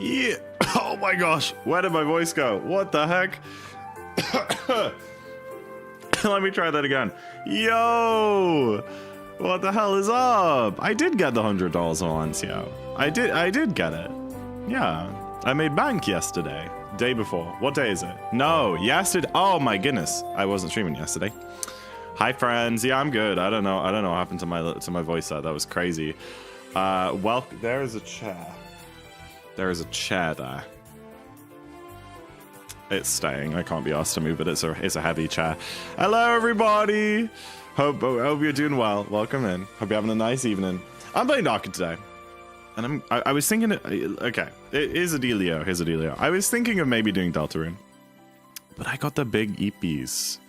Yeah. Oh my gosh. Where did my voice go? What the heck? Let me try that again. Yo. What the hell is up? I did get the $100 once, yo. I did get it. Yeah. I made bank yesterday. Day before. What day is it? No, yesterday. Oh my goodness. I wasn't streaming yesterday. Hi friends. Yeah, I'm good. I don't know what happened to my voice there. That was crazy. Well, there is a chair. There is a chair there. It's staying. I can't be asked to move it. It's a heavy chair. Hello everybody. Hope you're doing well. Welcome in. Hope you're having a nice evening. I'm playing Darker today. And I was thinking, okay, here's a dealio. Here's a dealio. I was thinking of maybe doing Deltarune, but I got the big EPs.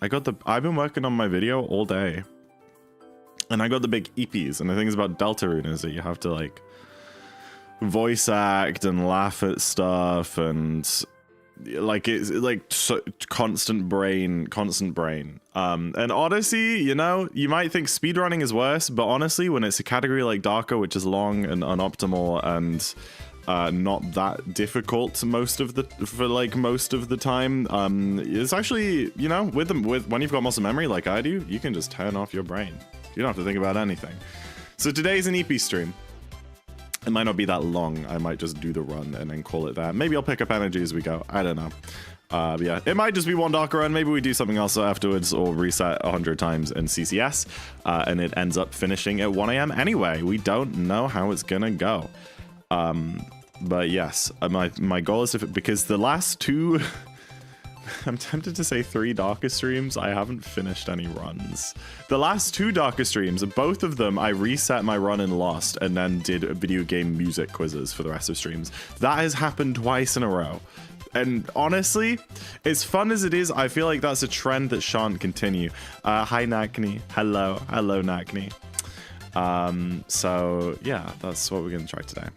I've been working on my video all day, and I got the big EPs. And the thing is about Deltarune is that you have to like voice act and laugh at stuff, and like it's like so, constant brain. And Odyssey, you know, you might think speedrunning is worse, but honestly, when it's a category like Darker, which is long and unoptimal and not that difficult for most of the time, it's actually, you know, when you've got muscle memory like I do, you can just turn off your brain. You don't have to think about anything. So today's an EP stream. It might not be that long. I might just do the run and then call it that. Maybe I'll pick up energy as we go. I don't know. But yeah, it might just be one Darker run. Maybe we do something else afterwards, or reset 100 times in CCS, and it ends up finishing at 1 AM anyway. We don't know how it's gonna go. But yes, my goal is to, because the last two, I'm tempted to say 3 Darker streams, I haven't finished any runs. The last 2 Darker streams, both of them, I reset my run and lost, and then did video game music quizzes for the rest of streams. That has happened twice in a row. And honestly, as fun as it is, I feel like that's a trend that shan't continue. Hi, Nakni. Hello, Nakni. So yeah, that's what we're gonna try today.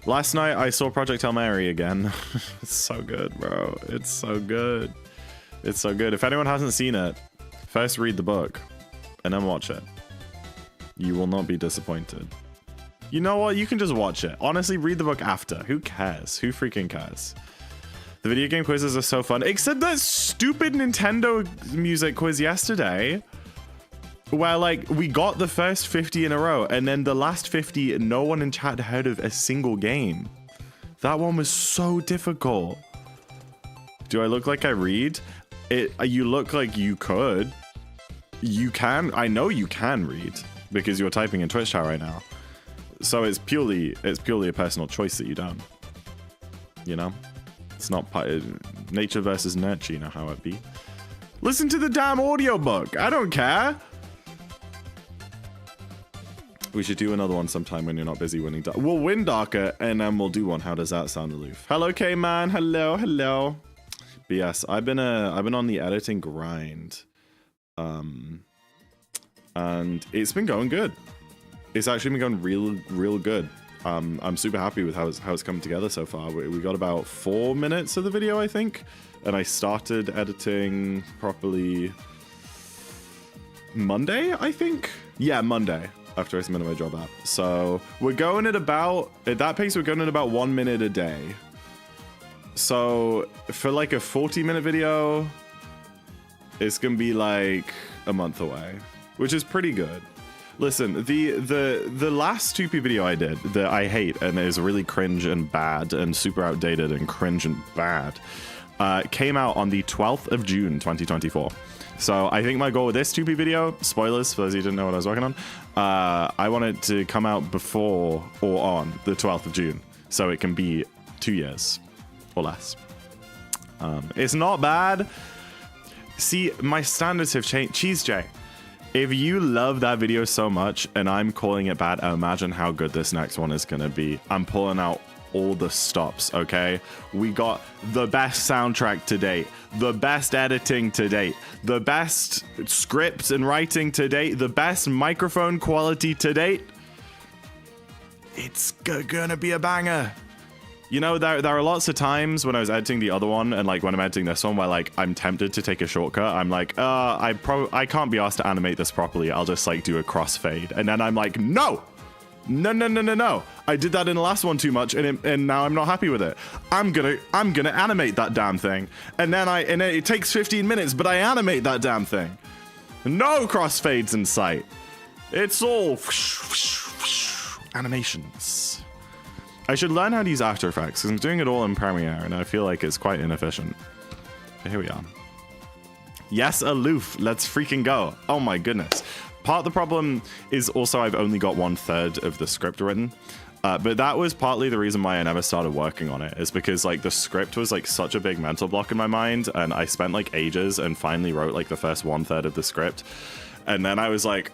Last night I saw Project Hail Mary again. It's so good, bro. It's so good. It's so good. If anyone hasn't seen it, first read the book and then watch it. You will not be disappointed. You know what? You can just watch it. Honestly, read the book after. Who cares? Who freaking cares? The video game quizzes are so fun. Except that stupid Nintendo music quiz yesterday, where like we got the first 50 in a row, and then the last 50, no one in chat heard of a single game. That one was so difficult. Do I look like I read? You look like you could. You can. I know you can read because you're typing in Twitch chat right now. So it's purely a personal choice that you don't. You know, it's not nature versus nurture. You know how it be. Listen to the damn audiobook. I don't care. We should do another one sometime when you're not busy winning. We'll win Darker and then we'll do one. How does that sound, Aloof? Hello, K-Man. Hello, hello. But yes, I've been on the editing grind, and it's been going good. It's actually been going real good. I'm super happy with how it's come together so far. We got about 4 minutes of the video, I think, and I started editing properly Monday, I think. Yeah, Monday, after I submitted my job app. So we're going at that pace, we're going at about 1 minute a day. So for like a 40-minute video, it's gonna be like a month away, which is pretty good. Listen, the last 2P video I did that I hate and is really cringe and bad and super outdated and cringe and bad came out on the 12th of June 2024. So I think my goal with this 2P video, spoilers for those who didn't know what I was working on, I want it to come out before or on the 12th of June, so it can be 2 years or less. It's not bad. See, my standards have changed. Cheese J, if you love that video so much and I'm calling it bad, imagine how good this next one is gonna be. I'm pulling out all the stops, okay? We got the best soundtrack to date, the best editing to date, the best scripts and writing to date, the best microphone quality to date. It's gonna be a banger. You know, there are lots of times when I was editing the other one and like when I'm editing this one where like I'm tempted to take a shortcut. I'm like, I can't be asked to animate this properly. I'll just like do a crossfade. And then I'm like, no, No. I did that in the last one too much, and now I'm not happy with it. I'm gonna animate that damn thing, and then it takes 15 minutes, but I animate that damn thing. No crossfades in sight. It's all animations. I should learn how to use After Effects because I'm doing it all in Premiere, and I feel like it's quite inefficient. But here we are. Yes, aloof. Let's freaking go. Oh my goodness. Part of the problem is also I've only got 1/3 of the script written. But that was partly the reason why I never started working on it, is because like the script was like such a big mental block in my mind, and I spent like ages and finally wrote like the first 1/3 of the script. And then I was like,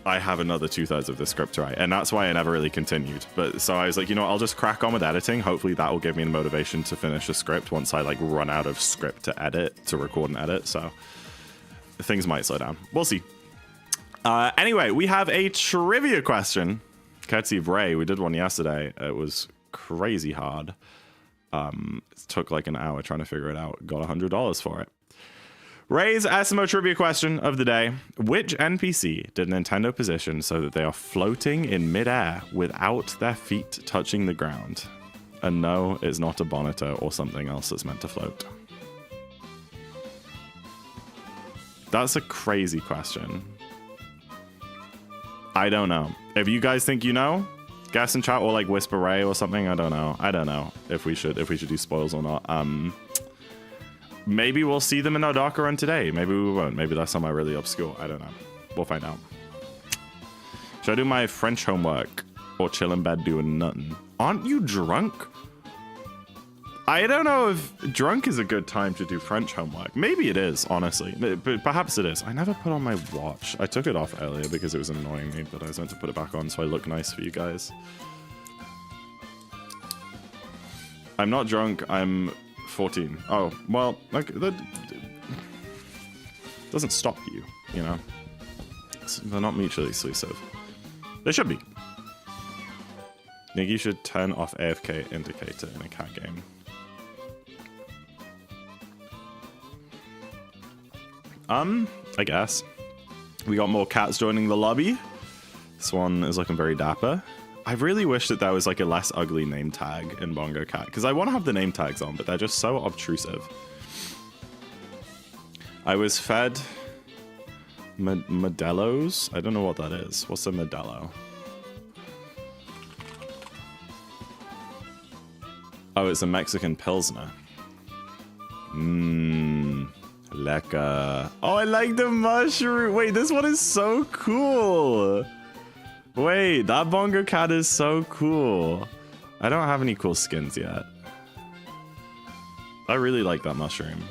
I have another 2/3 of the script to write, and that's why I never really continued. But so I was like, you know what, I'll just crack on with editing. Hopefully that will give me the motivation to finish the script once I like run out of script to edit, to record and edit. So things might slow down. We'll see. Anyway, we have a trivia question. Courtesy of Ray. We did one yesterday. It was crazy hard. It took like an hour trying to figure it out. Got $100 for it. Ray's SMO trivia question of the day. Which NPC did Nintendo position so that they are floating in midair without their feet touching the ground? And no, it's not a Bonito or something else that's meant to float. That's a crazy question. I don't know. If you guys think you know, guess in chat or like whisper Ray or something. I don't know if we should do spoils or not. Maybe we'll see them in our darker run today. Maybe we won't. Maybe that's somewhere really obscure. I don't know. We'll find out. Should I do my French homework or chill in bed doing nothing? Aren't you drunk? I don't know if drunk is a good time to do French homework. Maybe it is, honestly. But perhaps it is. I never put on my watch. I took it off earlier because it was annoying me, but I was meant to put it back on so I look nice for you guys. I'm not drunk. I'm 14. Oh, well, like, that doesn't stop you, you know? They're not mutually exclusive. They should be. I think you should turn off AFK indicator in a cat game. I guess. We got more cats joining the lobby. This one is looking very dapper. I really wish that there was like a less ugly name tag in Bongo Cat, because I want to have the name tags on, but they're just so obtrusive. I was fed Modelo's. I don't know what that is. What's a Modelo? Oh, it's a Mexican Pilsner. Lecker. Oh, I like the mushroom. Wait, this one is so cool. Wait, that Bongo Cat is so cool. I don't have any cool skins yet. I really like that mushroom.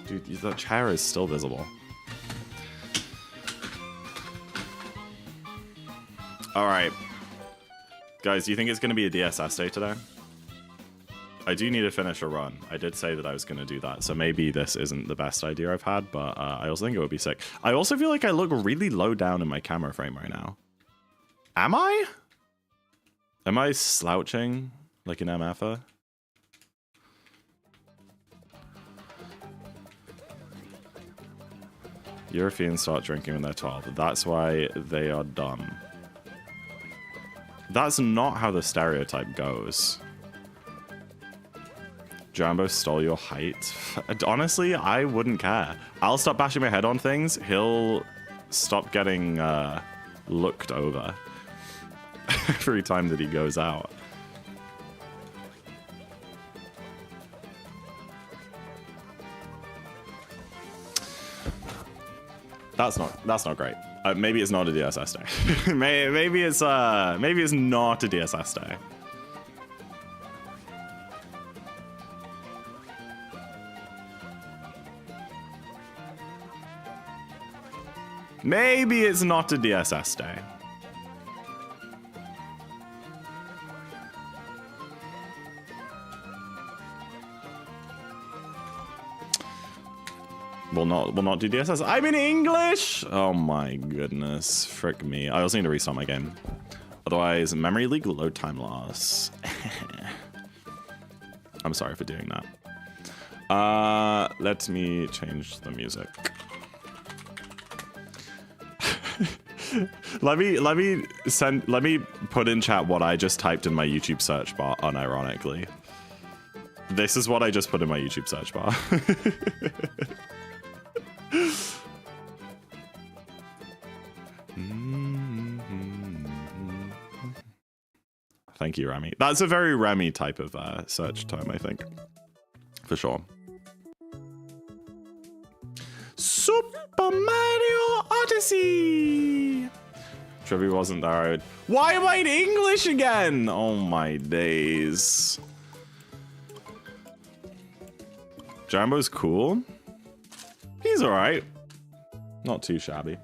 Dude, that chair is still visible. All right. Guys, do you think it's going to be a DSS day today? I do need to finish a run. I did say that I was going to do that, so maybe this isn't the best idea I've had, but I also think it would be sick. I also feel like I look really low down in my camera frame right now. Am I? Am I slouching like an MFer? Europeans start drinking when they're 12. That's why they are dumb. That's not how the stereotype goes. Jambo stole your height. Honestly, I wouldn't care. I'll stop bashing my head on things. He'll stop getting looked over every time that he goes out. That's not great. Maybe it's not a DSS day. maybe it's not a DSS day. Maybe it's not a DSS day. We'll not do DSS. I'm in English! Oh my goodness. Frick me. I also need to restart my game. Otherwise, memory leak, load time loss. I'm sorry for doing that. Let me change the music. let me put in chat what I just typed in my YouTube search bar unironically. This is what I just put in my YouTube search bar. Thank you, Remy. That's a very Remy type of search term, I think. For sure. Super Mario Odyssey! Trivia wasn't there. Why am I in English again? Oh my days. Jambo's cool. He's alright. Not too shabby.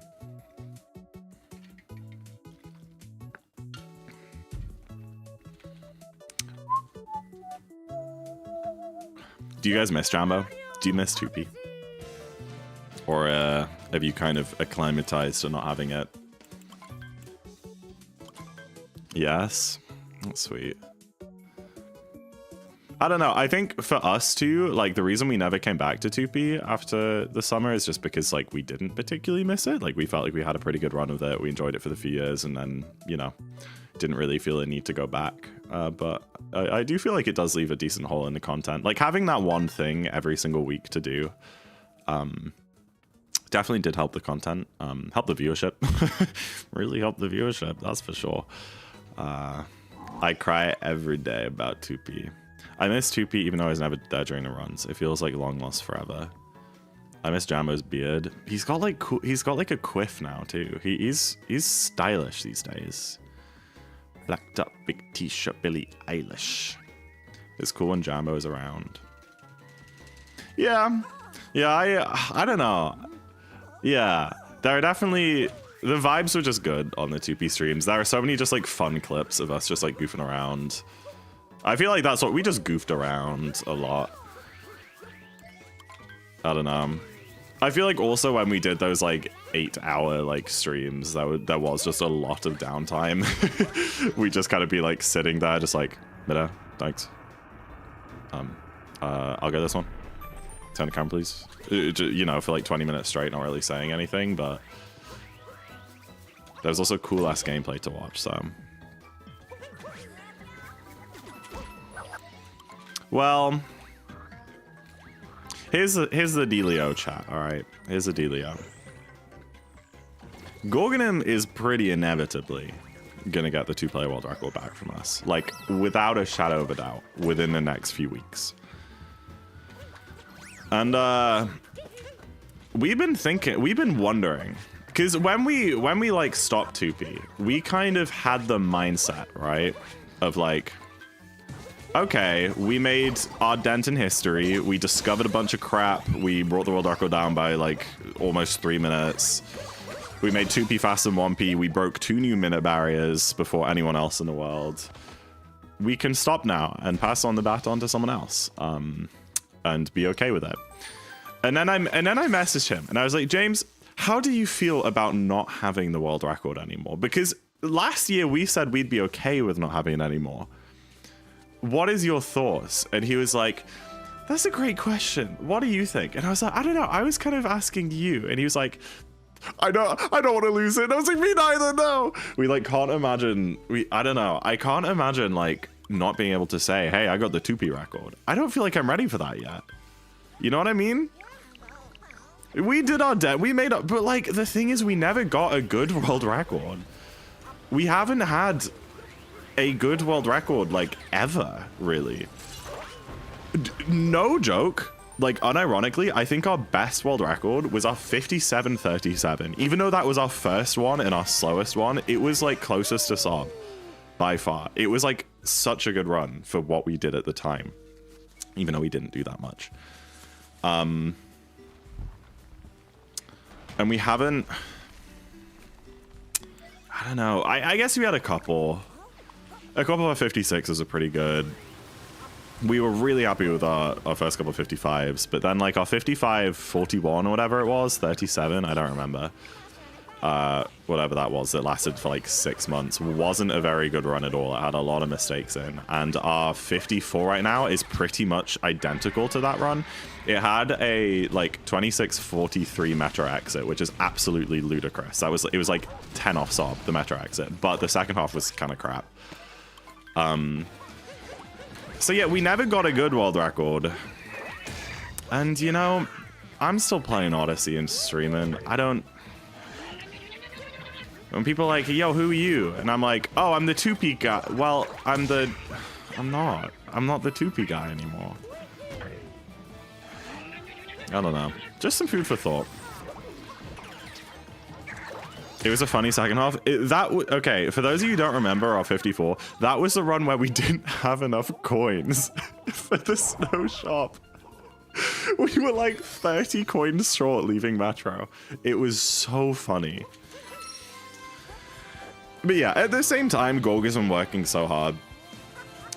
Do you guys miss Jambo? Do you miss 2P? Or have you kind of acclimatized to not having it? Yes. That's sweet. I don't know. I think for us too, like the reason we never came back to 2P after the summer is just because like we didn't particularly miss it. Like we felt like we had a pretty good run with it. We enjoyed it for the few years and then, you know, didn't really feel a need to go back. But I do feel like it does leave a decent hole in the content. Like having that one thing every single week to do definitely did help the content, help the viewership. Really helped the viewership, that's for sure. I cry every day about 2P. I miss 2P even though I was never there during the runs. It feels like long lost forever. I miss Jambo's beard. He's got like a quiff now too. He's stylish these days. Blacked up big t-shirt Billie Eilish. It's cool when Jambo is around. Yeah, I don't know. Yeah, there are definitely, the vibes were just good on the 2P streams. There are so many just like fun clips of us just like goofing around. I feel like that's what we just goofed around a lot. I don't know. I feel like also when we did those like 8-hour like streams, there was just a lot of downtime. We just kind of be like sitting there just like, Mida, thanks. I'll get this one. Turn the camera, please. You know, for like 20 minutes straight, not really saying anything, but there's also cool ass gameplay to watch, so. Well, here's the dealio, chat. All right, here's the dealio. Gorgonim is pretty inevitably gonna get the 2-player world record back from us, like without a shadow of a doubt, within the next few weeks. And we've been wondering, because when we like stopped 2P, we kind of had the mindset, right, of like, okay, we made our dent in history, we discovered a bunch of crap, we brought the world record down by like almost 3 minutes, we made 2P faster than 1P, we broke 2 new minute barriers before anyone else in the world. We can stop now and pass on the baton to someone else, and be okay with it. And then I messaged him and I was like, James, how do you feel about not having the world record anymore? Because last year we said we'd be okay with not having it anymore. What is your thoughts? And he was like, that's a great question. What do you think? And I was like, I don't know. I was kind of asking you. And he was like, I don't want to lose it. And I was like, me neither, no. We like can't imagine, I don't know. I can't imagine like not being able to say, hey, I got the 2P record. I don't feel like I'm ready for that yet. You know what I mean? We did our debt, we made up, but like the thing is we never got a good world record. We haven't had a good world record like ever, really. No joke. Like unironically, I think our best world record was our 57:37. Even though that was our first one and our slowest one, it was like closest to Sob by far. It was like such a good run for what we did at the time, even though we didn't do that much. And we haven't, I don't know. I guess we had a couple of our 56s are pretty good. We were really happy with our first couple of 55s, but then like our 55-41 or whatever it was, 37, I don't remember. whatever that was, that lasted for like 6 months, wasn't a very good run at all. It had a lot of mistakes in, and our 54 right now is pretty much identical to that run. It had a like 26:43 metro exit, which is absolutely ludicrous. It was like 10 off sob, the metro exit, but the second half was kind of crap. So yeah, we never got a good world record. And you know, I'm still playing Odyssey and streaming. When people are like, yo, who are you? And I'm like, oh, I'm the 2P guy. Well, I'm not. I'm not the 2P guy anymore. I don't know. Just some food for thought. It was a funny second half. Okay, for those of you who don't remember our 54, that was the run where we didn't have enough coins for the snow shop. We were like 30 coins short leaving Metro. It was so funny. But yeah, at the same time, Gorg isn't working so hard.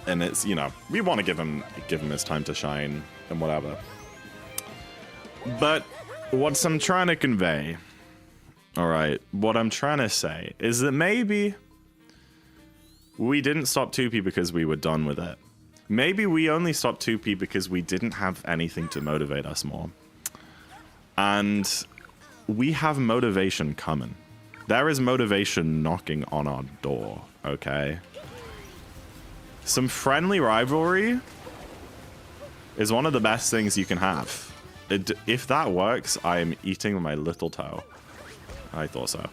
And it's, you know, we want to give him his time to shine and whatever. But what I'm trying to convey, all right, what I'm trying to say is that maybe we didn't stop 2P because we were done with it. Maybe we only stopped 2P because we didn't have anything to motivate us more. And we have motivation coming. There is motivation knocking on our door, okay? Some friendly rivalry is one of the best things you can have. If that works, I am eating my little toe. I thought so.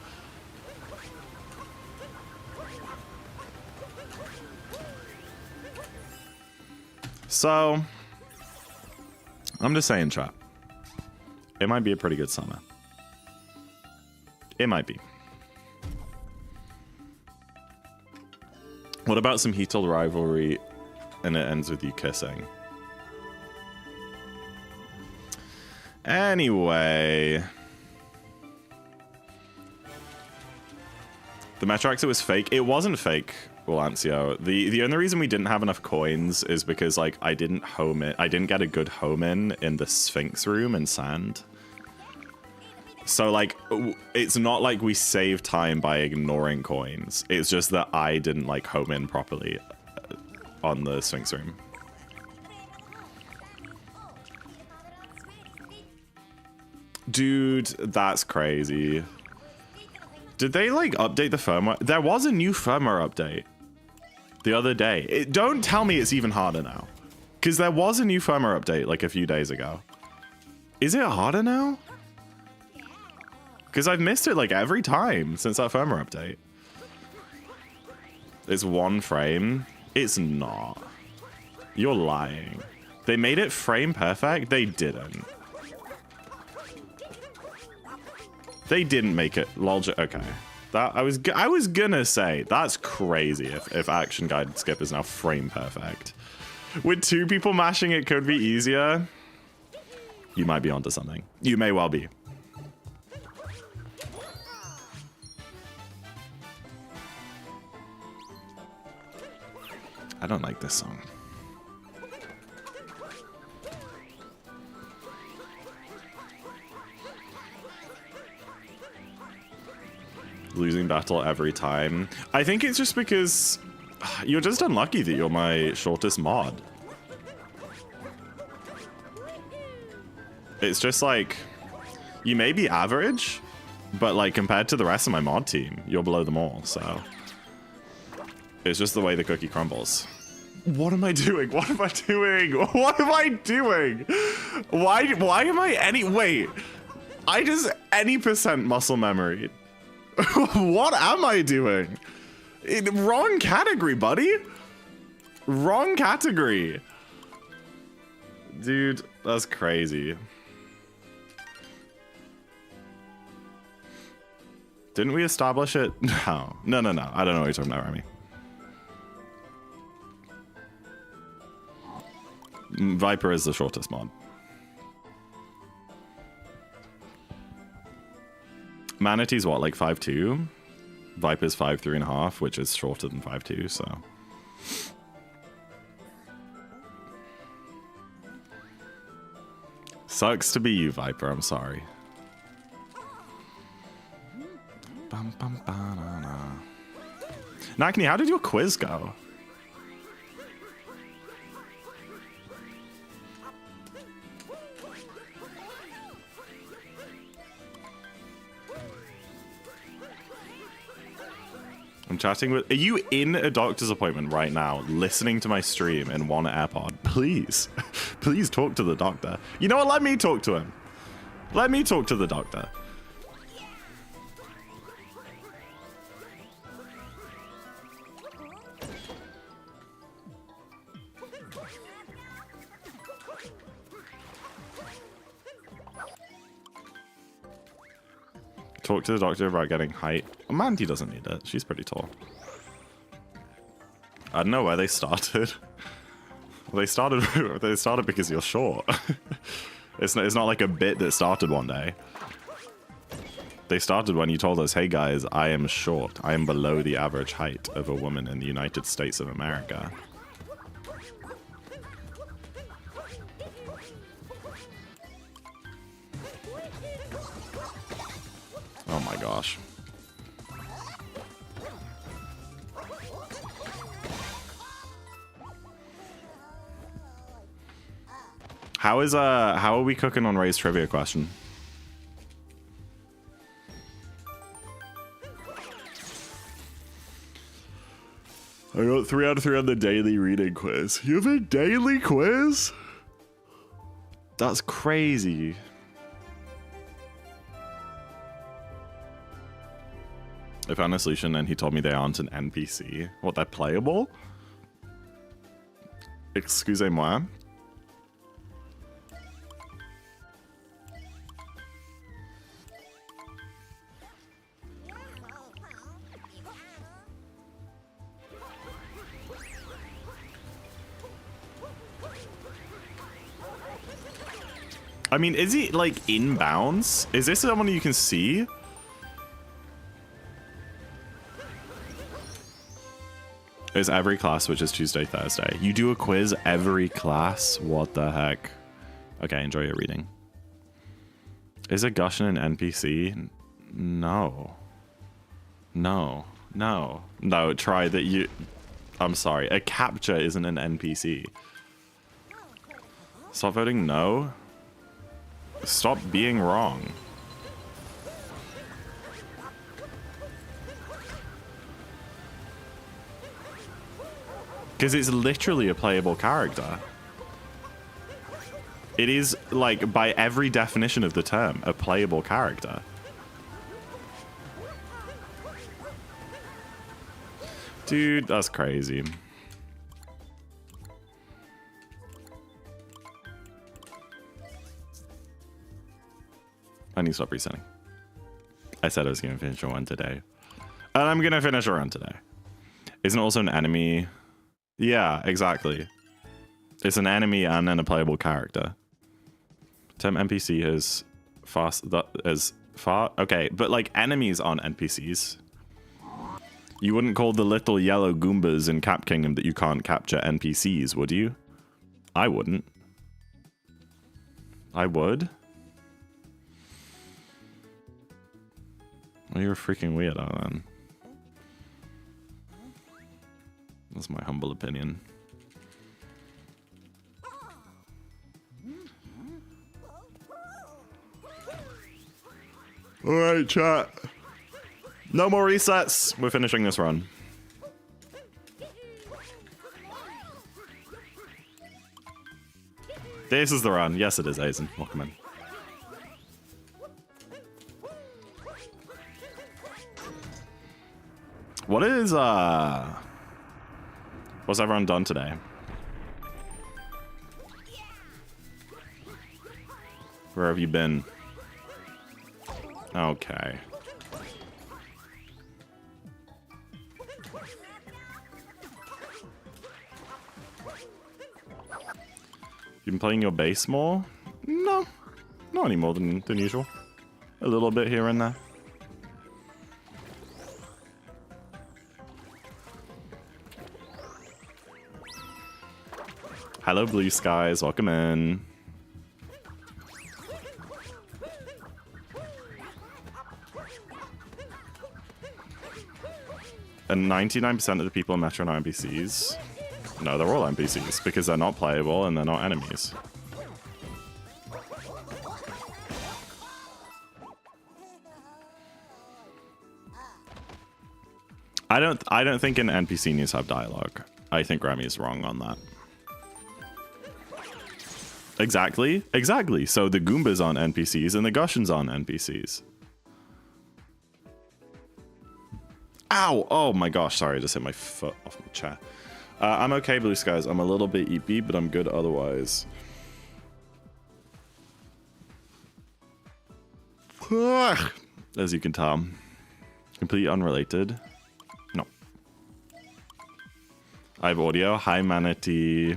So, I'm just saying, chat. It might be a pretty good summer. It might be. What about some heated rivalry and it ends with you kissing? Anyway. The Metro exit was fake. It wasn't fake, Walancio. The only reason we didn't have enough coins is because like I didn't get a good home in the Sphinx room in sand. So like it's not like we saved time by ignoring coins. It's just that I didn't like home in properly on the Sphinx room. Dude, that's crazy. Did they like update the firmware? There was a new firmware update the other day. Don't tell me it's even harder now. Because there was a new firmware update like a few days ago. Is it harder now? Because I've missed it like every time since that firmware update. It's 1 frame. It's not. You're lying. They made it frame perfect? They didn't. They didn't make it logic. Okay, that I was gonna say that's crazy if action guide skip is now frame perfect. With 2 people mashing, it could be easier. You might be onto something. You may well be. I don't like this song. Losing battle every time. I think it's just because you're just unlucky that you're my shortest mod. It's just like, you may be average, but like compared to the rest of my mod team, you're below them all, so. It's just the way the cookie crumbles. What am I doing? What am I doing? What am I doing? Why am I wait. I just any percent muscle memory. What am I doing? Wrong category, buddy. Wrong category. Dude, that's crazy. Didn't we establish it? No. No. I don't know what you're talking about, Remy. Viper is the shortest mod. Manatee's what, like 5'2"? Viper's 5'3.5", which is shorter than 5'2", so. Sucks to be you, Viper, I'm sorry. Nakni, how did your quiz go? I'm chatting with... Are you in a doctor's appointment right now, listening to my stream in one AirPod? Please. Please talk to the doctor. You know what? Let me talk to him. Let me talk to the doctor. Talk to the doctor about getting height. Mandy doesn't need it. She's pretty tall. I don't know where they started. They started because you're short. It's not like a bit that started one day. They started when you told us, hey guys, I am short. I am below the average height of a woman in the United States of America. Oh my gosh. How are we cooking on Ray's trivia question? I got 3 out of 3 on the daily reading quiz. You have a daily quiz? That's crazy. I found a solution and he told me they aren't an NPC. What, they're playable? Excusez-moi. I mean, is he like inbounds? Is this someone you can see? Is every class, which is Tuesday, Thursday. You do a quiz every class? What the heck? Okay, enjoy your reading. Is a Gushin an NPC? No. No. No. No, try that you... I'm sorry. A capture isn't an NPC. Stop voting no. Stop being wrong. Because it's literally a playable character. It is, like, by every definition of the term, a playable character. Dude, that's crazy. I need to stop resetting. I said I was going to finish a run today. And I'm going to finish a run today. Isn't it also an enemy? Yeah, exactly. It's an enemy and then a playable character. Term NPC is far. Okay, but like enemies aren't NPCs. You wouldn't call the little yellow Goombas in Cap Kingdom that you can't capture NPCs, would you? I wouldn't. I would. Well, you're a freaking weirdo then. That's my humble opinion. Alright, chat. No more resets. We're finishing this run. This is the run. Yes, it is, Aizen. Welcome in. What is, what's everyone done today? Where have you been? Okay. You been playing your base more? No. Not any more than usual. A little bit here and there. Hello, blue skies. Welcome in. And 99% of the people in Metro are NPCs. No, they're all NPCs because they're not playable and they're not enemies. I don't think an NPC needs to have dialogue. I think Remy is wrong on that. Exactly. So the Goombas aren't NPCs and the Gushins aren't NPCs. Ow! Oh my gosh, sorry, I just hit my foot off my chair. I'm okay, Blue Skies. I'm a little bit EP, but I'm good otherwise. As you can tell. Completely unrelated. No. I have audio. Hi, Manatee.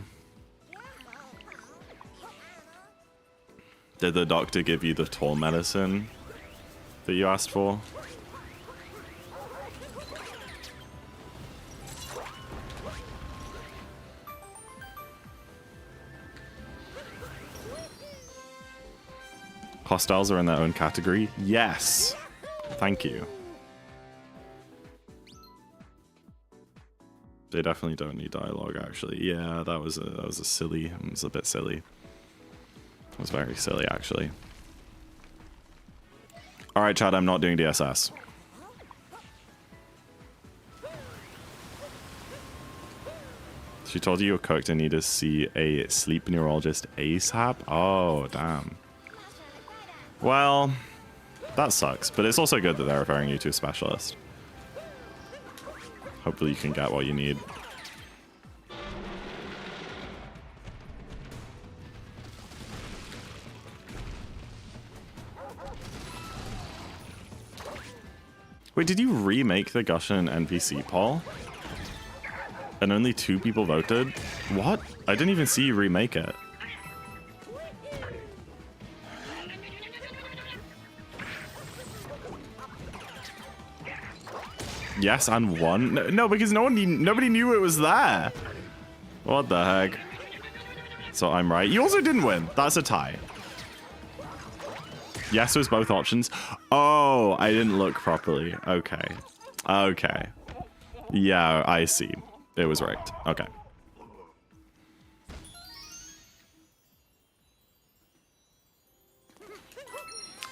Did the doctor give you the tall medicine that you asked for? Hostiles are in their own category? Yes. Thank you. They definitely don't need dialogue, actually. Yeah, that was a silly. It was a bit silly. It was very silly, actually. All right, Chad, I'm not doing DSS. She told you you're cooked and need to see a sleep neurologist ASAP? Oh, damn. Well, that sucks, but it's also good that they're referring you to a specialist. Hopefully you can get what you need. Wait, did you remake the Gushin NPC poll? And only 2 people voted? What? I didn't even see you remake it. Yes, and 1? No, because nobody knew it was there. What the heck? So I'm right. You also didn't win. That's a tie. Yes was both options. Oh, I didn't look properly. Okay. Okay. Yeah, I see. It was rigged. Okay.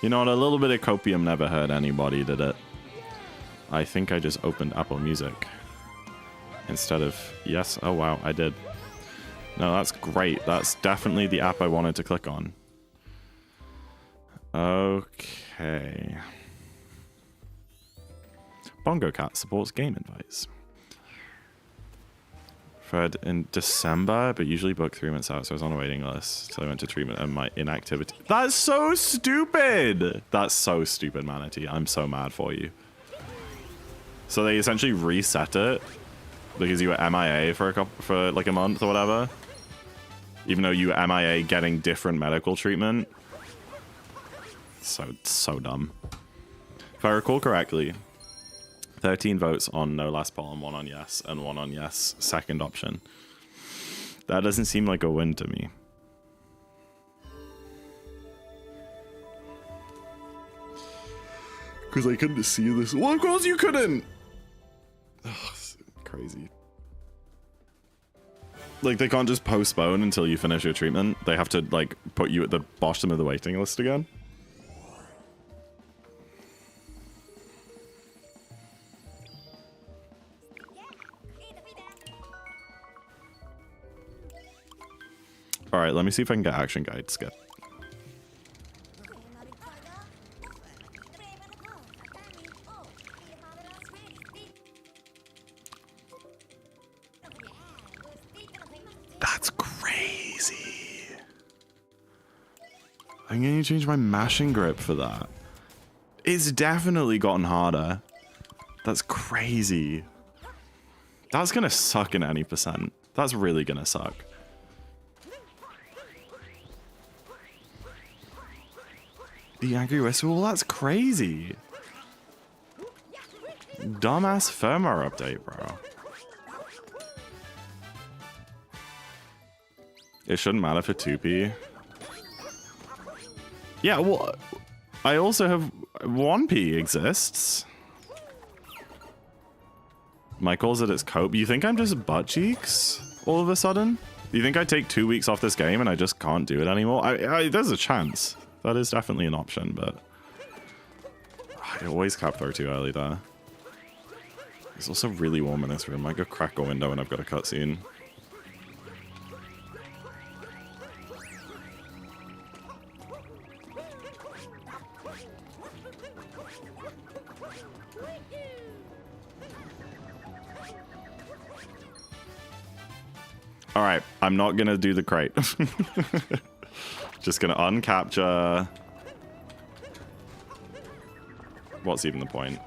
You know what? A little bit of copium never hurt anybody, did it? I think I just opened Apple Music instead of yes. Oh wow, I did. No, that's great. That's definitely the app I wanted to click on. Okay. Bongo Cat supports game invites. Fred in December, but usually book 3 months out, so I was on a waiting list. So I went to treatment and my inactivity. That's so stupid! That's so stupid, Manatee. I'm so mad for you. So they essentially reset it because you were MIA for like a month or whatever. Even though you were MIA getting different medical treatment. So dumb. If I recall correctly, 13 votes on no last poll and 1 on yes and 1 on yes second option. That doesn't seem like a win to me. Because I couldn't see this. Well, of course you couldn't! Ugh, crazy. Like, they can't just postpone until you finish your treatment. They have to, like, put you at the bottom of the waiting list again. Alright, let me see if I can get action guide skip. That's crazy. I'm going to change my mashing grip for that. It's definitely gotten harder. That's crazy. That's going to suck in any percent. That's really going to suck. The Angry Whistle? That's crazy. Dumbass firmware update, bro. It shouldn't matter for 2p. Yeah, well, I also have 1p exists. Mike calls it its cope. You think I'm just butt cheeks all of a sudden? You think I take 2 weeks off this game and I just can't do it anymore? There's a chance. That is definitely an option, but I always cap throw too early there. It's also really warm in this room. I go crack a window and I've got a cutscene. All right, I'm not gonna do the crate. Just gonna uncapture. What's even the point?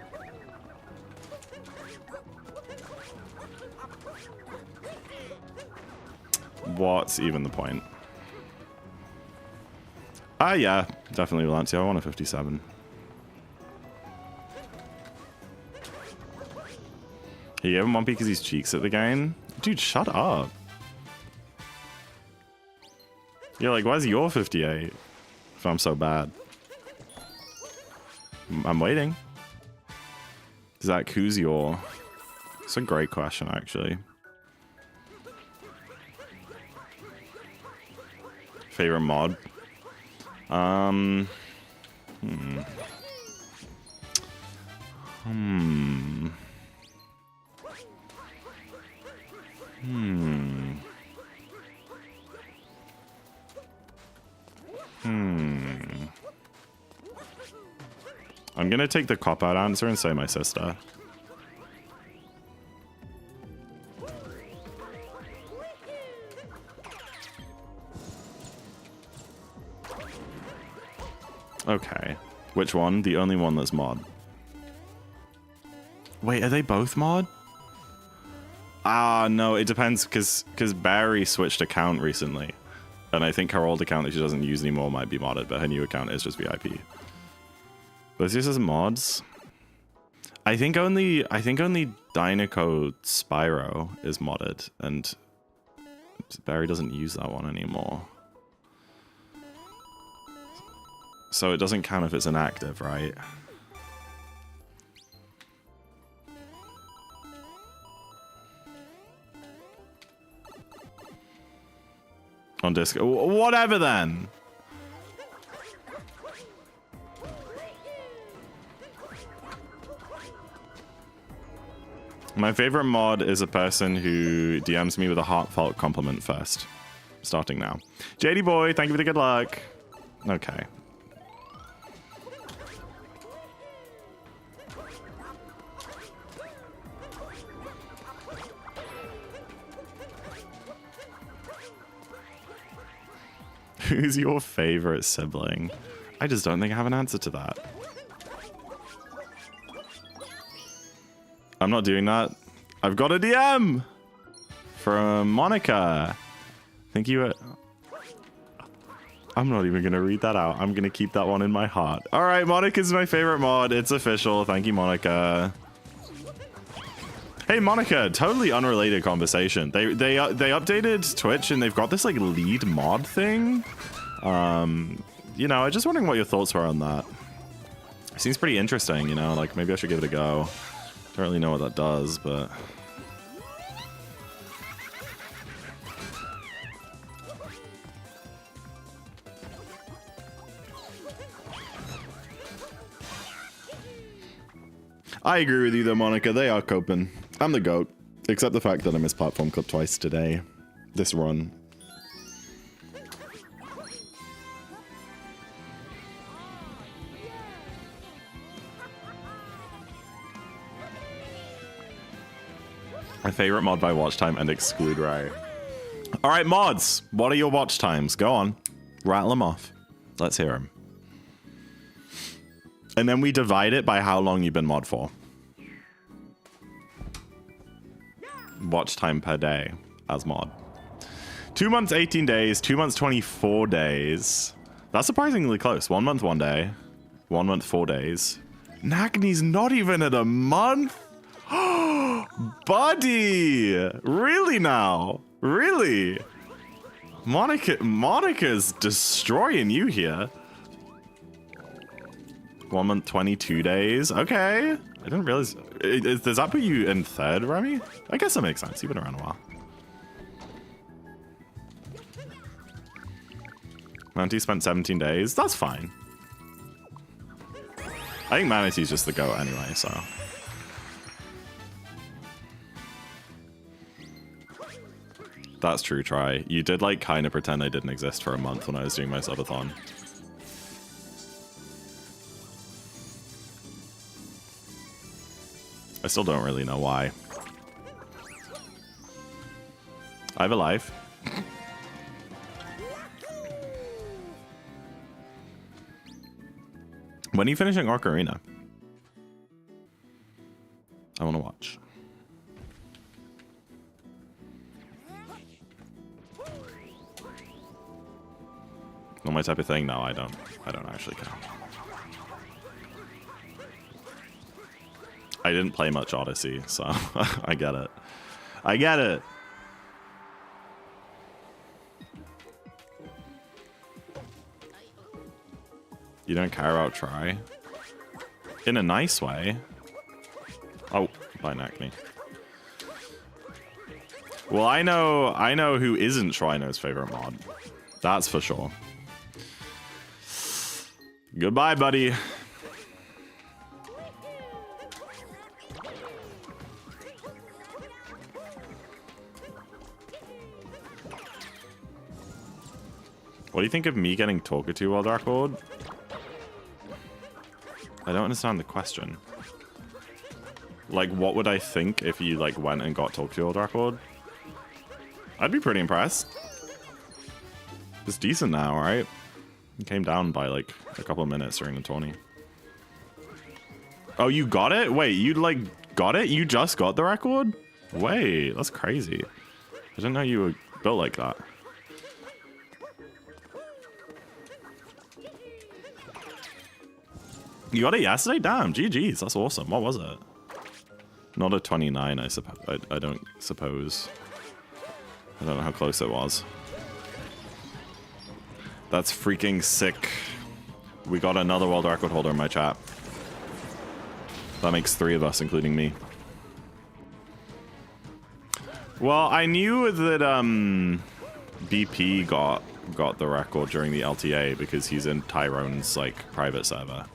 What's even the point? Ah, yeah, definitely Valencia. I want a 57. He gave him 1p because he's cheeks at the game. Dude, shut up. Yeah, like, why's your 58 if I'm so bad? I'm waiting. Zach, who's your... It's a great question, actually. Favorite mod? Hmm. I'm gonna take the cop-out answer and say my sister. Okay. Which one? The only one that's mod. Wait, are they both mod? Ah, no, it depends, because Barry switched account recently. And I think her old account that she doesn't use anymore might be modded, but her new account is just VIP. Both uses mods. I think only Dynaco Spyro is modded, and Barry doesn't use that one anymore. So it doesn't count if it's inactive, right? On Disco. Whatever then. My favorite mod is a person who DMs me with a heartfelt compliment first. Starting now. JD boy, thank you for the good luck. Okay. Who's your favorite sibling? I just don't think I have an answer to that. I'm not doing that. I've got a DM from Monica. Thank you. I'm not even going to read that out. I'm going to keep that one in my heart. All right, Monica's my favorite mod. It's official. Thank you, Monica. Hey, Monica, totally unrelated conversation. They updated Twitch and they've got this like lead mod thing. You know, I'm just wondering what your thoughts were on that. It seems pretty interesting, you know, like maybe I should give it a go. Don't really know what that does, but... I agree with you though, Monica. They are coping. I'm the GOAT. Except the fact that I missed Platform Club twice today. This run. My favorite mod by watch time and exclude right. All right, mods. What are your watch times? Go on. Rattle them off. Let's hear them. And then we divide it by how long you've been mod for. Watch time per day as mod. 2 months, 18 days. 2 months, 24 days. That's surprisingly close. 1 month, 1 day. 1 month, 4 days. Nagni's not even at a month? Buddy! Really now? Really? Monica's destroying you here. 1 month, 22 days. Okay. I didn't realize. Does that put you in third, Remy? I guess that makes sense. You've been around a while. Manatee spent 17 days. That's fine. I think Manatee's just the GOAT anyway, so. That's true, Try. You did like kind of pretend I didn't exist for a month when I was doing my subathon. I still don't really know why. I have a life. When are you finishing Ocarina? I want to watch. Not my type of thing. No, I don't actually care. I didn't play much Odyssey, so I get it. I get it. You don't care about Try? In a nice way. Oh, by Acne. Well, I know who isn't Shrino's favorite mod. That's for sure. Goodbye, buddy. What do you think of me getting Talkatu World Record? I don't understand the question. Like, what would I think if you, like, went and got Talkatu World Record? I'd be pretty impressed. It's decent now, right? It came down by, like, a couple of minutes during the tourney. Oh, you got it? Wait, you, like, got it? You just got the record? Wait, that's crazy. I didn't know you were built like that. You got it yesterday? Damn, GG's. That's awesome. What was it? Not a 29, I suppose. I don't suppose. I don't know how close it was. That's freaking sick. We got another world record holder in my chat. That makes 3 of us, including me. Well, I knew that BP got the record during the LTA because he's in Tyrone's like private server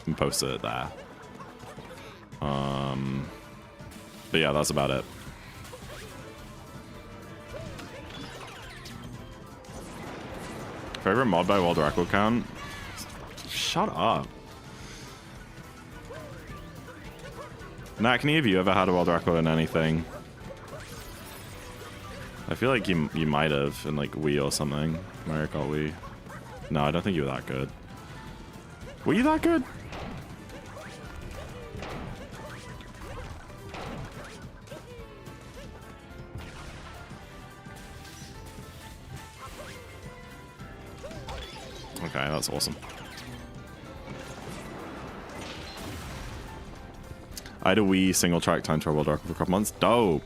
and posted it there. But yeah, that's about it. Favorite mod by world record count? Shut up. Nakni, have you ever had a world record in anything? I feel like you might have in like Wii or something. Mario Kart Wii. No, I don't think you were that good. Were you that good? Okay, that's awesome. I had a Wii single track time trial world record for a couple months. Dope.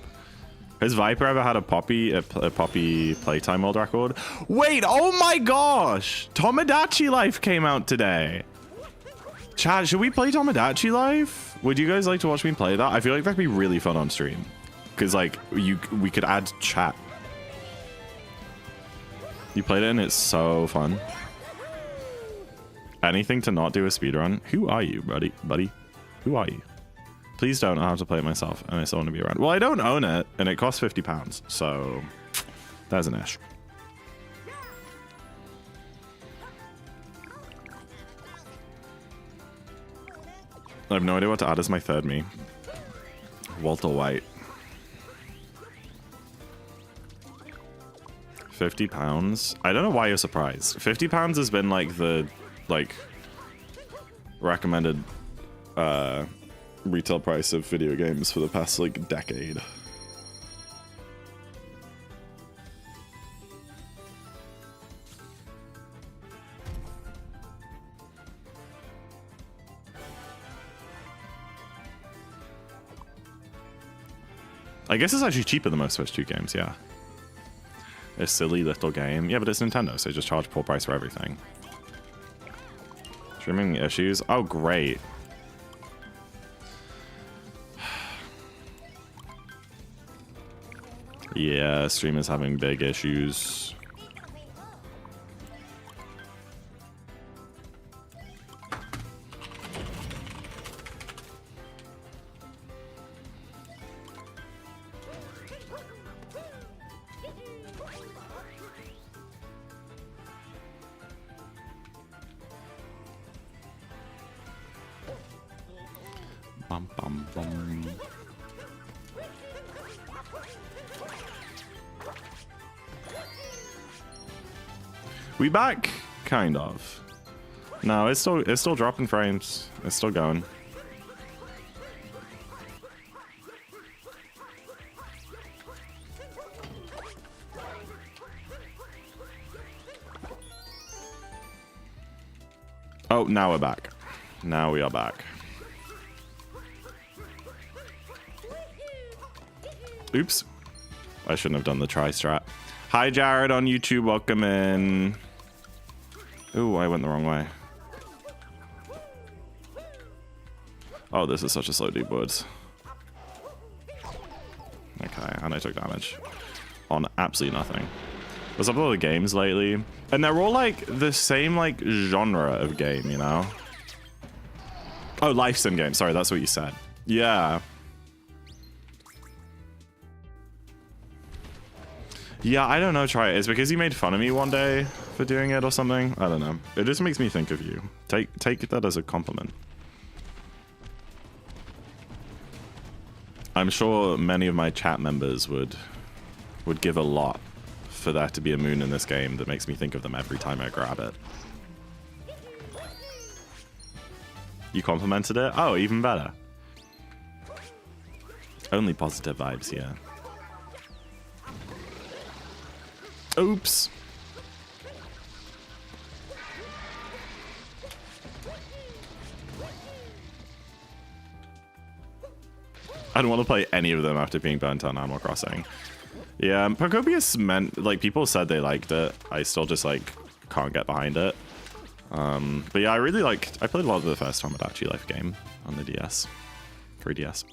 Has Viper ever had a Poppy playtime world record? Wait, oh my gosh! Tomodachi Life came out today. Chat, should we play Tomodachi Life? Would you guys like to watch me play that? I feel like that'd be really fun on stream. Because like we could add chat. You played it and it's so fun. Anything to not do a speedrun? Who are you, buddy? Who are you? Please don't. I'll have to play it myself, and I still want to be around. Well, I don't own it, and it costs £50, so there's an ish. I have no idea what to add as my third me. Walter White. £50? I don't know why you're surprised. £50 has been like the recommended retail price of video games for the past like decade. I guess it's actually cheaper than most Switch 2 games, yeah. A silly little game. Yeah, but it's Nintendo, so they just charge full price for everything. Streaming issues? Oh, great. Yeah, stream is having big issues. Bum, bum, bum. We back? Kind of. No, it's still dropping frames. It's still going. Oh, now we're back. Now we are back. Oops. I shouldn't have done the try strat. Hi, Jared on YouTube. Welcome in. Ooh, I went the wrong way. Oh, this is such a slow deep woods. Okay, and I took damage on absolutely nothing. There's a lot of games lately, and they're all like the same like genre of game, you know? Oh, life sim game. Sorry, that's what you said. Yeah. Yeah, I don't know, try it. It's because you made fun of me one day for doing it or something. I don't know. It just makes me think of you. Take that as a compliment. I'm sure many of my chat members would give a lot for there to be a moon in this game that makes me think of them every time I grab it. You complimented it? Oh, even better. Only positive vibes here. Oops. I don't want to play any of them after being burnt on Animal Crossing. Yeah, Pocopius meant, like, people said they liked it. I still just, like, can't get behind it. But yeah, I played a lot of the first Tomodachi Life game on the DS. 3DS.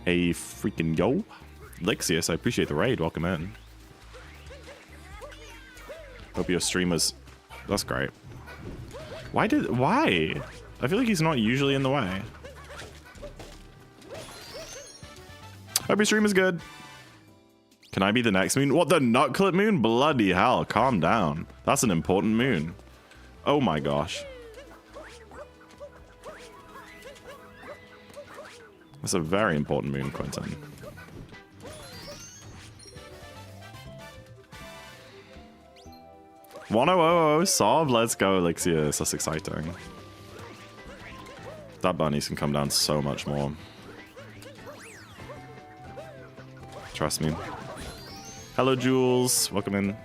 A freaking yo. Lixius, I appreciate the raid. Welcome in. Hope your stream was... That's great. Why? I feel like he's not usually in the way. Hope your stream is good. Can I be the next moon? What, the nut clip moon? Bloody hell, calm down. That's an important moon. Oh my gosh. That's a very important moon, Quentin. Sob, let's go, Elixius. That's exciting. That bunnies can come down so much more. Trust me. Hello, Jules. Welcome in.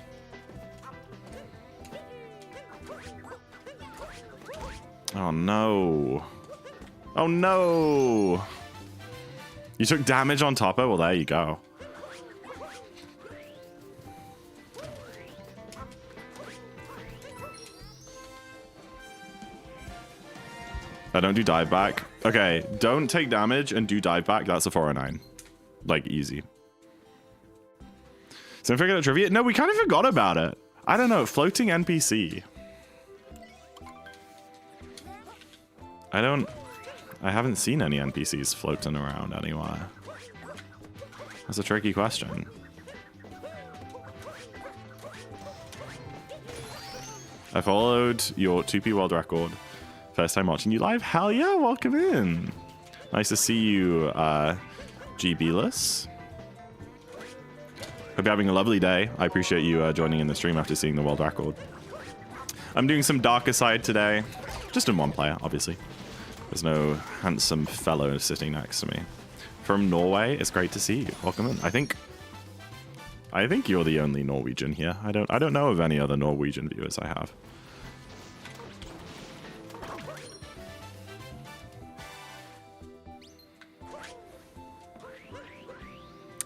Oh, no. Oh, no. You took damage on Topper? Well, there you go. I don't do dive back. Okay, don't take damage and do dive back. That's a 409. Like, easy. So, if I get a trivia, no, we kind of forgot about it. I don't know, floating NPC. I haven't seen any NPCs floating around anywhere. That's a tricky question. I followed your 2P world record. First time watching you live? Hell yeah, welcome in. Nice to see you, GB-less. Hope you're having a lovely day. I appreciate you joining in the stream after seeing the world record. I'm doing some darker side today. Just in one player, obviously. There's no handsome fellow sitting next to me. From Norway, it's great to see you. Welcome in. I think you're the only Norwegian here. I don't know of any other Norwegian viewers I have.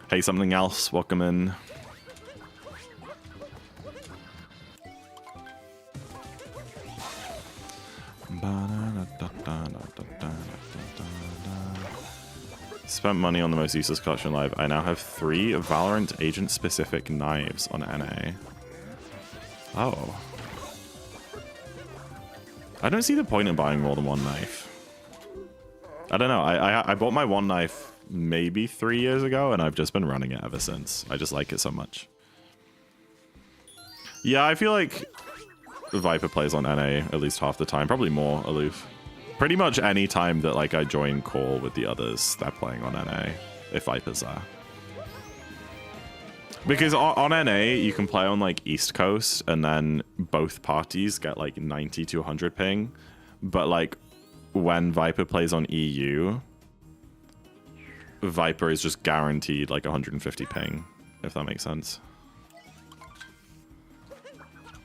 Hey, something else. Welcome in. Spent money on the most useless collection live. I now have 3 Valorant agent-specific knives on NA. Oh. I don't see the point in buying more than 1 knife. I don't know. I bought my 1 knife maybe 3 years ago, and I've just been running it ever since. I just like it so much. Yeah, I feel like Viper plays on NA at least half the time. Probably more aloof. Pretty much any time that like I join call with the others, they're playing on NA, if Viper's there. Because on NA, you can play on like East Coast, and then both parties get like 90 to 100 ping. But like when Viper plays on EU, Viper is just guaranteed like 150 ping, if that makes sense.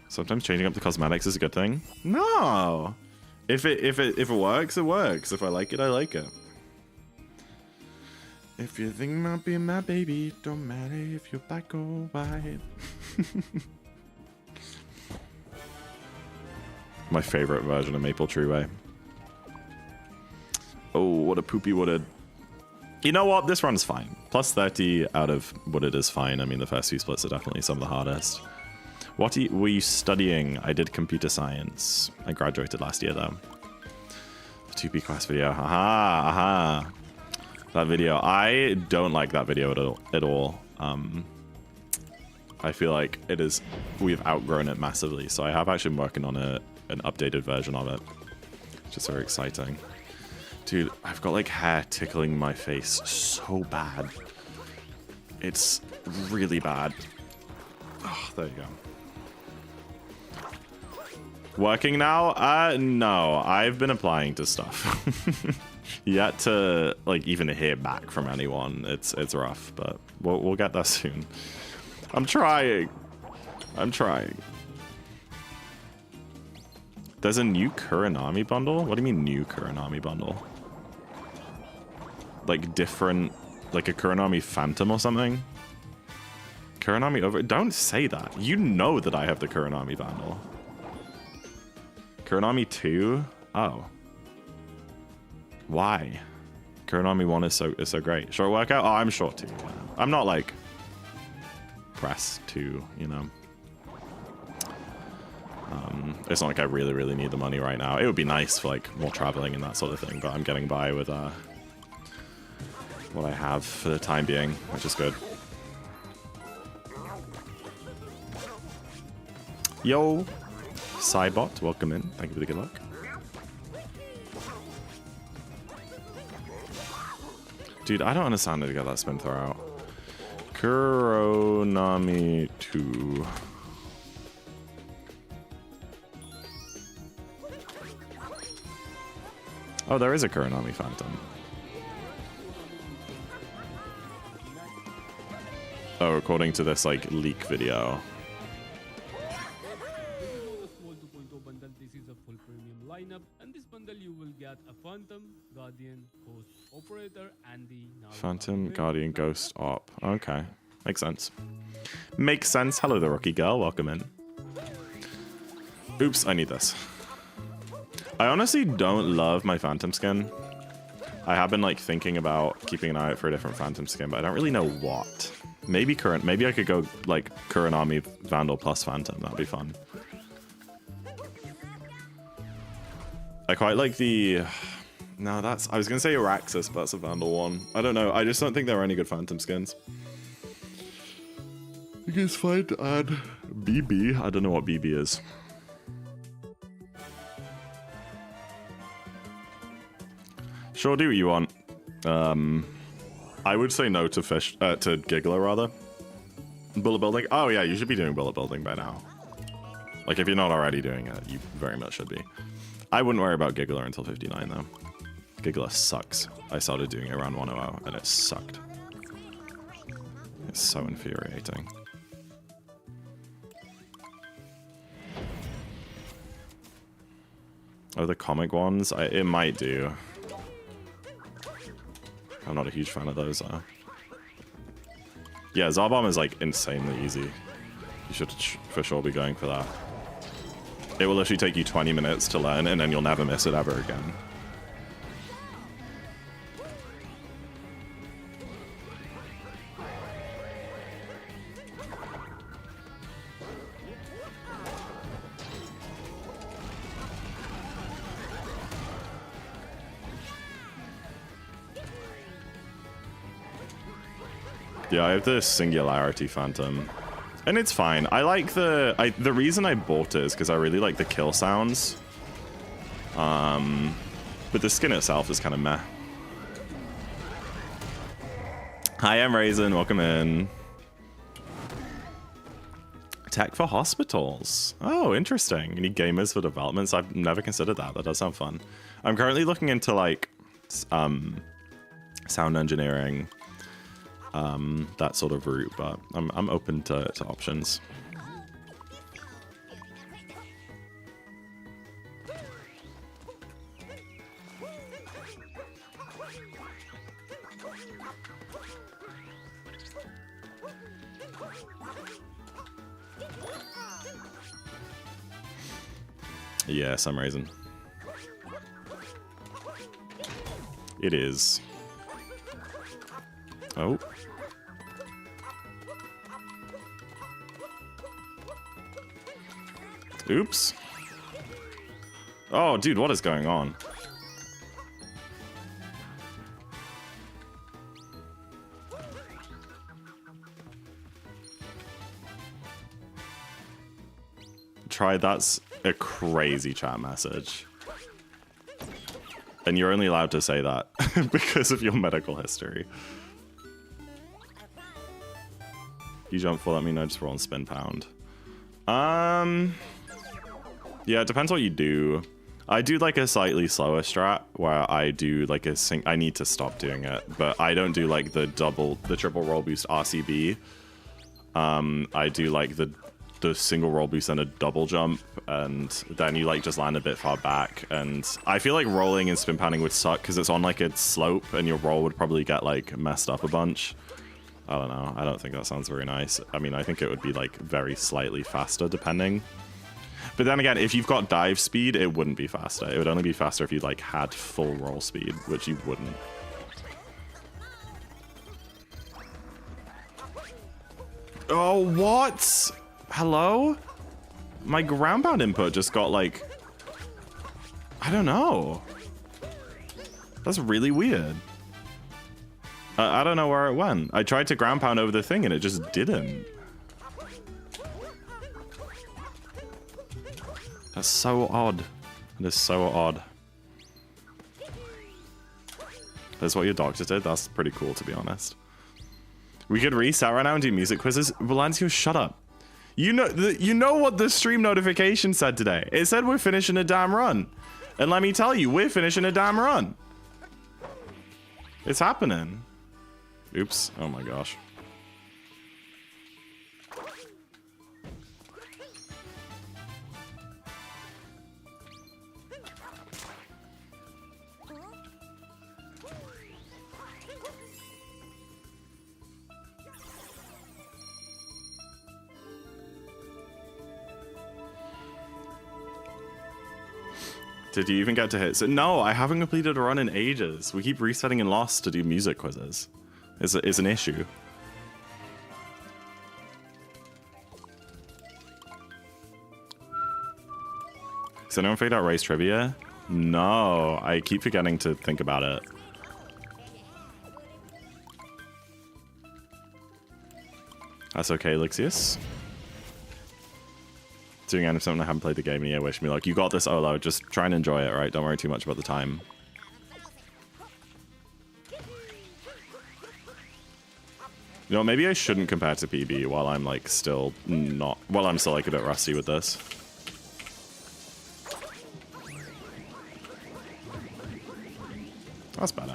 Sometimes changing up the cosmetics is a good thing. No. If it works, it works. If I like it, I like it. If you think about being my baby, it don't matter if you're black or white. My favorite version of Maple Tree Way. Oh, what a poopy wooded. You know what? This run's fine. Plus 30 out of wooded is fine. I mean, the first few splits are definitely some of the hardest. What were you studying? I did computer science. I graduated last year, though. The 2P quest video. Aha, aha. That video. I don't like that video at all. I feel like it is... We've outgrown it massively. So I have actually been working on an updated version of it. Which is very exciting. Dude, I've got like hair tickling my face so bad. It's really bad. Oh, there you go. Working now? No, I've been applying to stuff. Yet to like even hear back from anyone. It's rough, but we'll get there soon. I'm trying. I'm trying. There's a new Kuranami bundle? What do you mean new Kuranami bundle? Like different, like a Kuranami Phantom or something? Kuranami over... Don't say that. You know that I have the Kuranami bundle. Kuranami 2? Oh. Why? Kuranami 1 is so great. Short workout? Oh, I'm short too. Yeah. I'm not like pressed to, you know. It's not like I really need the money right now. It would be nice for like more traveling and that sort of thing, but I'm getting by with what I have for the time being, which is good. Yo, Cybot, welcome in. Thank you for the good luck. Dude, I don't understand how to get that spin throw out. Kuronami 2. Oh, there is a Kuronami Phantom. Oh, according to this like leak video. This is a full premium lineup, and this bundle you will get a Phantom, Guardian, Ghost, Operator, and the Phantom, Guardian, Ghost, Op. Okay, makes sense. Makes sense. Hello, the rookie girl. Welcome in. Oops, I need this. I honestly don't love my Phantom skin. I have been like thinking about keeping an eye out for a different Phantom skin, but I don't really know what. Maybe maybe I could go like Kuranami Vandal plus Phantom. That'd be fun. I quite like the... No, that's... I was going to say Araxis, but that's a Vandal one. I don't know. I just don't think there are any good Phantom skins. I think it's fine to add BB. I don't know what BB is. Sure, do what you want. I would say no to to Giggler, rather. Bullet building? Oh yeah, you should be doing bullet building by now. Like, if you're not already doing it, you very much should be. I wouldn't worry about Giggler until 59, though. Giggler sucks. I started doing it around 100, and it sucked. It's so infuriating. Oh, the comic ones? It might do. I'm not a huge fan of those, though. Yeah, Zarbomb is, like, insanely easy. You should for sure be going for that. It will literally take you 20 minutes to learn, and then you'll never miss it ever again. Yeah, I have the Singularity Phantom. And it's fine. I like the reason I bought it is because I really like the kill sounds. But the skin itself is kind of meh. Hi, I'm Raisin. Welcome in. Tech for hospitals. Oh, interesting. You need gamers for developments. I've never considered that. That does sound fun. I'm currently looking into like sound engineering, that sort of route, but I'm open to options. Yeah, some reason. It is. Oh. Oops. Oh, dude, what is going on? Try, that's a crazy chat message. And you're only allowed to say that because of your medical history. You jump for, let me know, just roll and spin pound. Yeah, it depends what you do. I do like a slightly slower strat where I do like a I need to stop doing it, but I don't do like the triple roll boost RCB. I do like the single roll boost and a double jump, and then you like just land a bit far back. And I feel like rolling and spin pounding would suck because it's on like a slope and your roll would probably get like messed up a bunch. I don't know. I don't think that sounds very nice. I mean, I think it would be like very slightly faster depending. But then again, if you've got dive speed, it wouldn't be faster. It would only be faster if you like had full roll speed, which you wouldn't. Oh, what? Hello? My ground pound input just got like, I don't know. That's really weird. I don't know where it went. I tried to ground pound over the thing and it just didn't. That's so odd. It is so odd. That's what your doctor did? That's pretty cool, to be honest. We could reset right now and do music quizzes. Valancio, shut up. You know what the stream notification said today. It said we're finishing a damn run. And let me tell you, we're finishing a damn run. It's happening. Oops. Oh my gosh. Did you even get to hit? So, no, I haven't completed a run in ages. We keep resetting in Lost to do music quizzes. Is an issue. Has anyone figured out race trivia? No, I keep forgetting to think about it. That's okay, Lixius. Doing something I haven't played the game in a year. Wish me luck. You got this, Olo. Just try and enjoy it, right? Don't worry too much about the time. You know, maybe I shouldn't compare to PB while I'm like still not. While I'm still like a bit rusty with this. That's better.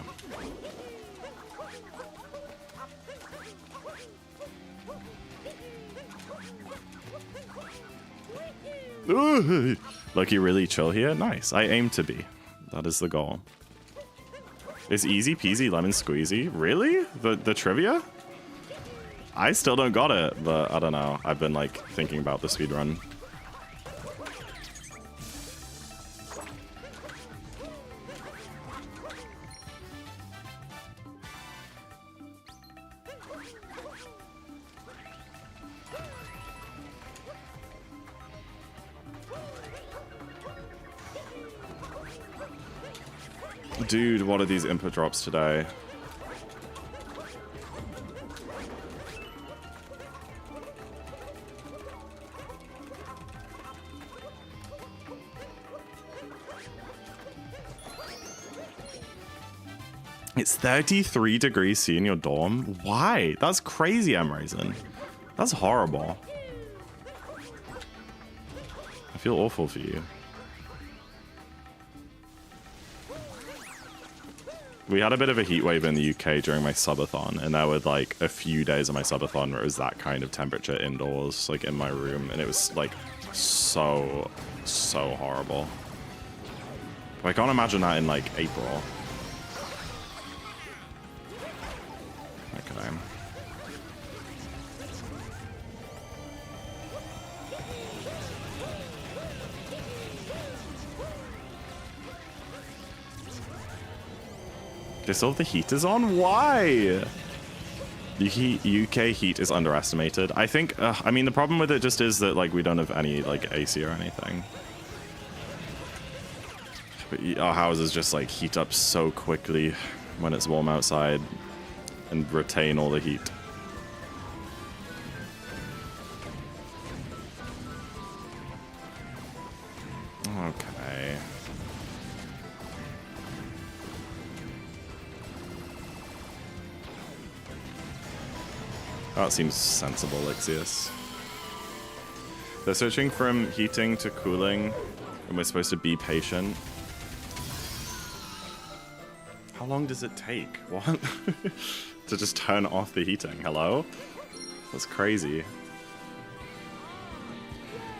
Ooh, like you really chill here? Nice. I aim to be. That is the goal. It's easy peasy lemon squeezy. Really? The trivia? I still don't got it, but I don't know. I've been like thinking about the speedrun. Dude, what are these input drops today? It's 33 degrees C in your dorm? Why? That's crazy, Emraisin. That's horrible. I feel awful for you. We had a bit of a heat wave in the UK during my subathon, and there were like a few days of my subathon where it was that kind of temperature indoors, like in my room, and it was like so horrible. But I can't imagine that in like April. Okay. They still have the heaters on? Why? UK heat is underestimated. I think, I mean, the problem with it just is that, like, we don't have any, like, AC or anything. But our houses just, like, heat up so quickly when it's warm outside and retain all the heat. Okay. That seems sensible, Lixius. They're switching from heating to cooling, and we're supposed to be patient. How long does it take? What? To just turn off the heating? Hello? That's crazy.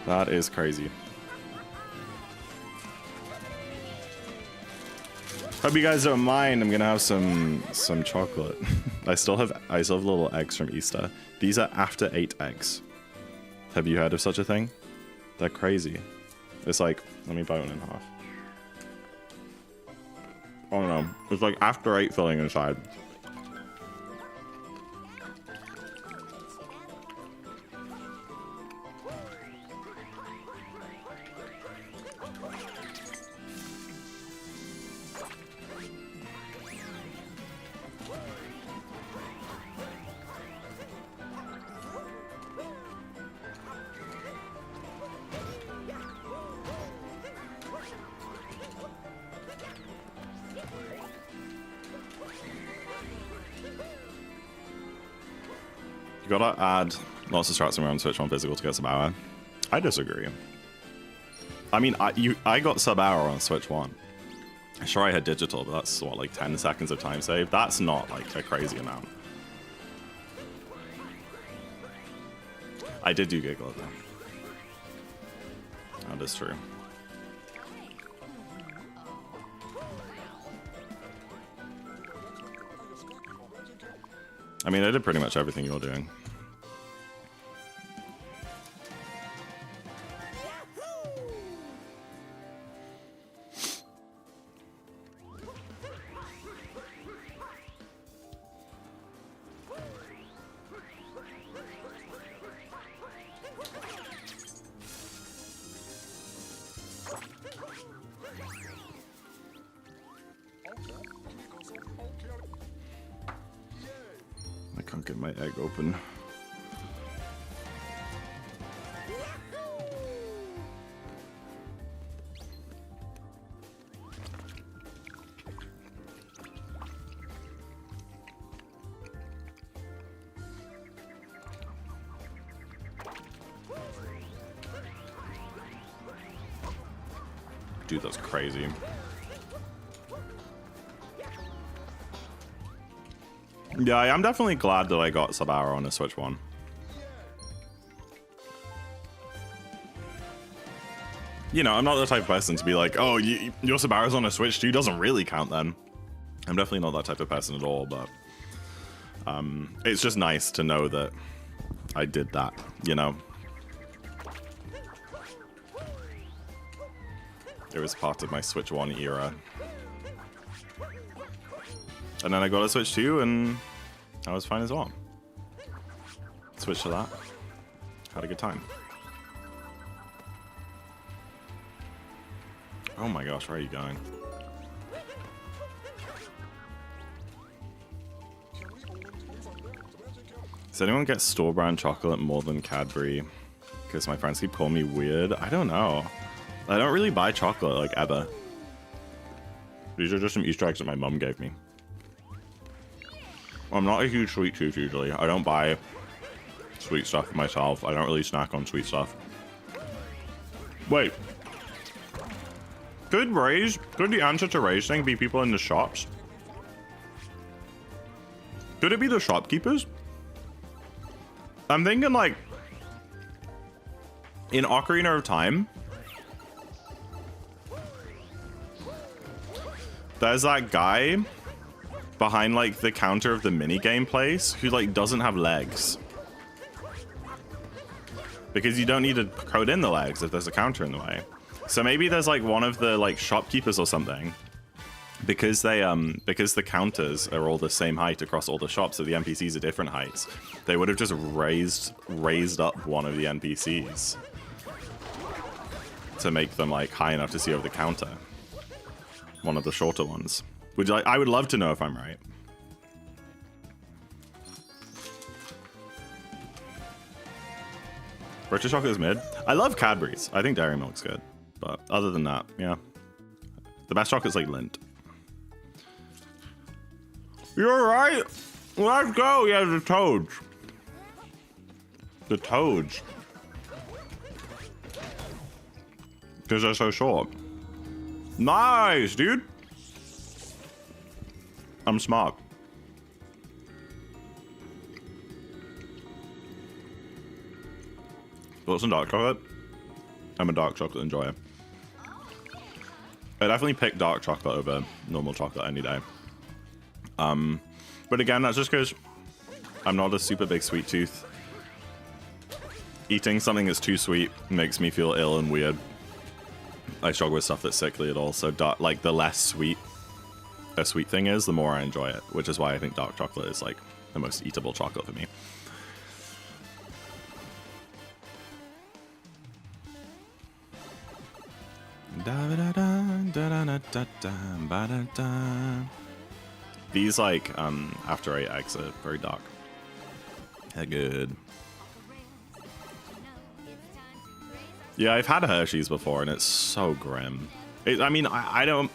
That is crazy. Hope you guys don't mind. I'm gonna have some chocolate. I still have little eggs from Easter. These are after 8 eggs. Have you heard of such a thing? They're crazy. It's like, let me bite one in half. Oh no, it's like after 8 filling inside. You gotta add lots of strats around Switch 1 physical to get sub hour. I disagree. I mean, I got sub hour on Switch 1. Sure, I had digital, but that's what, like 10 seconds of time save? That's not like a crazy amount. I did do Giggle though. That is true. I mean, I did pretty much everything you're doing. I can't get my egg open. Dude, that's crazy. Yeah, I'm definitely glad that I got sub hour on a Switch 1. You know, I'm not the type of person to be like, oh, your sub hour's on a Switch 2 doesn't really count then. I'm definitely not that type of person at all, but it's just nice to know that I did that, you know? It was part of my Switch 1 era. And then I got a Switch 2 and I was fine as well. Switched to that. Had a good time. Oh my gosh, where are you going? Does anyone get store brand chocolate more than Cadbury? Because my friends keep calling me weird. I don't know. I don't really buy chocolate like ever. These are just some Easter eggs that my mum gave me. I'm not a huge sweet tooth usually. I don't buy sweet stuff myself. I don't really snack on sweet stuff. Wait. Could the answer to Ray's thing be people in the shops? Could it be the shopkeepers? I'm thinking like in Ocarina of Time, there's that guy behind like the counter of the minigame place who like doesn't have legs. Because you don't need to code in the legs if there's a counter in the way. So maybe there's like one of the like shopkeepers or something. Because the counters are all the same height across all the shops, so the NPCs are different heights. They would have just raised up one of the NPCs to make them like high enough to see over the counter. One of the shorter ones. I would love to know if I'm right. British chocolate is mid. I love Cadbury's. I think Dairy Milk's good. But other than that, yeah. The best chocolate's like Lindt. You're right. Let's go. Yeah, the toads. The toads. Because they're so short. Nice, dude. I'm smart. Want some dark chocolate? I'm a dark chocolate enjoyer. I definitely pick dark chocolate over normal chocolate any day. But again, that's just because I'm not a super big sweet tooth. Eating something that's too sweet makes me feel ill and weird. I struggle with stuff that's sickly at all, so like the less sweet a sweet thing is, the more I enjoy it, which is why I think dark chocolate is like the most eatable chocolate for me. These like after 8 eggs are very dark. They're good. Yeah, I've had Hershey's before and it's so grim. I mean, I don't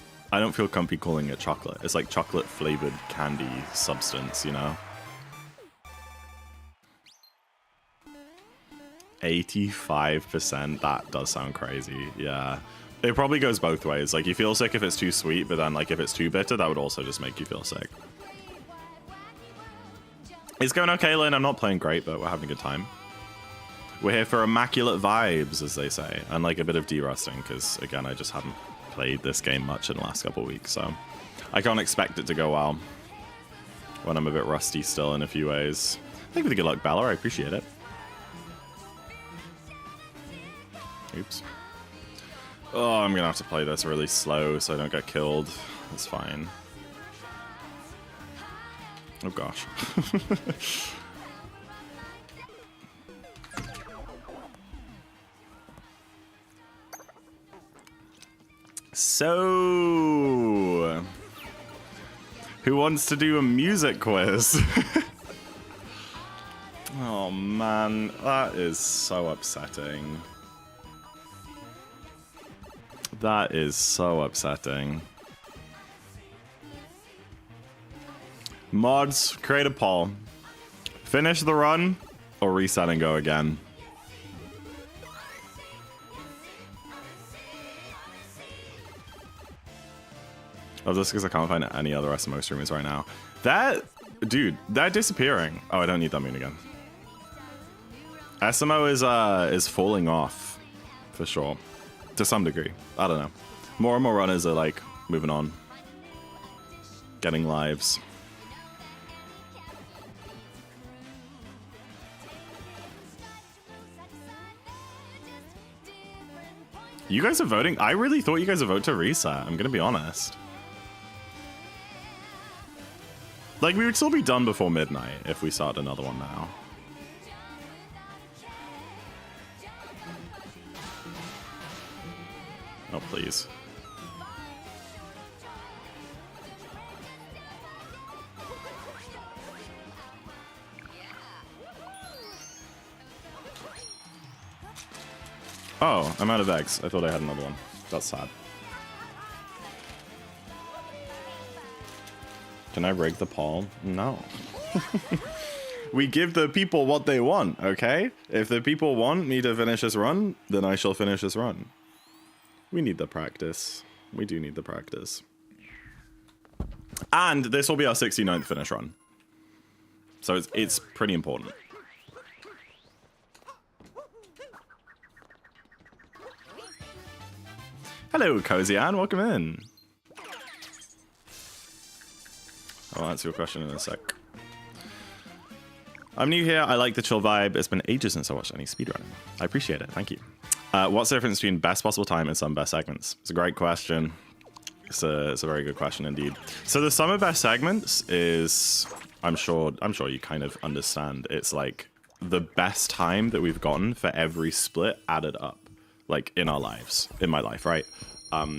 feel comfy calling it chocolate. It's like chocolate flavored candy substance, you know? 85%, that does sound crazy. Yeah. It probably goes both ways. Like, you feel sick if it's too sweet, but then, like, if it's too bitter, that would also just make you feel sick. It's going okay, Lynn. I'm not playing great, but we're having a good time. We're here for immaculate vibes, as they say, and, like, a bit of de-rusting, because, again, I just haven't played this game much in the last couple of weeks, so I can't expect it to go well when I'm a bit rusty still in a few ways. Thank you for the good luck, Bella. I appreciate it. Oops. Oh, I'm gonna have to play this really slow so I don't get killed. That's fine. Oh gosh. So, who wants to do a music quiz? Oh man, that is so upsetting. That is so upsetting. Mods, create a poll. Finish the run or reset and go again. Oh, just because I can't find any other SMO streamers right now. Dude, they're disappearing. Oh, I don't need that moon again. SMO is falling off, for sure. To some degree. I don't know. More and more runners are like moving on. Getting lives. You guys are voting? I really thought you guys would vote to reset. I'm gonna be honest. Like, we would still be done before midnight if we start another one now. Oh, please. Oh, I'm out of eggs. I thought I had another one. That's sad. Can I rig the poll? No. We give the people what they want, okay? If the people want me to finish this run, then I shall finish this run. We need the practice. We do need the practice. And this will be our 69th finish run. So it's pretty important. Hello, Cozy Ann. Welcome in. I'll answer your question in a sec. I'm new here. I like the chill vibe. It's been ages since I watched any speedrunning. I appreciate it. Thank you. What's the difference between best possible time and some best segments? It's a great question. It's a very good question indeed. So the sum of best segments is, I'm sure you kind of understand. It's like the best time that we've gotten for every split added up, like in our lives, in my life, right?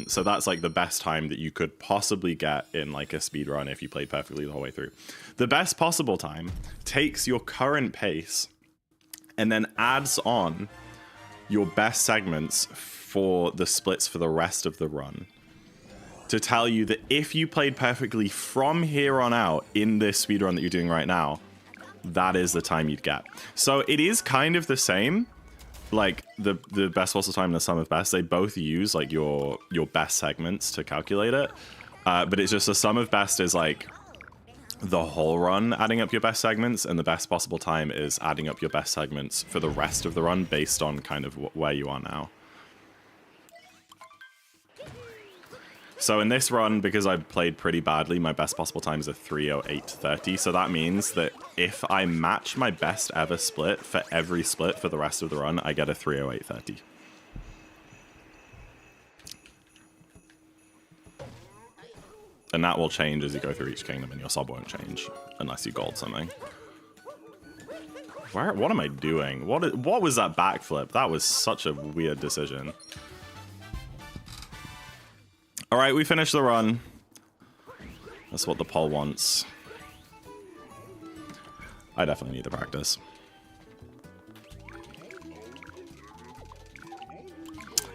So that's like the best time that you could possibly get in like a speed run if you played perfectly the whole way through. The best possible time takes your current pace and then adds on your best segments for the splits for the rest of the run to tell you that if you played perfectly from here on out in this speedrun that you're doing right now, that is the time you'd get. So it is kind of the same. Like the best possible time and the sum of best, they both use like your best segments to calculate it. But it's just the sum of best is like the whole run adding up your best segments, and the best possible time is adding up your best segments for the rest of the run based on kind of where you are now. So in this run, because I played pretty badly, my best possible time is a 3:08:30. So that means that if I match my best ever split for every split for the rest of the run, I get a 3:08:30. And that will change as you go through each kingdom, and your sub won't change unless you gold something. What am I doing? What was that backflip? That was such a weird decision. All right, we finished the run. That's what the poll wants. I definitely need the practice.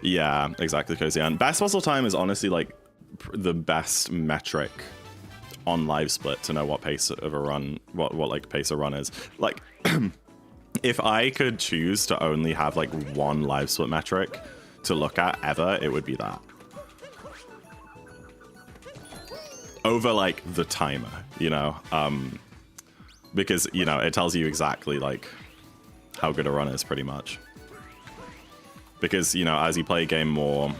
Yeah, exactly, Cozy. And best possible time is honestly like the best metric on live split to know what pace of a run, what like pace a run is. Like, if I could choose to only have like one live split metric to look at ever, it would be that. Over like the timer, you know, because, you know, it tells you exactly like how good a run is pretty much. Because, you know, as you play a game more,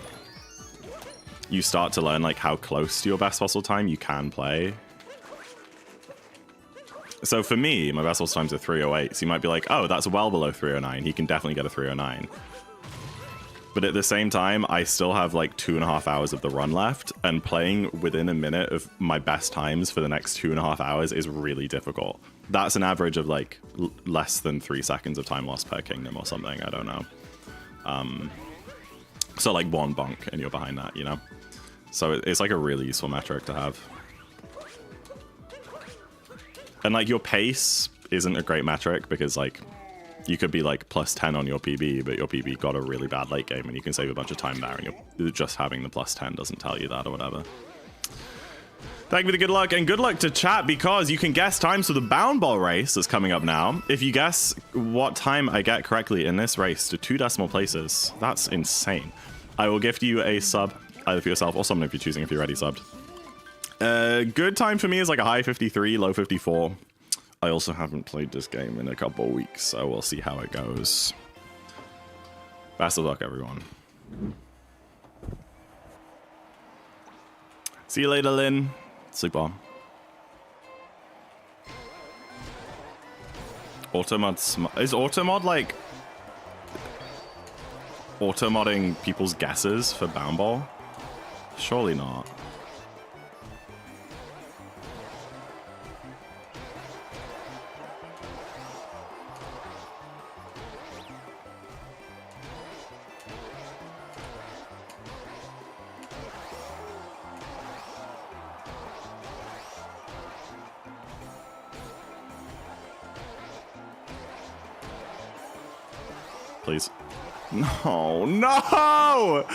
you start to learn like how close to your best possible time you can play. So for me, my best possible time is a 3:08. So you might be like, oh, that's well below 3:09. He can definitely get a 3:09. But at the same time, I still have like 2.5 hours of the run left, and playing within a minute of my best times for the next 2.5 hours is really difficult. That's an average of like less than 3 seconds of time lost per kingdom or something. I don't know. So like one bonk and you're behind that, you know? So it's like a really useful metric to have. And like your pace isn't a great metric because like you could be like +10 on your PB, but your PB got a really bad late game and you can save a bunch of time there, and you're just having the +10 doesn't tell you that or whatever. Thank you for the good luck, and good luck to chat because you can guess times for the bound ball race that's coming up now. If you guess what time I get correctly in this race to 2 decimal places, that's insane. I will gift you a sub, either for yourself or someone if you're choosing, if you're already subbed. Good time for me is like a high 53, low 54. I also haven't played this game in a couple of weeks, so we'll see how it goes. Best of luck, everyone. See you later, Lynn. Sleep on. Automod is Automod like automodding people's guesses for bound ball? Surely not. Please. No, no!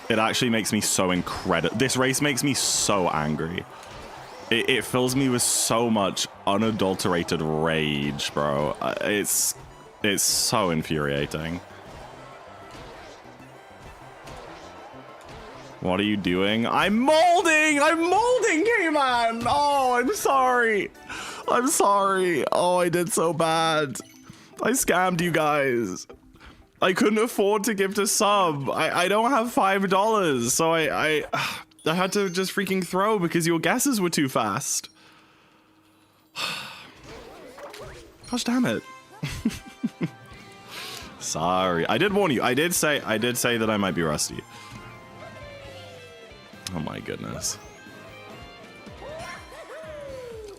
It actually makes me so incredible. This race makes me so angry. It fills me with so much unadulterated rage, bro. It's so infuriating. What are you doing? I'm molding! I'm molding, K-Man! Oh, I'm sorry. I'm sorry. Oh, I did so bad. I scammed you guys. I couldn't afford to give to sub. I don't have $5, so I had to just freaking throw because your guesses were too fast. Gosh damn it. Sorry. I did warn you. I did say that I might be rusty. Oh my goodness.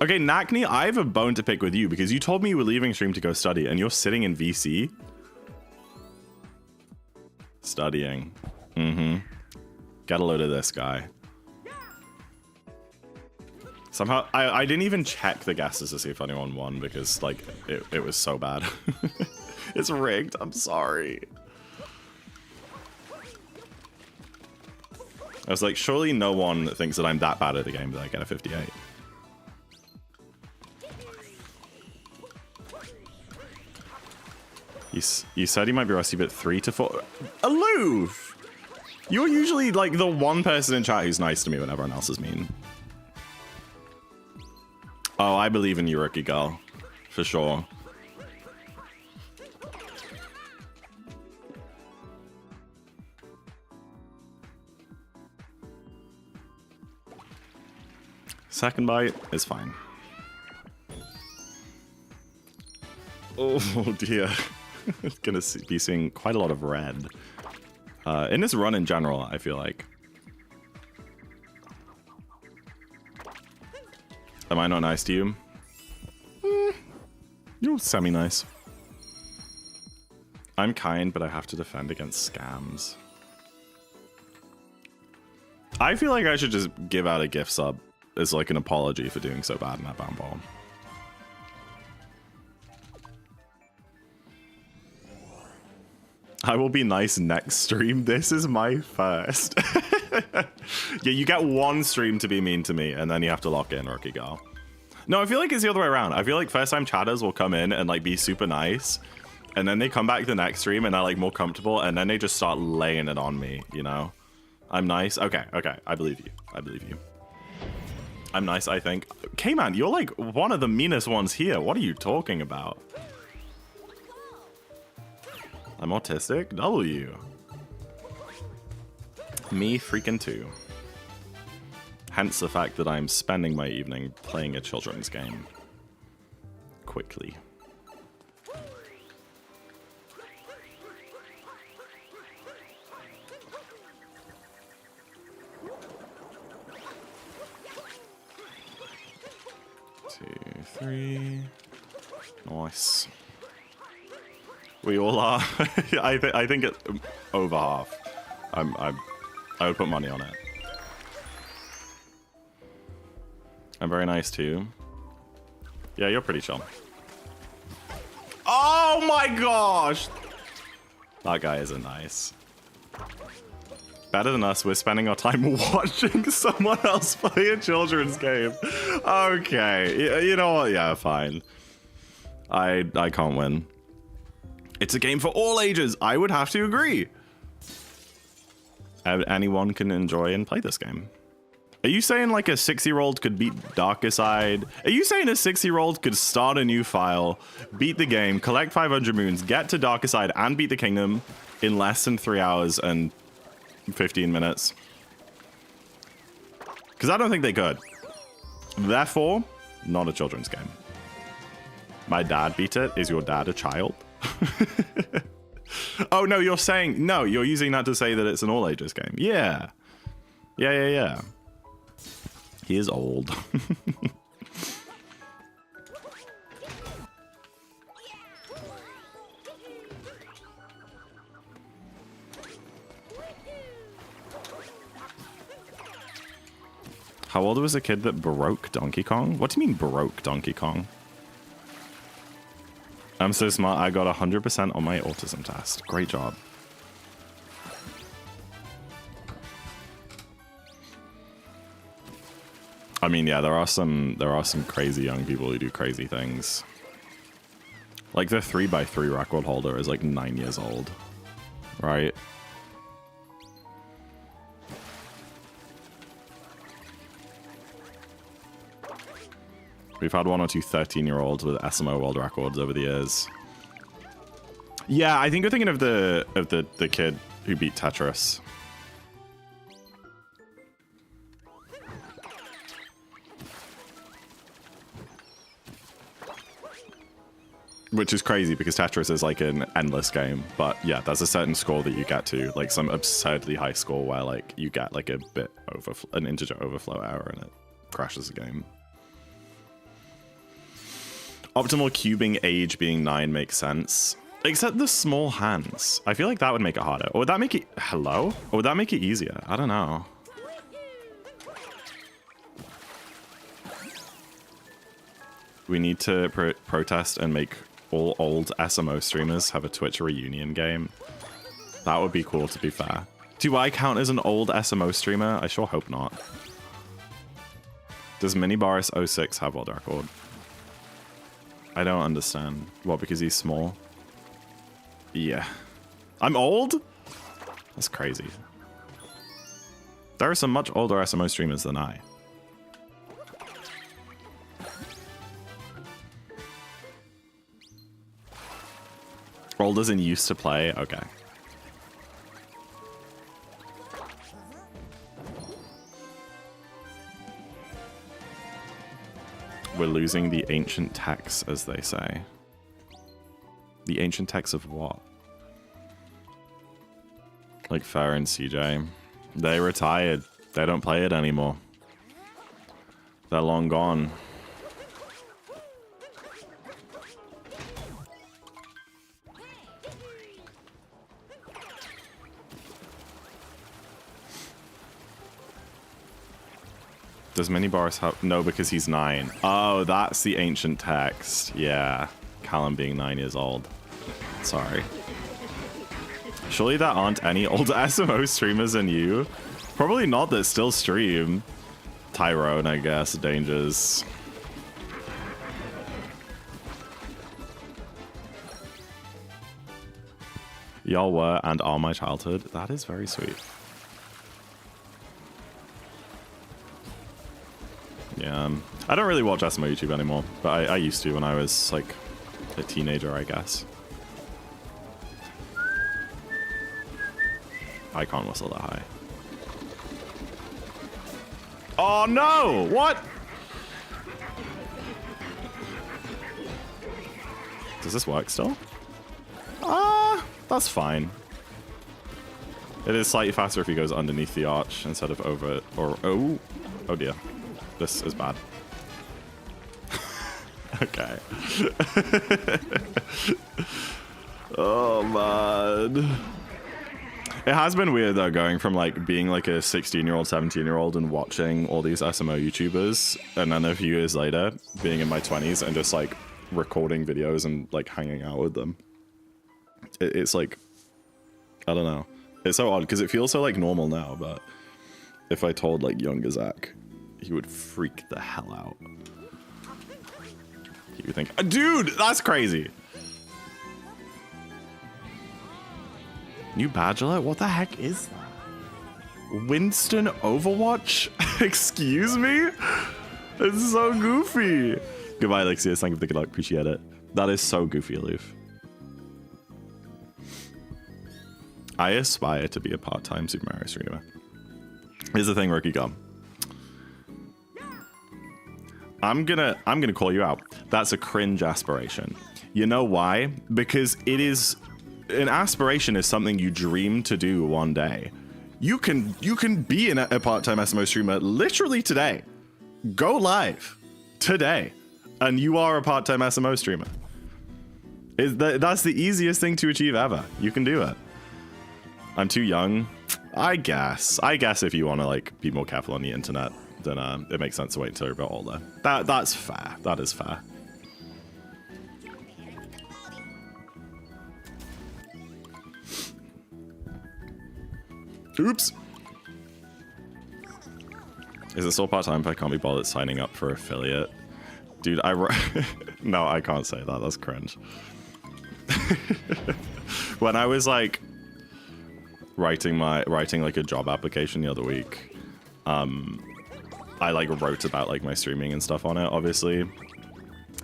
Okay, Nakni, I have a bone to pick with you because you told me you were leaving stream to go study and you're sitting in VC. Studying. Mm-hmm. Get a load of this guy. Somehow, I didn't even check the guesses to see if anyone won because, like, it was so bad. It's rigged. I'm sorry. I was like, surely no one thinks that I'm that bad at the game that I get a 58. You said you might be rusty, but 3 to 4. Aloof! You're usually like the one person in chat who's nice to me when everyone else is mean. Oh, I believe in you, rookie girl. For sure. Second bite is fine. Oh dear. It's gonna be seeing quite a lot of red. In this run in general, I feel like. Am I not nice to you? You're semi-nice. I'm kind, but I have to defend against scams. I feel like I should just give out a gift sub as like an apology for doing so bad in that bound ball. I will be nice next stream. This is my first. Yeah, you get one stream to be mean to me, and then you have to lock in, rookie girl. No, I feel like it's the other way around. I feel like first time chatters will come in and like be super nice, and then they come back the next stream and they're like more comfortable, and then they just start laying it on me, you know? I'm nice. Okay, okay. I believe you. I believe you. I'm nice, I think. K-Man, you're like one of the meanest ones here. What are you talking about? I'm autistic? W. Me freaking too. Hence the fact that I'm spending my evening playing a children's game. Quickly. Two, three. Nice. We all are. I think it's over half. I would put money on it. I'm very nice too. Yeah, you're pretty chill. Oh my gosh! That guy isn't nice. Better than us, we're spending our time watching someone else play a children's game. Okay, you know what? Yeah, fine. I can't win. It's a game for all ages. I would have to agree. Anyone can enjoy and play this game. Are you saying like a 6-year-old could beat Darkseid? Are you saying a 6-year-old could start a new file, beat the game, collect 500 moons, get to Darkseid, and beat the kingdom in less than 3 hours and 15 minutes? Because I don't think they could. Therefore, not a children's game. My dad beat it. Is your dad a child? Oh, no, you're saying... No, you're using that to say that it's an all-ages game. Yeah. Yeah. He is old. How old was the kid that broke Donkey Kong? What do you mean broke Donkey Kong? I'm so smart, I got 100% on my autism test. Great job. I mean, yeah, there are some crazy young people who do crazy things. Like the 3x3 record holder is like 9 years old, right? We've had 1 or 2 13-year-olds with SMO world records over the years. Yeah, I think you're thinking of the kid who beat Tetris. Which is crazy because Tetris is like an endless game. But yeah, there's a certain score that you get to, like some absurdly high score where like you get like an integer overflow error and it crashes the game. Optimal cubing age being 9 makes sense. Except the small hands. I feel like that would make it harder. Or would that make it... Hello? Or would that make it easier? I don't know. We need to protest and make all old SMO streamers have a Twitch reunion game. That would be cool, to be fair. Do I count as an old SMO streamer? I sure hope not. Does Minibaris06 have world record? I don't understand. What, because he's small? Yeah. I'm old? That's crazy. There are some much older SMO streamers than I. Old as in used to play? Okay. We're losing the ancient texts, as they say. The ancient texts of what? Like Fair and CJ. They retired. They don't play it anymore. They're long gone. Does Minibaris have... No, because he's 9. Oh, that's the ancient text. Yeah. Callum being 9 years old. Sorry. Surely there aren't any older SMO streamers than you. Probably not that still stream. Tyrone, I guess. Dangers. Y'all were and are my childhood. That is very sweet. Yeah, I don't really watch SMO YouTube anymore, but I used to when I was like a teenager, I guess. I can't whistle that high. Oh no! What? Does this work still? That's fine. It is slightly faster if he goes underneath the arch instead of over it. Or oh dear. This is bad. Okay. Oh man. It has been weird though, going from like being like a 16-year-old, 17-year-old and watching all these SMO YouTubers, and then a few years later being in my 20s and just like recording videos and like hanging out with them. It's like, I don't know. It's so odd because it feels so like normal now, but if I told like younger Zach, he would freak the hell out. He would think, dude, that's crazy. New badge alert? What the heck is that? Winston Overwatch? Excuse me? It's so goofy. Goodbye, Alexius. Thank you for the good luck. Appreciate it. That is so goofy, Aloof. I aspire to be a part-time Super Mario streamer. Here's the thing, Rookie Gum. I'm gonna call you out. That's a cringe aspiration. You know why? Because it is... An aspiration is something you dream to do one day. You can be a part-time SMO streamer literally today. Go live today, and you are a part-time SMO streamer. That's the easiest thing to achieve ever. You can do it. I'm too young. I guess if you want to like be more careful on the internet, then it makes sense to wait until you're a bit older. That's fair. That is fair. Oops. Is it still part-time if I can't be bothered signing up for affiliate? Dude, no, I can't say that. That's cringe. When I was like writing like a job application the other week, I like wrote about like my streaming and stuff on it, obviously.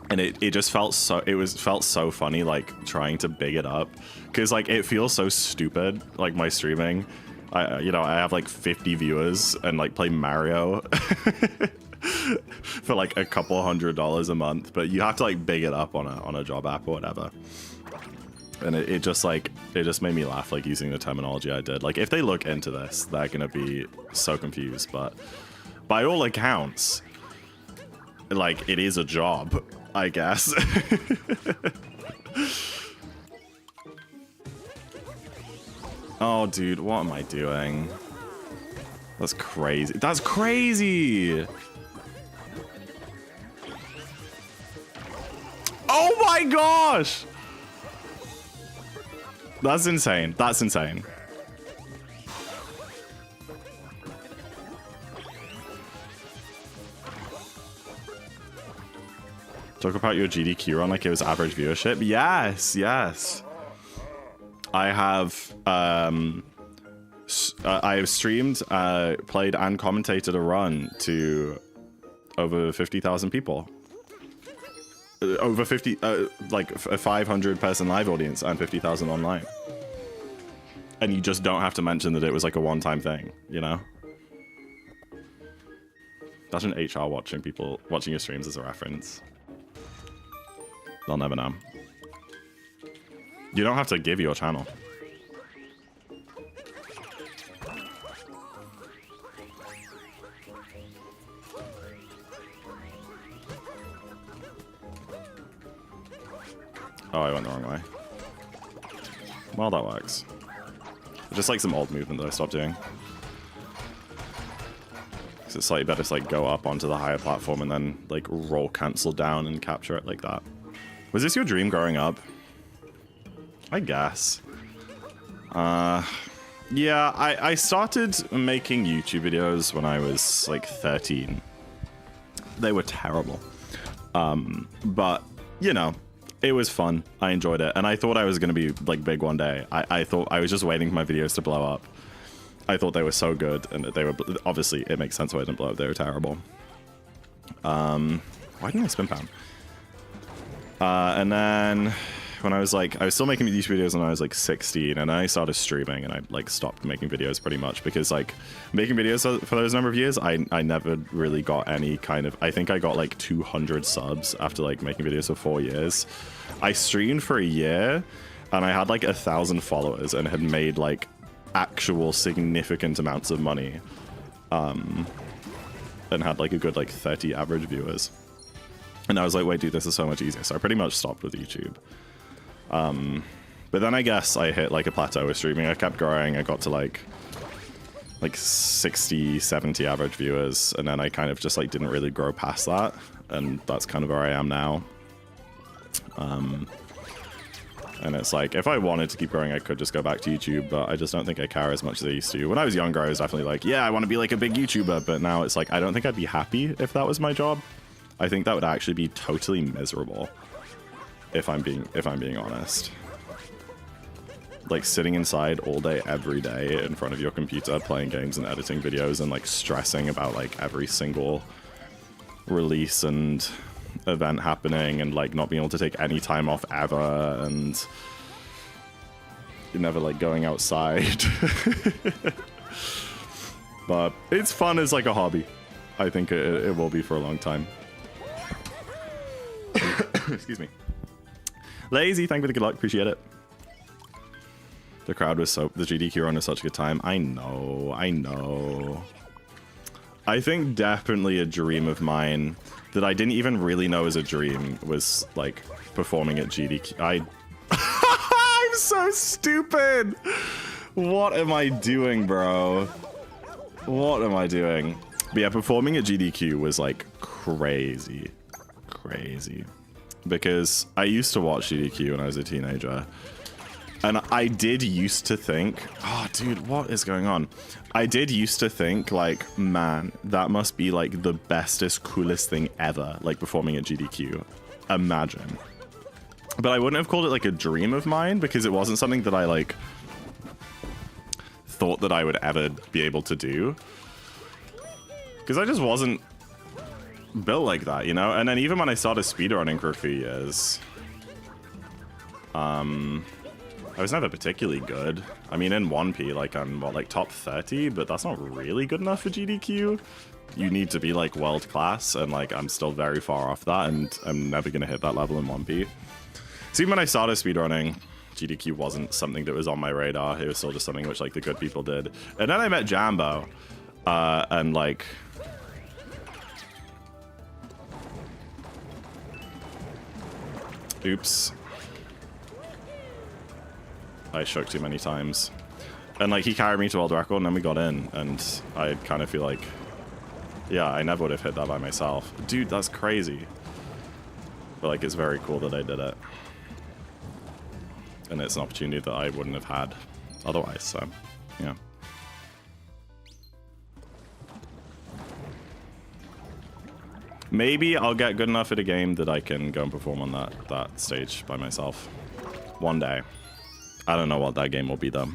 And it just felt so funny, like trying to big it up, because like it feels so stupid, like my streaming. I have like 50 viewers and like play Mario for like a couple $100 a month, but you have to like big it up on a job app or whatever. And it just made me laugh, like using the terminology I did. Like if they look into this, they're gonna be so confused. But by all accounts, like it is a job, I guess. Oh, dude, what am I doing? That's crazy. That's crazy! Oh my gosh! That's insane. That's insane. Talk about your GDQ run like it was average viewership. Yes, yes. I have streamed, played, and commentated a run to over 50,000 people. Over 50, like a 500 person live audience and 50,000 online. And you just don't have to mention that it was like a one-time thing, you know? Imagine HR watching your streams as a reference. They'll never know. You don't have to give your channel. Oh, I went the wrong way. Well, that works. Just like some old movement that I stopped doing. Because it's slightly better to like go up onto the higher platform and then like roll cancel down and capture it like that. Was this your dream growing up? I guess. Yeah, I started making YouTube videos when I was like 13. They were terrible. But, you know, it was fun. I enjoyed it. And I thought I was going to be like big one day. I thought I was just waiting for my videos to blow up. I thought they were so good, and they were, obviously it makes sense why I didn't blow up. They were terrible. Why didn't I spin pound? And then when I was still making YouTube videos when I was like 16, and I started streaming, and I like stopped making videos pretty much because like making videos for those number of years, I never really got any kind of, I think I got like 200 subs after like making videos for 4 years. I streamed for a year and I had like 1,000 followers and had made like actual significant amounts of money, and had like a good like 30 average viewers. And I was like, wait, dude, this is so much easier. So I pretty much stopped with YouTube. But then I guess I hit like a plateau with streaming. I kept growing. I got to like 60, 70 average viewers. And then I kind of just like didn't really grow past that. And that's kind of where I am now. And it's like, if I wanted to keep growing, I could just go back to YouTube, but I just don't think I care as much as I used to. When I was younger, I was definitely like, yeah, I want to be like a big YouTuber. But now it's like, I don't think I'd be happy if that was my job. I think that would actually be totally miserable, if I'm being honest. Like sitting inside all day, every day in front of your computer, playing games and editing videos, and like stressing about like every single release and event happening, and like not being able to take any time off ever, and you're never like going outside. But it's fun as like a hobby. I think it will be for a long time. Excuse me. Lazy, thank you for the good luck, appreciate it. The crowd was the GDQ run was such a good time. I know. I think definitely a dream of mine that I didn't even really know was a dream was like performing at GDQ. I'm so stupid. What am I doing, bro? What am I doing? But yeah, performing at GDQ was like crazy. Because I used to watch GDQ when I was a teenager, And I did used to think, oh, dude, what is going on? I did used to think, like, man, that must be, like, the bestest, coolest thing ever, like, performing at GDQ. Imagine. But I wouldn't have called it, like, a dream of mine, because it wasn't something that I, like, thought that I would ever be able to do. Because I just wasn't built like that, you know? And then even when I started speedrunning for a few years, I was never particularly good. I mean, in 1P, like, I'm, what, like, top 30? But that's not really good enough for GDQ. You need to be, like, world class, and, like, I'm still very far off that, and I'm never going to hit that level in 1P. So even when I started speedrunning, GDQ wasn't something that was on my radar. It was still just something which, like, the good people did. And then I met Jambo, and, like... Oops. I shook too many times. And, like, he carried me to world record, and then we got in, and I kind of feel like... Yeah, I never would have hit that by myself. Dude, that's crazy. But, like, it's very cool that I did it. And it's an opportunity that I wouldn't have had otherwise, so, yeah. Maybe I'll get good enough at a game that I can go and perform on that stage by myself. One day. I don't know what that game will be, though.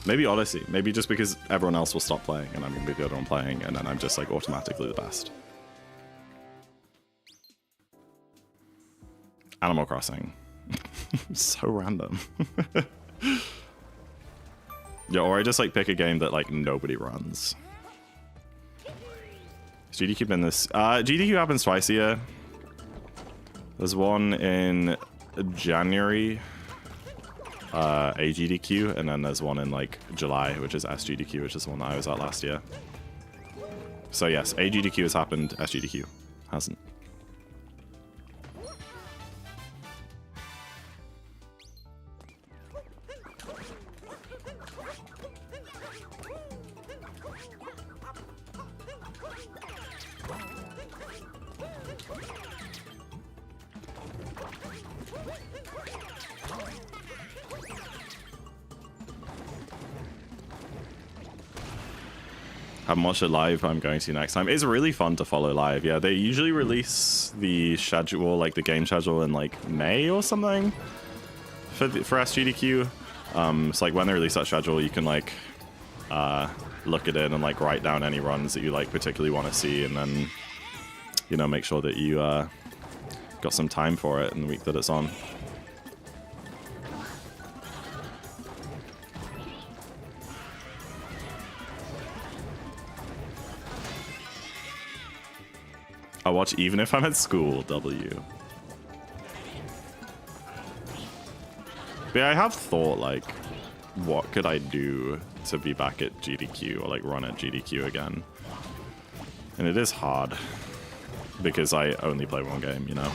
Maybe Odyssey. Maybe just because everyone else will stop playing, and I'm going to be the other one playing, and then I'm just, like, automatically the best. Animal Crossing. So random. Yeah, or I just, like, pick a game that, like, nobody runs. Has GDQ been this? GDQ happens twice a year. There's one in January, AGDQ, and then there's one in, like, July, which is SGDQ, which is the one that I was at last year. So yes, AGDQ has happened, SGDQ hasn't. Haven't watched it live, I'm going to next time. It's really fun to follow live. Yeah, they usually release the schedule, like the game schedule, in like May or something for SGDQ. So like when they release that schedule, you can like look at it and like write down any runs that you like particularly want to see, and then, you know, make sure that you got some time for it in the week that it's on. I watch even if I'm at school, W. But yeah, I have thought, like, what could I do to be back at GDQ, or like run at GDQ again? And it is hard, because I only play one game, you know?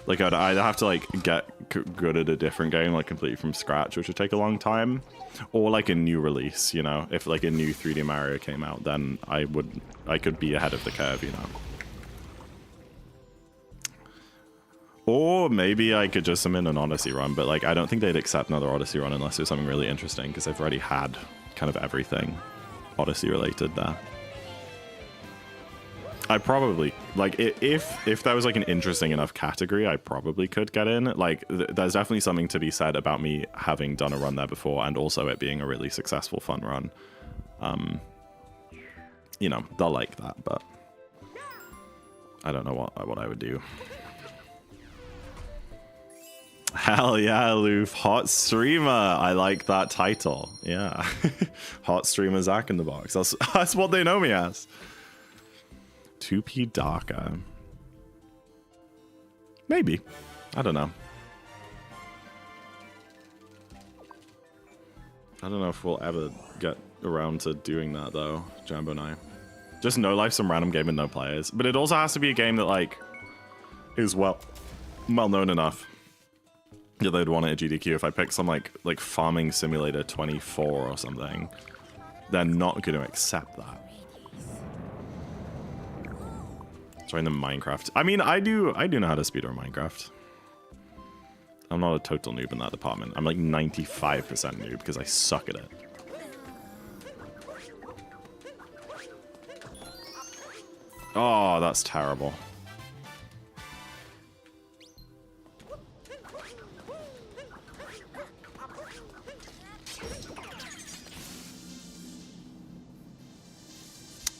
Like, I'd either have to, like, get good at a different game, like, completely from scratch, which would take a long time, or, like, a new release, you know? If, like, a new 3D Mario came out, then I could be ahead of the curve, you know? Or maybe I could just submit an Odyssey run, but like I don't think they'd accept another Odyssey run unless there's something really interesting, because they've already had kind of everything Odyssey related there. I probably, like, if there was like an interesting enough category, I probably could get in. Like, there's definitely something to be said about me having done a run there before, and also it being a really successful, fun run. You know, they'll like that, but I don't know what I would do. Hell yeah, Loof. Hot streamer. I like that title. Yeah. Hot streamer ZackInTheBox. That's what they know me as. 2P Darker. Maybe. I don't know. I don't know if we'll ever get around to doing that, though, Jambo and I. Just no life, some random game with no players. But it also has to be a game that, like, is well known enough. Yeah, they'd want it at GDQ. If I pick some like Farming Simulator 24 or something, they're not going to accept that. Join the Minecraft. I mean, I do know how to speedrun Minecraft. I'm not a total noob in that department. I'm like 95% noob because I suck at it. Oh, that's terrible.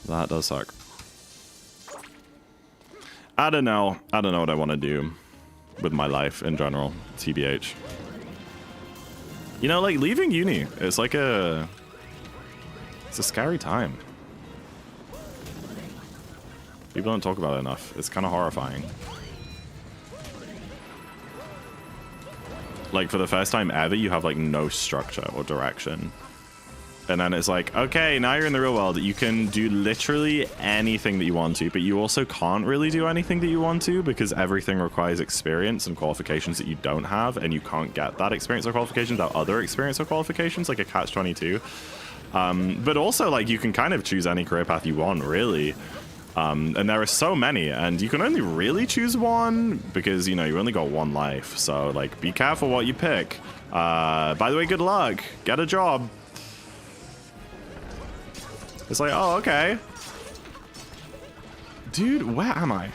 That does suck. I don't know. I don't know what I want to do with my life in general, TBH. You know, like leaving uni, it's like it's a scary time. People don't talk about it enough. It's kind of horrifying. Like for the first time ever, you have like no structure or direction. And then it's like, okay, now you're in the real world. You can do literally anything that you want to, but you also can't really do anything that you want to because everything requires experience and qualifications that you don't have, and you can't get that experience or qualifications without other experience or qualifications, like a catch-22. But also, like, you can kind of choose any career path you want, really. And there are so many, and you can only really choose one because, you know, you only got one life. So, like, be careful what you pick. By the way, good luck. Get a job. It's like, oh, okay. Dude, where am I?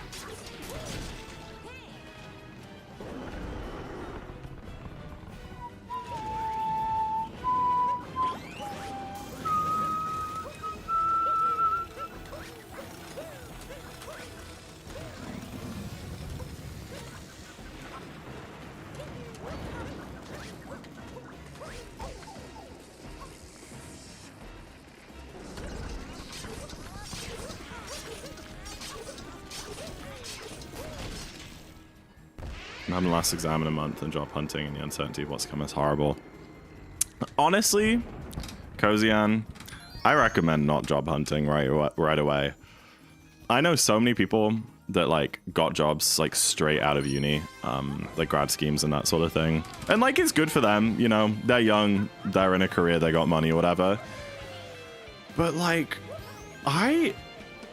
I'm having the last exam in a month, and job hunting and the uncertainty of what's coming is horrible. Honestly, Kozian, I recommend not job hunting right away. I know so many people that like got jobs like straight out of uni, like grad schemes and that sort of thing. And like it's good for them, you know, they're young, they're in a career, they got money or whatever. But like, I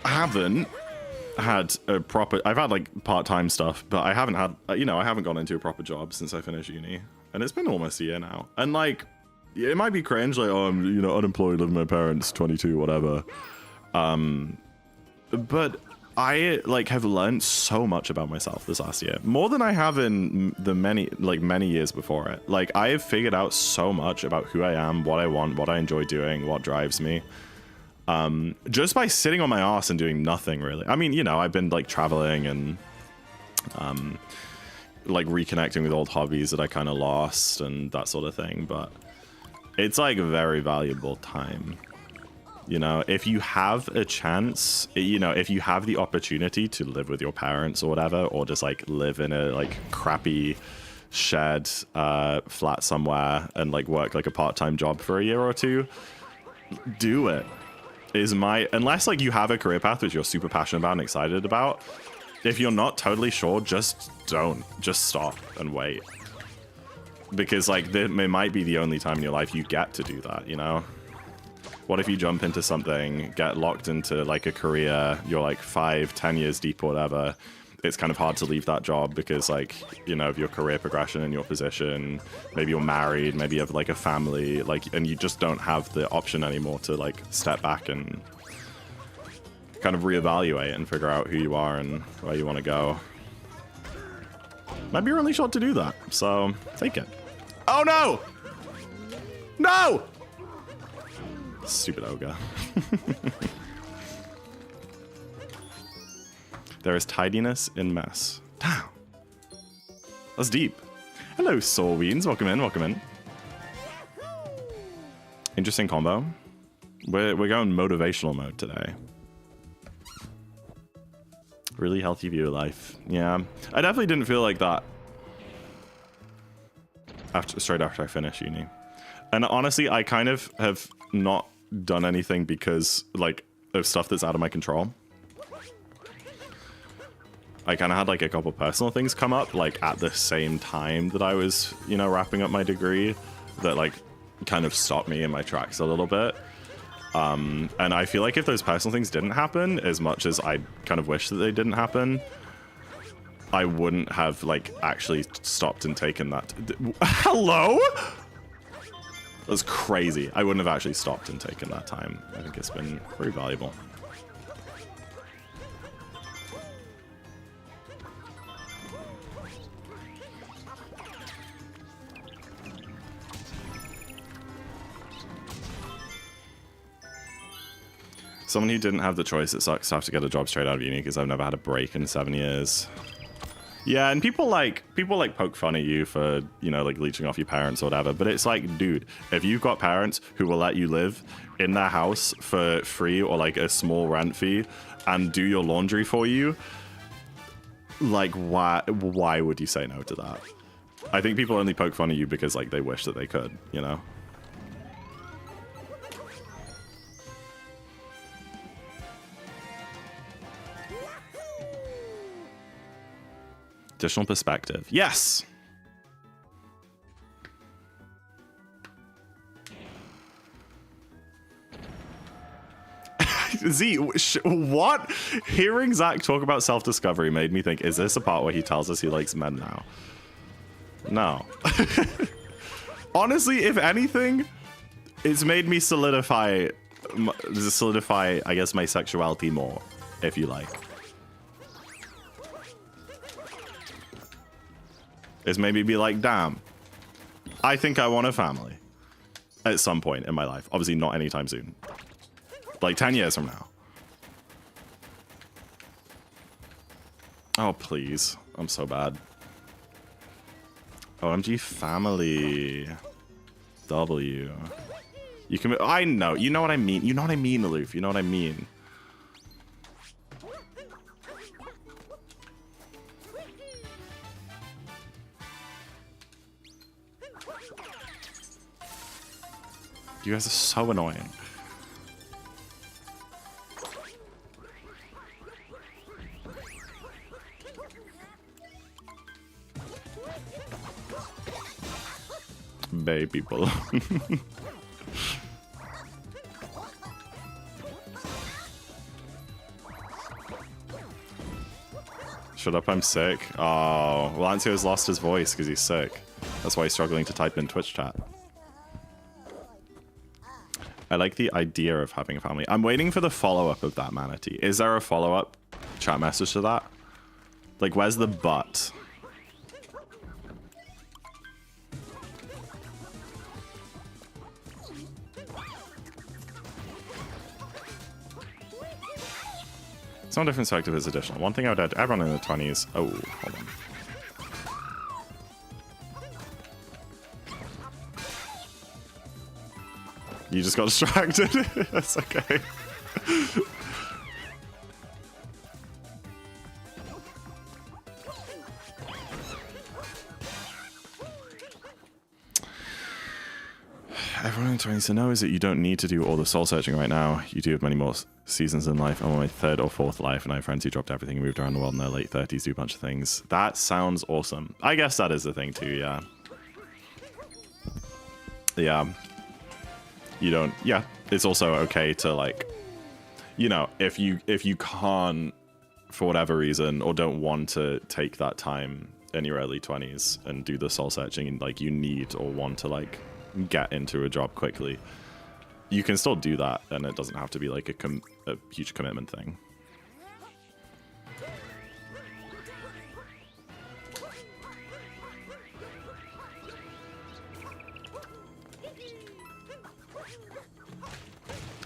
haven't had a proper, I've had like part-time stuff, but I haven't had, you know, I haven't gone into a proper job since I finished uni, and it's been almost a year now. And like, it might be cringe, like, oh, I'm, you know, unemployed, living with my parents, 22, whatever. But I like have learned so much about myself this last year, more than I have in the many years before it. Like, I have figured out so much about who I am, what I want, what I enjoy doing, what drives me. Just by sitting on my ass and doing nothing, really. I mean, you know, I've been like traveling and like reconnecting with old hobbies that I kind of lost and that sort of thing, but it's like a very valuable time. You know, if you have a chance, you know, if you have the opportunity to live with your parents or whatever, or just like live in a like crappy shed flat somewhere and like work like a part-time job for a year or two, do it. Unless like you have a career path which you're super passionate about and excited about, if you're not totally sure, just stop and wait. Because like it might be the only time in your life you get to do that, you know? What if you jump into something, get locked into like a career, you're like 5-10 years deep or whatever, it's kind of hard to leave that job because like, you know, of your career progression and your position, maybe you're married, maybe you have like a family, like, and you just don't have the option anymore to like step back and kind of reevaluate and figure out who you are and where you want to go. Might be your only shot to do that, so take it. Oh no! No! Stupid ogre. There is tidiness in mess. Damn. That's deep. Hello, Soulweens. Welcome in, welcome in. Interesting combo. We're going motivational mode today. Really healthy view of life. Yeah. I definitely didn't feel like that straight after I finished uni. And honestly, I kind of have not done anything because like of stuff that's out of my control. I kind of had like a couple personal things come up like at the same time that I was, you know, wrapping up my degree that like kind of stopped me in my tracks a little bit. And I feel like if those personal things didn't happen, as much as I kind of wish that they didn't happen, I wouldn't have like actually stopped and taken that. Hello? That's crazy. I wouldn't have actually stopped and taken that time. I think it's been very valuable. Someone who didn't have the choice, it sucks to have to get a job straight out of uni because I've never had a break in 7 years. Yeah, and people like poke fun at you for, you know, like leeching off your parents or whatever, but it's like, dude, if you've got parents who will let you live in their house for free or like a small rent fee and do your laundry for you, like why would you say no to that? I think people only poke fun at you because like they wish that they could, you know? Additional perspective. Yes! Z, what? Hearing Zach talk about self-discovery made me think, is this a part where he tells us he likes men now? No. Honestly, if anything, it's made me solidify, I guess, my sexuality more, if you like. Is maybe be like, damn, I think I want a family at some point in my life. Obviously not anytime soon. Like 10 years from now. Oh, please. I'm so bad. OMG family. W. You can, I know, you know what I mean. You know what I mean, Aloof. You know what I mean. You guys are so annoying. Bay people. Shut up, I'm sick. Oh, Lancio's lost his voice because he's sick. That's why he's struggling to type in Twitch chat. I like the idea of having a family. I'm waiting for the follow-up of that, Manatee. Is there a follow-up chat message to that? Like, where's the but? Some different perspective is additional. One thing I would add to everyone in the 20s. Oh, hold on. You just got distracted. That's okay. Everyone in 20s to know is that you don't need to do all the soul searching right now. You do have many more seasons in life. I'm on my 3rd or 4th life, and I have friends who dropped everything and moved around the world in their late 30s, do a bunch of things. That sounds awesome. I guess that is the thing too, yeah. Yeah. You don't, yeah. It's also okay to, like, you know, if you can't, for whatever reason, or don't want to take that time in your early 20s and do the soul searching, and like you need or want to like get into a job quickly, you can still do that, and it doesn't have to be like a huge commitment thing.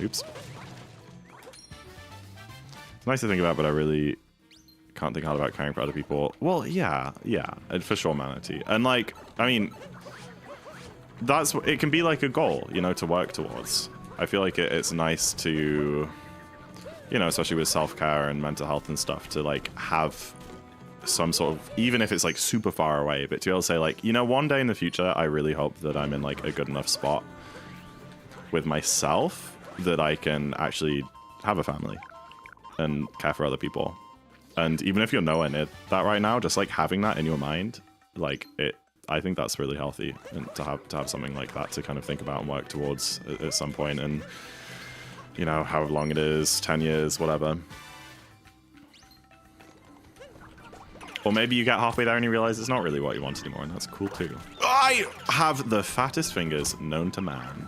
Oops. It's nice to think about, but I really can't think hard about caring for other people. Well, yeah, for sure, Manatee. And like, I mean, that's, it can be like a goal, you know, to work towards. I feel like it's nice to, you know, especially with self-care and mental health and stuff, to like have some sort of, even if it's like super far away, but to be able to say like, you know, one day in the future, I really hope that I'm in like a good enough spot with myself that I can actually have a family and care for other people. And even if you're nowhere near that right now, just like having that in your mind, like it, I think that's really healthy, and to have something like that to kind of think about and work towards at some point, and you know, however long it is, 10 years, whatever. Or maybe you get halfway there and you realize it's not really what you want anymore, and that's cool too. I have the fattest fingers known to man.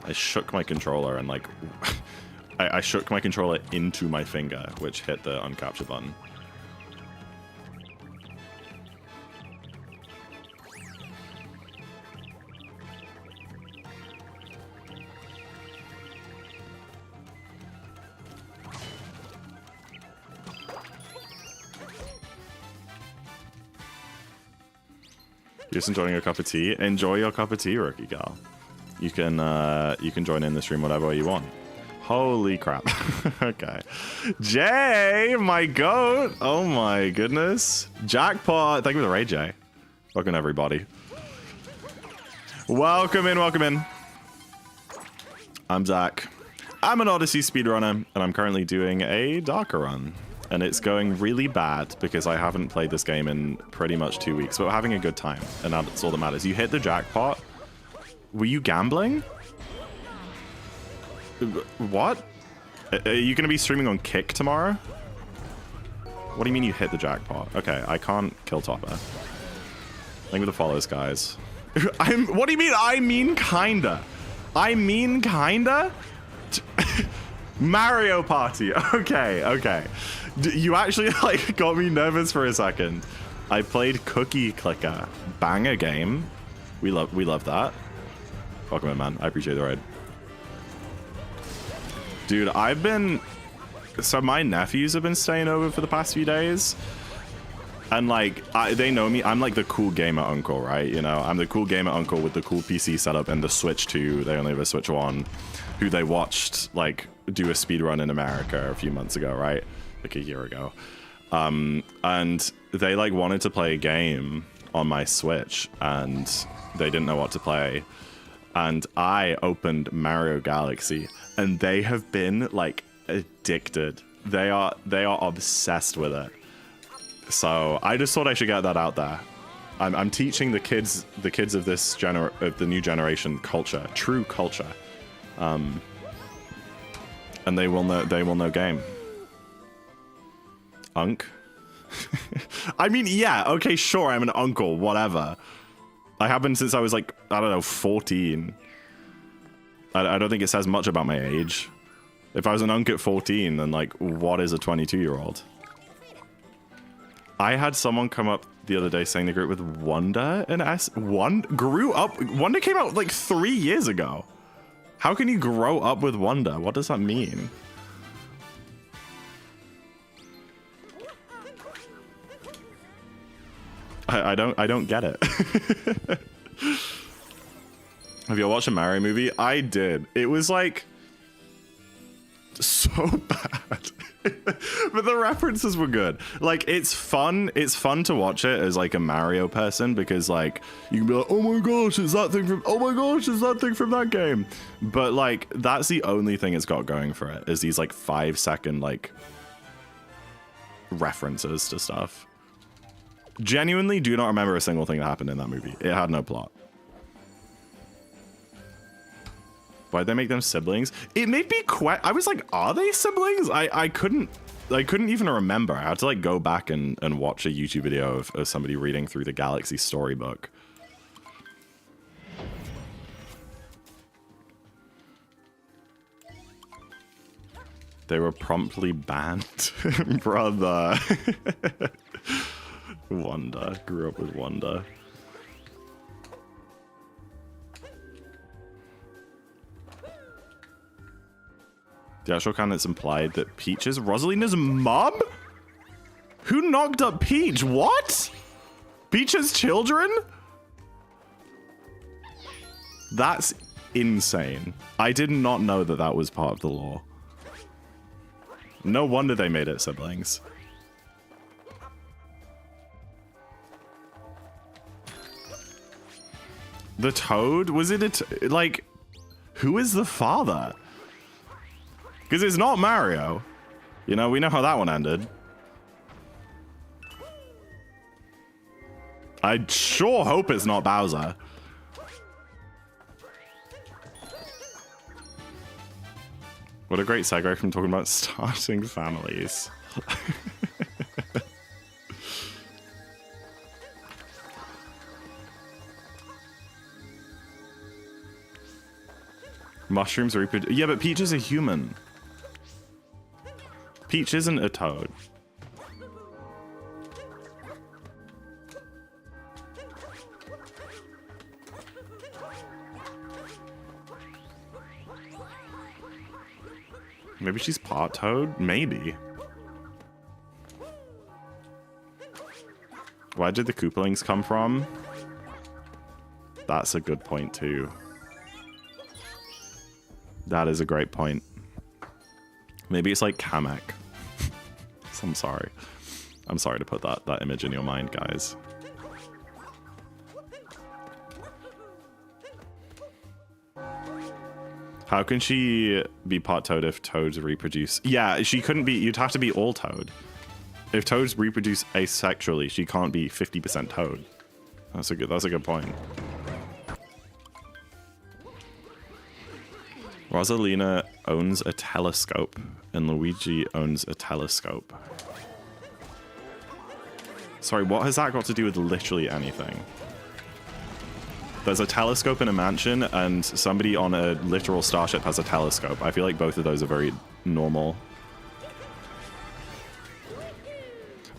I shook my controller and like, I shook my controller into my finger, which hit the uncapture button. You're just enjoying your cup of tea. Enjoy your cup of tea, rookie gal. You can join in the stream whatever way you want. Holy crap. Okay. Jay, my goat. Oh my goodness. Jackpot. Thank you for the raid, Jay. Welcome everybody. Welcome in, welcome in. I'm Zach. I'm an Odyssey speedrunner, and I'm currently doing a darker run. And it's going really bad because I haven't played this game in pretty much 2 weeks, but we're having a good time, and that's all that matters. You hit the jackpot. Were you gambling? What? Are you going to be streaming on Kick tomorrow? What do you mean you hit the jackpot? Okay, I can't kill Topper. Thank you for the follows, guys. What do you mean? I mean kinda. I mean kinda? Mario Party. Okay, okay. You actually like got me nervous for a second. I played Cookie Clicker. Banger game. We love that. Welcome in, man. I appreciate the raid. Dude, so my nephews have been staying over for the past few days. And like, they know me. I'm like the cool gamer uncle, right? You know, I'm the cool gamer uncle with the cool PC setup and the Switch 2. They only have a Switch 1, who they watched like do a speed run in America a few months ago, right? Like a year ago. And they like wanted to play a game on my Switch and they didn't know what to play. And I opened Mario Galaxy and they have been like addicted. They are obsessed with it. So I just thought I should get that out there. I'm teaching the kids of this of the new generation culture, true culture. And they will know game. Unk? I mean, yeah, okay, sure, I'm an uncle, whatever. I have been since I was like, I don't know, 14. I don't think it says much about my age. If I was an unk at 14, then like, what is a 22-year-old? I had someone come up the other day saying they grew up with Wonder in Wonder came out like 3 years ago. How can you grow up with Wonder? What does that mean? I don't get it. Have you watched a Mario movie? I did. It was like so bad. But the references were good. Like, it's fun to watch it as like a Mario person, because like you can be like, oh my gosh, it's that thing from that game. But like, that's the only thing it's got going for it, is these like 5-second like references to stuff. Genuinely do not remember a single thing that happened in that movie. It had no plot. Why'd they make them siblings? It made me I was like, are they siblings? I couldn't even remember. I had to like go back and watch a YouTube video of somebody reading through the Galaxy storybook. They were promptly banned. Brother. Wonder. Grew up with Wonder. The actual canon, it's implied that Peach is Rosalina's mom? Who knocked up Peach? What? Peach's children? That's insane. I did not know that that was part of the lore. No wonder they made it siblings. The Toad? Was it like, who is the father? Because it's not Mario. You know, we know how that one ended. I sure hope it's not Bowser. What a great segue from talking about starting families. Mushrooms reproduce. Yeah, but Peach is a human. Peach isn't a toad. Maybe she's part toad? Maybe. Where did the Koopalings come from? That's a good point too. That is a great point. Maybe it's like Kamek. I'm sorry. I'm sorry to put that image in your mind, guys. How can she be part toad if toads reproduce? Yeah, she couldn't be. You'd have to be all toad. If toads reproduce asexually, she can't be 50% toad. That's a good point. Rosalina owns a telescope, and Luigi owns a telescope. Sorry, what has that got to do with literally anything? There's a telescope in a mansion, and somebody on a literal starship has a telescope. I feel like both of those are very normal.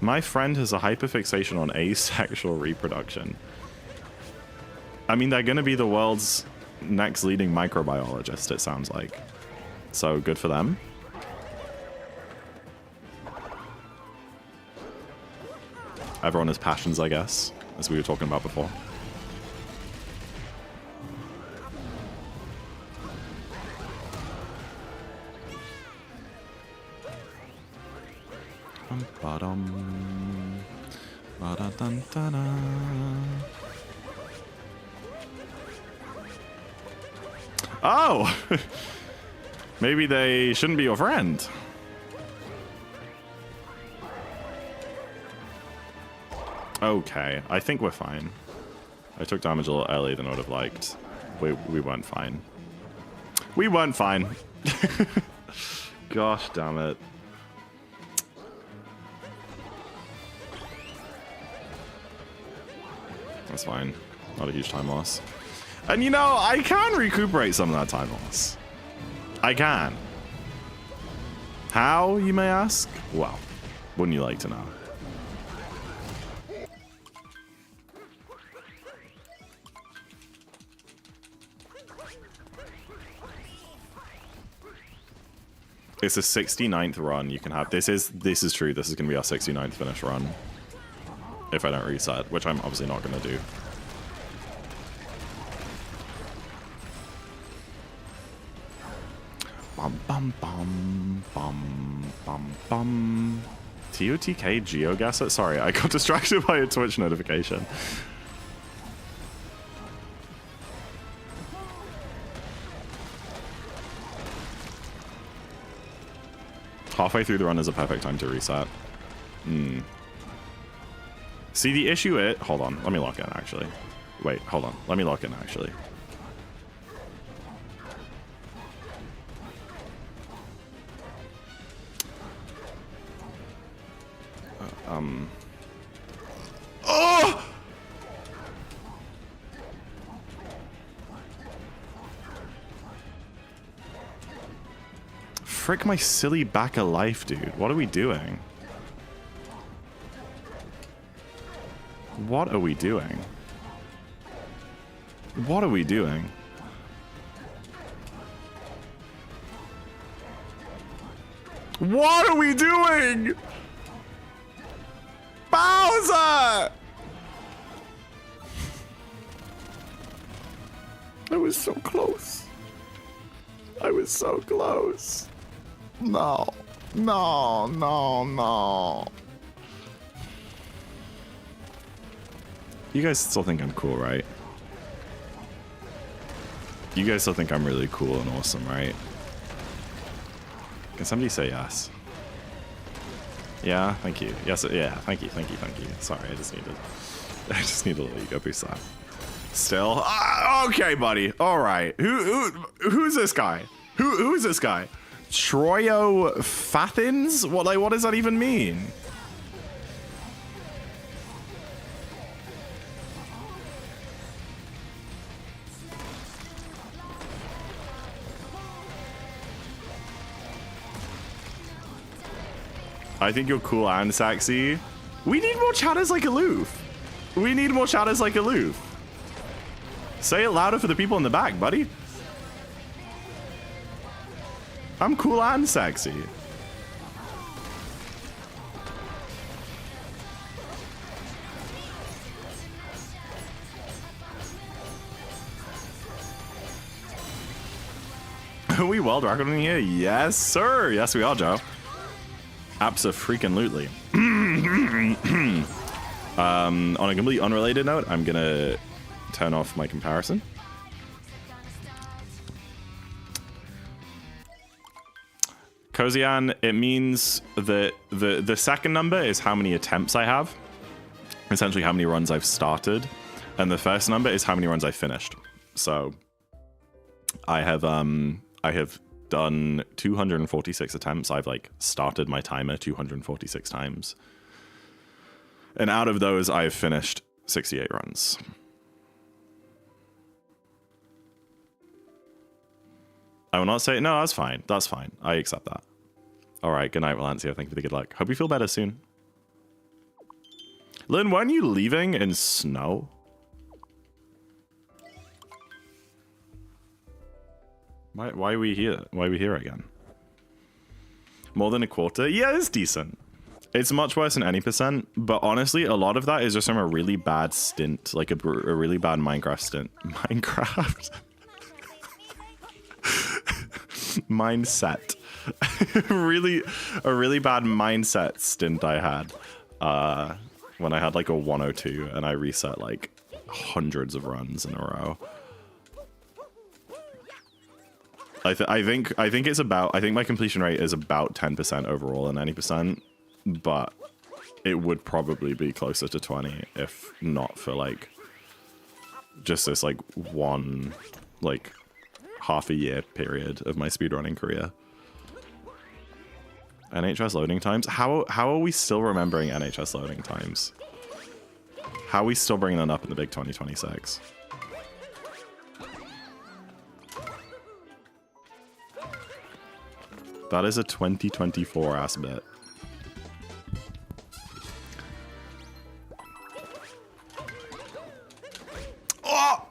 My friend has a hyperfixation on asexual reproduction. I mean, they're going to be the world's next leading microbiologist, it sounds like. So good for them. Everyone has passions, I guess, as we were talking about before. Oh! Maybe they shouldn't be your friend. Okay, I think we're fine. I took damage a little earlier than I would have liked. We weren't fine. We weren't fine. Gosh damn it. That's fine. Not a huge time loss. And you know, I can recuperate some of that time loss. I can. How, you may ask? Well, wouldn't you like to know? It's a 69th run you can have. This is true. This is going to be our 69th finish run. If I don't reset, which I'm obviously not going to do. Bum bum bum bum bum bum. TOTK GeoGuessr? Sorry, I got distracted by a Twitch notification. Halfway through the run is a perfect time to reset. See, the issue is... Hold on, let me lock in, actually. Wait, hold on. Let me lock in, actually. Oh! Frick my silly back of life, dude. What are we doing? What are we doing? What are we doing? What are we doing? Bowser! I was so close. I was so close. No. No, no, no. You guys still think I'm cool, right? You guys still think I'm really cool and awesome, right? Can somebody say yes? Yeah, thank you. Yes, yeah, thank you. Sorry, I just need a little ego boost that. Still? Okay, buddy. All right. Who's this guy? Who's this guy? Troyofathins? What does that even mean? I think you're cool and sexy. We need more chatters like Aloof. We need more chatters like Aloof. Say it louder for the people in the back, buddy. I'm cool and sexy. Are we well dragon in here? Yes, sir. Yes, we are, Joe. Abso-freaking-lutely. On a completely unrelated note, I'm gonna turn off my comparison. Kozian, it means that the second number is how many attempts I have, essentially how many runs I've started, and the first number is how many runs I finished. So I have done 246 attempts. I've like started my timer 246 times. And out of those, I've finished 68 runs. I will not say, no, that's fine. That's fine. I accept that. All right. Good night, Valencia. Thank you for the good luck. Hope you feel better soon. Lynn, weren't you leaving in snow? Why are we here? Why are we here again? More than a quarter? Yeah, it's decent. It's much worse than any percent, but honestly, a lot of that is just from a really bad stint, like a really bad Minecraft stint. Minecraft? Mindset. A really bad mindset stint I had when I had like a 102 and I reset like hundreds of runs in a row. I think it's about, I think my completion rate is about 10% overall in any percent, but it would probably be closer to 20 if not for like just this like one like half a year period of my speedrunning career. NHS loading times? How are we still remembering NHS loading times? How are we still bringing them up in the big 2026? That is a 2024 ass bit. Oh!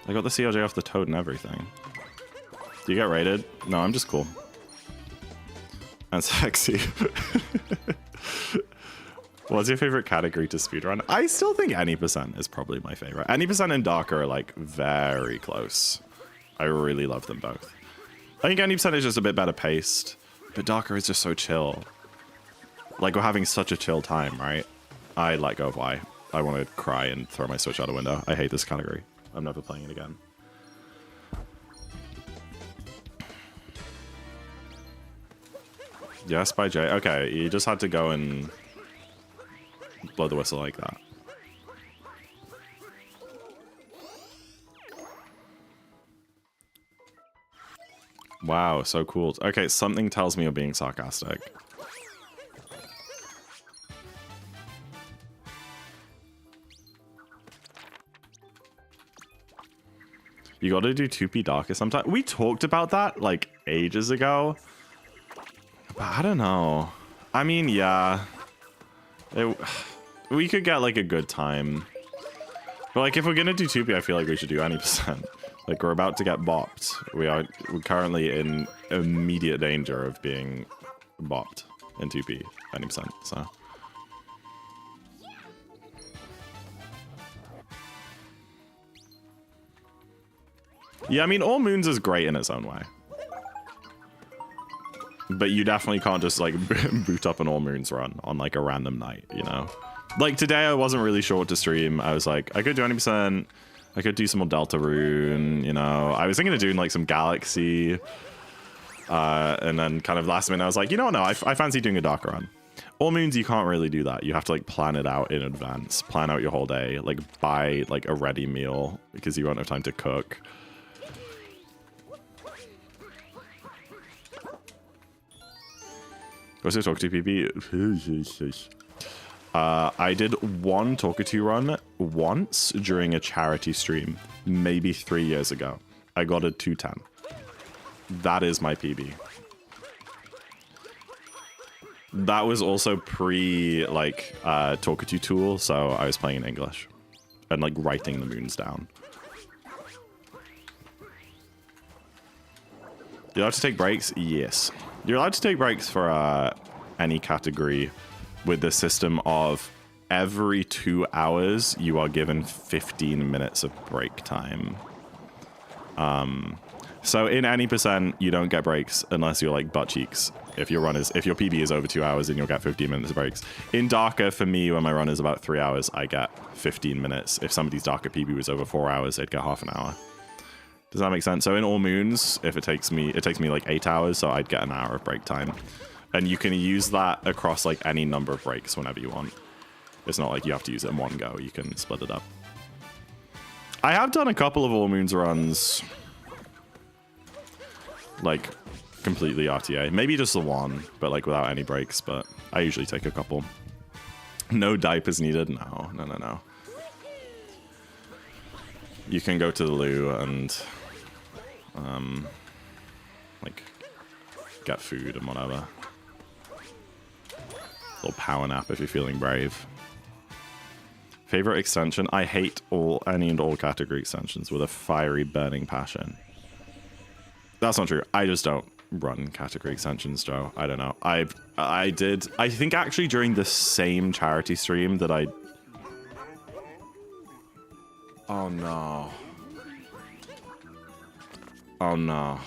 I got the CLJ off the toad and everything. Do you get rated? No, I'm just cool. And sexy. What's your favorite category to speedrun? I still think any percent is probably my favorite. Any percent and Darker are like very close. I really love them both. I think any percent is just a bit better paced, but Darker is just so chill. Like we're having such a chill time, right? I let go of Y. I want to cry and throw my Switch out a window. I hate this category. I'm never playing it again. Yes, by Jay. Okay, you just had to go and blow the whistle like that. Wow, so cool. Okay, something tells me you're being sarcastic. You gotta do 2P Darker sometime. We talked about that like ages ago. But I don't know. I mean, yeah. We could get like a good time. But like if we're gonna do 2P, I feel like we should do any percent. Like we're about to get bopped. We're currently in immediate danger of being bopped in 2P, 90%. So yeah, I mean All Moons is great in its own way. But you definitely can't just like boot up an All Moons run on like a random night, you know? Like today I wasn't really sure what to stream. I was like, I could do 20%. I could do some more Deltarune, you know. I was thinking of doing like some Galaxy. And then kind of last minute I was like, you know what, no, I fancy doing a Darker run. All Moons, you can't really do that. You have to like plan it out in advance. Plan out your whole day. Like buy like a ready meal because you won't have time to cook. What's your talk to PB? I did one Talkative run once during a charity stream, maybe 3 years ago. I got a 210. That is my PB. That was also pre like Talkative tool, so I was playing in English and like writing the moons down. You're allowed to take breaks? Yes. You're allowed to take breaks for any category with the system of every 2 hours you are given 15 minutes of break time. So in any percent, you don't get breaks unless you're like butt cheeks. If your PB is over 2 hours, then you'll get 15 minutes of breaks. In Darker, for me, when my run is about 3 hours, I get 15 minutes. If somebody's Darker PB was over 4 hours, they'd get half an hour. Does that make sense? So in all moons, if it takes me like 8 hours, so I'd get an hour of break time. And you can use that across like any number of breaks whenever you want. It's not like you have to use it in one go. You can split it up. I have done a couple of all moons runs, like completely RTA. Maybe just the one, but like without any breaks. But I usually take a couple. No diapers needed. No. You can go to the loo and like get food and whatever. Little power nap if you're feeling brave. Favorite extension? I hate any and all category extensions with a fiery burning passion. That's not true. I just don't run category extensions, Joe. I don't know. I think actually during the same charity stream that I... Oh no. Oh no.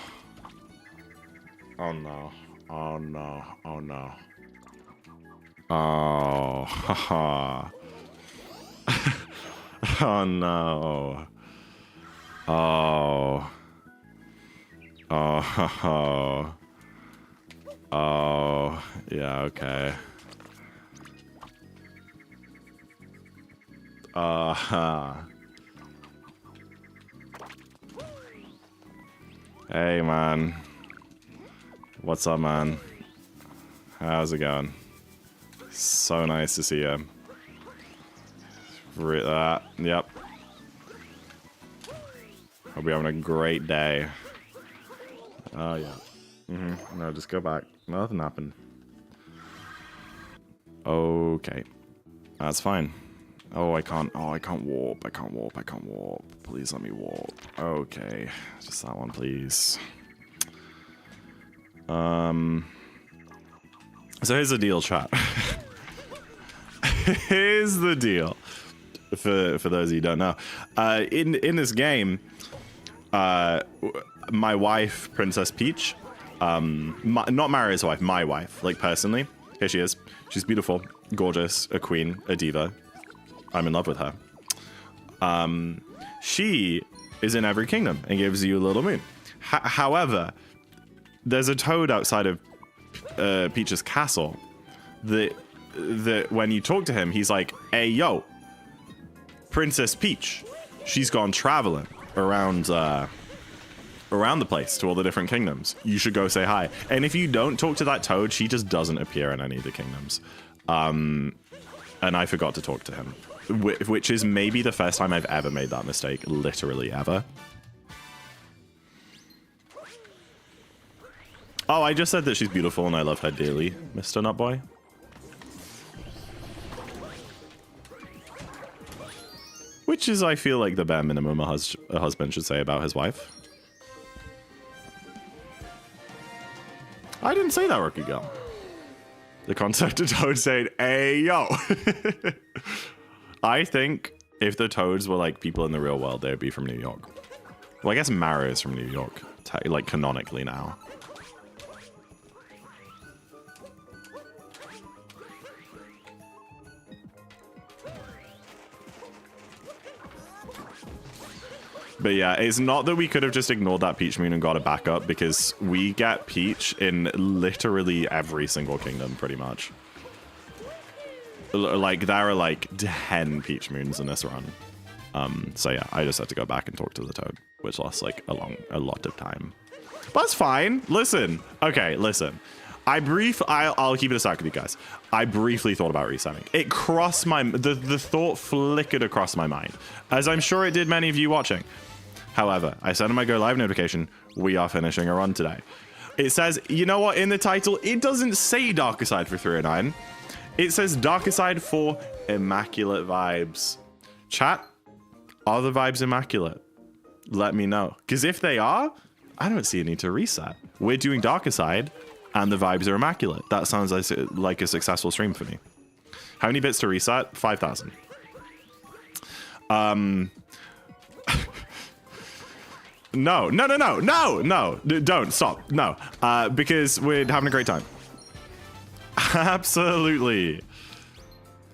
Oh no. Oh no. Oh no. Oh, haha. Oh no. Oh. Oh. Oh. Yeah, okay. Hey, man. What's up, man? How's it going? So nice to see you. Yep. Hope you're having a great day. Oh, yeah. No, just go back. Nothing happened. Okay. That's fine. Oh, I can't warp. I can't warp. Please let me warp. Okay. Just that one, please. So here's the deal, chat. Here's the deal. For those of you who don't know, in this game, my wife, Princess Peach, not Mario's wife, my wife, like personally, here she is. She's beautiful, gorgeous, a queen, a diva. I'm in love with her. She is in every kingdom and gives you a little moon. However, there's a toad outside of Peach's castle that when you talk to him, he's like, hey, yo, Princess Peach, she's gone traveling around the place to all the different kingdoms. You should go say hi. And if you don't talk to that toad, she just doesn't appear in any of the kingdoms. And I forgot to talk to him, which is maybe the first time I've ever made that mistake, literally ever. Oh, I just said that she's beautiful and I love her dearly, Mr. Nutboy. Which is, I feel like, the bare minimum a husband should say about his wife. I didn't say that, Rookie Girl. The concept of Toad saying, hey, yo. I think if the Toads were like people in the real world, they would be from New York. Well, I guess Mario is from New York, like canonically now. But yeah, it's not that we could have just ignored that Peach Moon and got a backup, because we get Peach in literally every single kingdom, pretty much. Like, there are like 10 Peach Moons in this run. So yeah, I just had to go back and talk to the Toad, which lasts like a lot of time. But that's fine. Listen. Okay, listen. I'll keep it a sec with you guys. I briefly thought about resetting. It crossed the thought flickered across my mind, as I'm sure it did many of you watching. However, I set on my go live notification, we are finishing a run today. It says, you know what, in the title, it doesn't say Darkaside for 309. It says Darkaside for Immaculate Vibes. Chat, are the vibes immaculate? Let me know. Because if they are, I don't see a need to reset. We're doing Darkaside, and the vibes are immaculate. That sounds like a successful stream for me. How many bits to reset? 5,000. No, don't stop. No, because we're having a great time. Absolutely.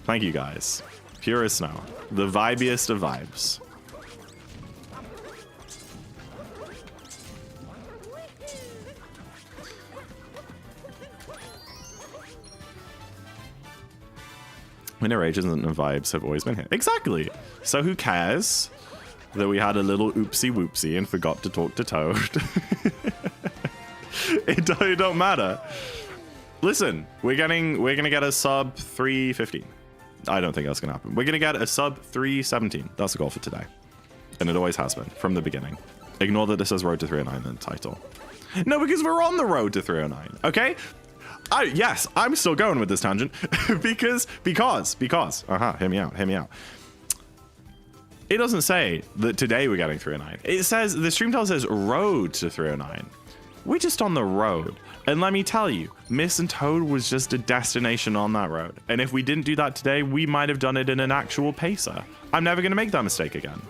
Thank you guys. Pure as snow. The vibiest of vibes. Winter rages and vibes have always been here. Exactly. So who cares that we had a little oopsie whoopsie and forgot to talk to Toad? it don't matter. Listen, we're gonna get a sub 315. I don't think that's gonna happen. We're gonna get a sub 317. That's the goal for today, and it always has been from the beginning. Ignore that this says Road to 309 in the title. No, because we're on the road to 309. Okay. Yes, I'm still going with this tangent because hear me out. It doesn't say that today we're getting 309. It says, the stream title says road to 309. We're just on the road. And let me tell you, Miss and Toad was just a destination on that road. And if we didn't do that today, we might have done it in an actual pacer. I'm never going to make that mistake again.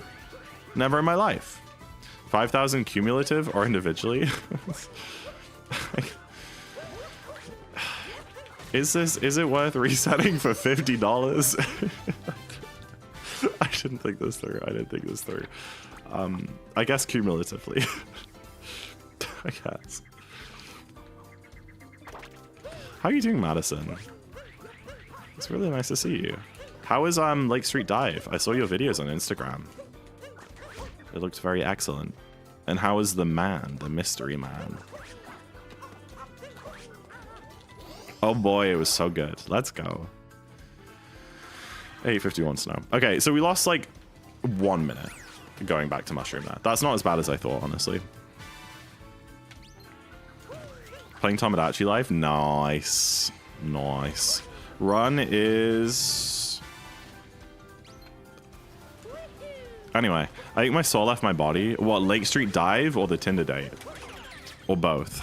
Never in my life. 5,000 cumulative or individually? Is it worth resetting for $50? I didn't think this through. I guess cumulatively. I guess. How are you doing, Madison? It's really nice to see you. How is Lake Street Dive? I saw your videos on Instagram. It looked very excellent. And how is the mystery man? Oh boy, it was so good. Let's go. 851 snow. Okay, so we lost like 1 minute going back to Mushroom there. That's not as bad as I thought, honestly. Playing Tomodachi Life? Nice. Nice. Run is... Anyway, I think my soul left my body. What, Lake Street Dive or the Tinder date? Or both?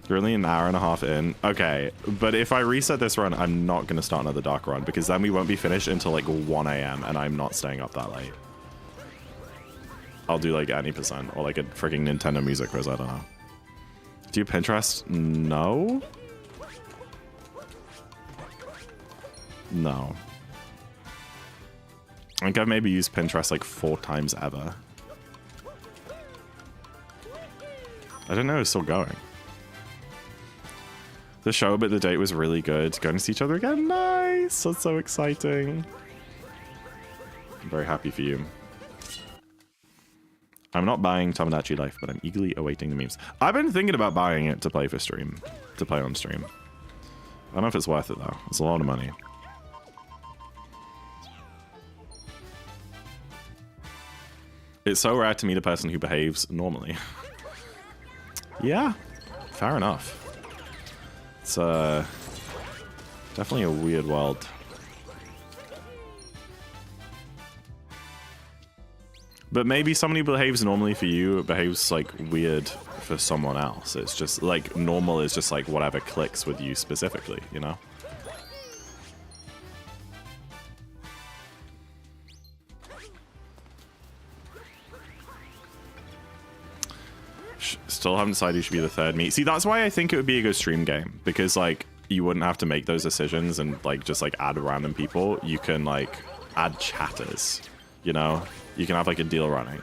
You're only an hour and a half in. Okay, but if I reset this run, I'm not going to start another dark run because then we won't be finished until like 1 a.m. and I'm not staying up that late. I'll do like any percent or like a freaking Nintendo Music quiz. I don't know. Do you Pinterest? No. No. I think I've maybe used Pinterest like 4 times ever. I didn't know it was still going. The show, but the date was really good. Going to see each other again? Nice! That's so exciting. I'm very happy for you. I'm not buying Tomodachi Life, but I'm eagerly awaiting the memes. I've been thinking about buying it to play for stream. To play on stream. I don't know if it's worth it, though. It's a lot of money. It's so rare to meet a person who behaves normally. Yeah, fair enough. It's definitely a weird world. But maybe somebody who behaves normally for you behaves like weird for someone else. It's just like normal is just like whatever clicks with you specifically, you know? Still haven't decided who should be the third meet. See, that's why I think it would be a good stream game, because like you wouldn't have to make those decisions and like just like add random people. You can like add chatters, you know? You can have like a deal running.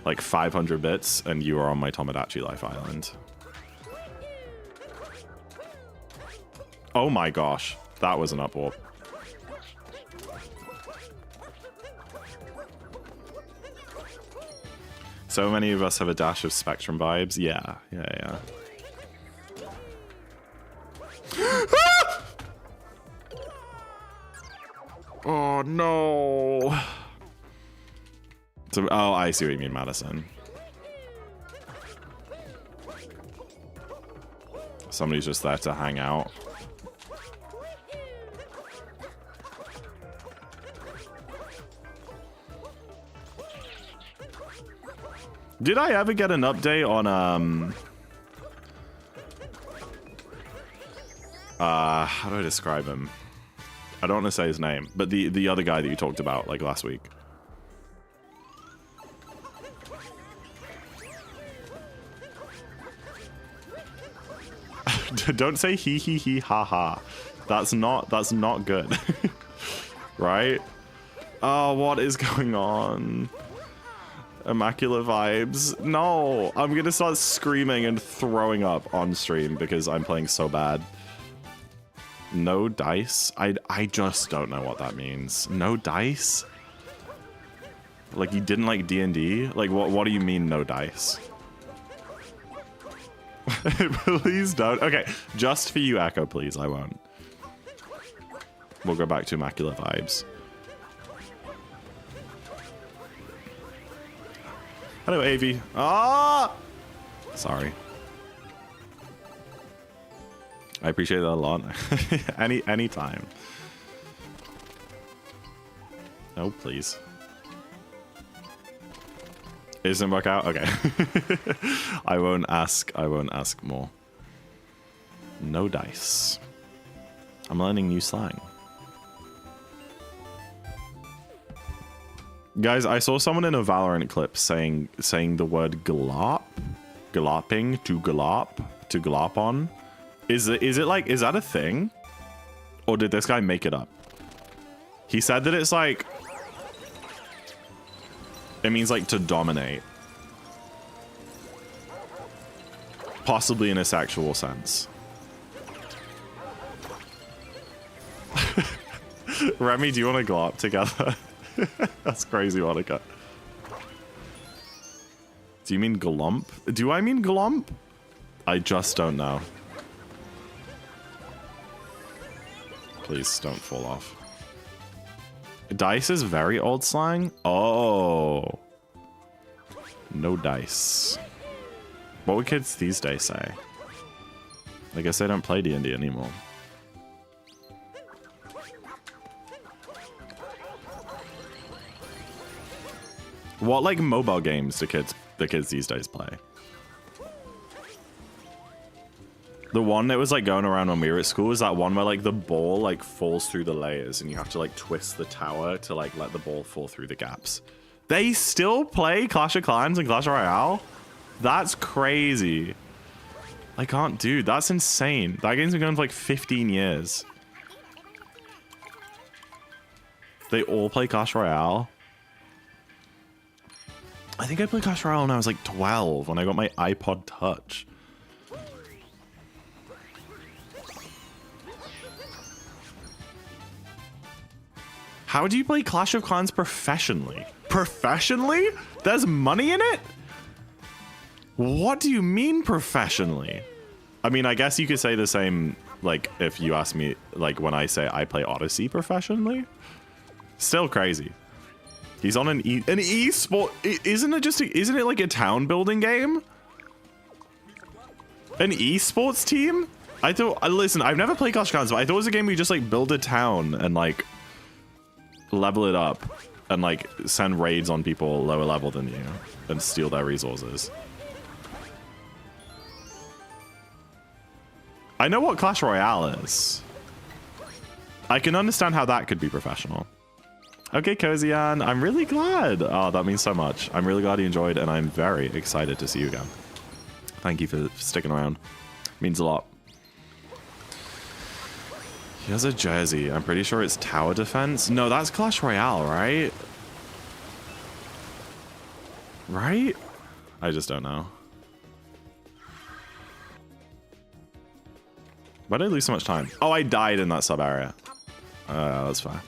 Like 500 bits and you are on my Tomodachi Life Island. Oh my gosh, that was an up warp. So many of us have a dash of Spectrum vibes. Yeah. Oh no. So, oh, I see what you mean, Madison. Somebody's just there to hang out. Did I ever get an update on how do I describe him? I don't want to say his name, but the other guy that you talked about like last week. Don't say he ha ha. That's not good. Right? Oh, what is going on? Immaculate vibes. No, I'm gonna start screaming and throwing up on stream because I'm playing so bad. No dice? I just don't know what that means. No dice? Like you didn't like D&D? Like what do you mean no dice? Please don't. Okay, just for you, Echo, please. I won't. We'll go back to Immaculate vibes. Hello, Avi. Ah! Sorry. I appreciate that a lot. Anytime. Oh, please. Isn't work out? Okay. I won't ask more. No dice. I'm learning new slang. Guys, I saw someone in a Valorant clip saying the word glop, glopping, to glop on. Is that a thing? Or did this guy make it up? He said that it's like, it means like to dominate. Possibly in a sexual sense. Remy, do you want to glop together? That's crazy, Monica. Do you mean glump? Do I mean glump? I just don't know. Please don't fall off. Dice is very old slang? Oh. No dice. What would kids these days say? I guess they don't play D&D anymore. What like mobile games do the kids these days play? The one that was like going around when we were at school is that one where like the ball like falls through the layers and you have to like twist the tower to like let the ball fall through the gaps. They still play Clash of Clans and Clash Royale? That's crazy. I can't, dude, that's insane. That game's been going for like 15 years. They all play Clash Royale. I think I played Clash Royale when I was like 12 when I got my iPod Touch. How do you play Clash of Clans professionally? Professionally? There's money in it? What do you mean professionally? I mean, I guess you could say the same, like, if you ask me, like, when I say I play Odyssey professionally. Still crazy. He's on an e-sport. Isn't it like a town building game? An esports team? I thought, listen, I've never played Clash of Clans, but I thought it was a game where you just like build a town and like level it up and like send raids on people lower level than you and steal their resources. I know what Clash Royale is. I can understand how that could be professional. Okay, Kozian, I'm really glad. Oh, that means so much. I'm really glad you enjoyed, and I'm very excited to see you again. Thank you for sticking around. Means a lot. He has a jersey. I'm pretty sure it's tower defense. No, that's Clash Royale, right? Right? I just don't know. Why did I lose so much time? Oh, I died in that sub area. That's fine.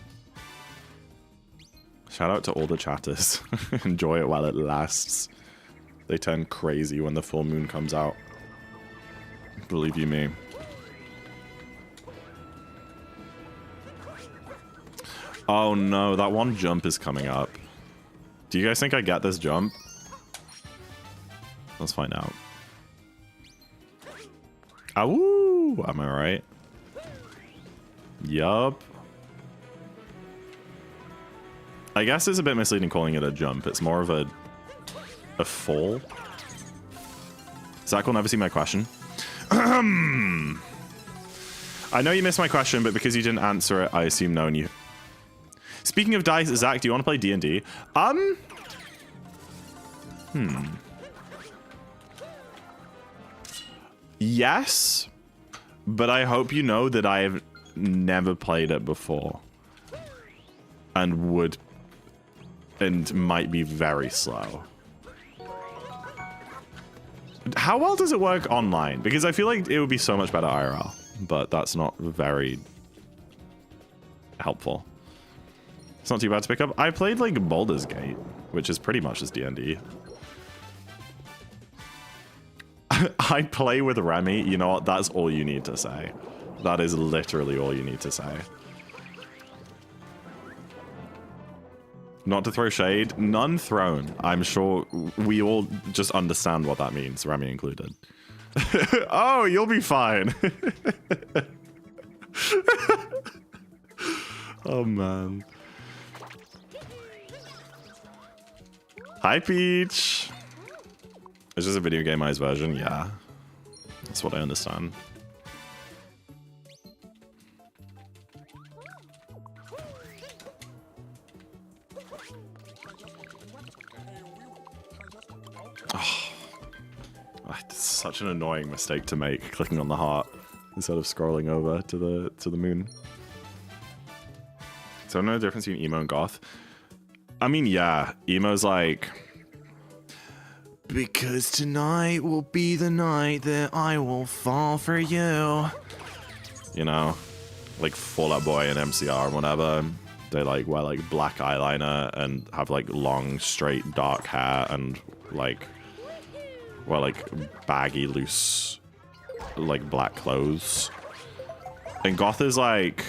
Shout out to all the chatters. Enjoy it while it lasts. They turn crazy when the full moon comes out. Believe you me. Oh no, that one jump is coming up. Do you guys think I get this jump? Let's find out. Ow! Am I right? Yup. I guess it's a bit misleading calling it a jump. It's more of a fall. Zach will never see my question. I know you missed my question, but because you didn't answer it, I assume no. And you. Speaking of dice, Zach, do you want to play D&D? Yes, but I hope you know that I have never played it before, and might be very slow. How well does it work online? Because I feel like it would be so much better IRL, but that's not very helpful. It's not too bad to pick up. I played like Baldur's Gate, which is pretty much just D&D. I play with Remy. You know what? That's all you need to say. That is literally all you need to say. Not to throw shade, none thrown. I'm sure we all just understand what that means, Remy included. Oh, you'll be fine. Oh, man. Hi, Peach. It's just a video game-ized version, yeah. That's what I understand. It's such an annoying mistake to make, clicking on the heart instead of scrolling over to the moon. So I know the difference between emo and goth. I mean, yeah, emo's like, because tonight will be the night that I will fall for you. You know, like Fall Out Boy and MCR and whatever. They like wear like black eyeliner and have like long, straight, dark hair and like wear like baggy, loose, like black clothes. And goth is like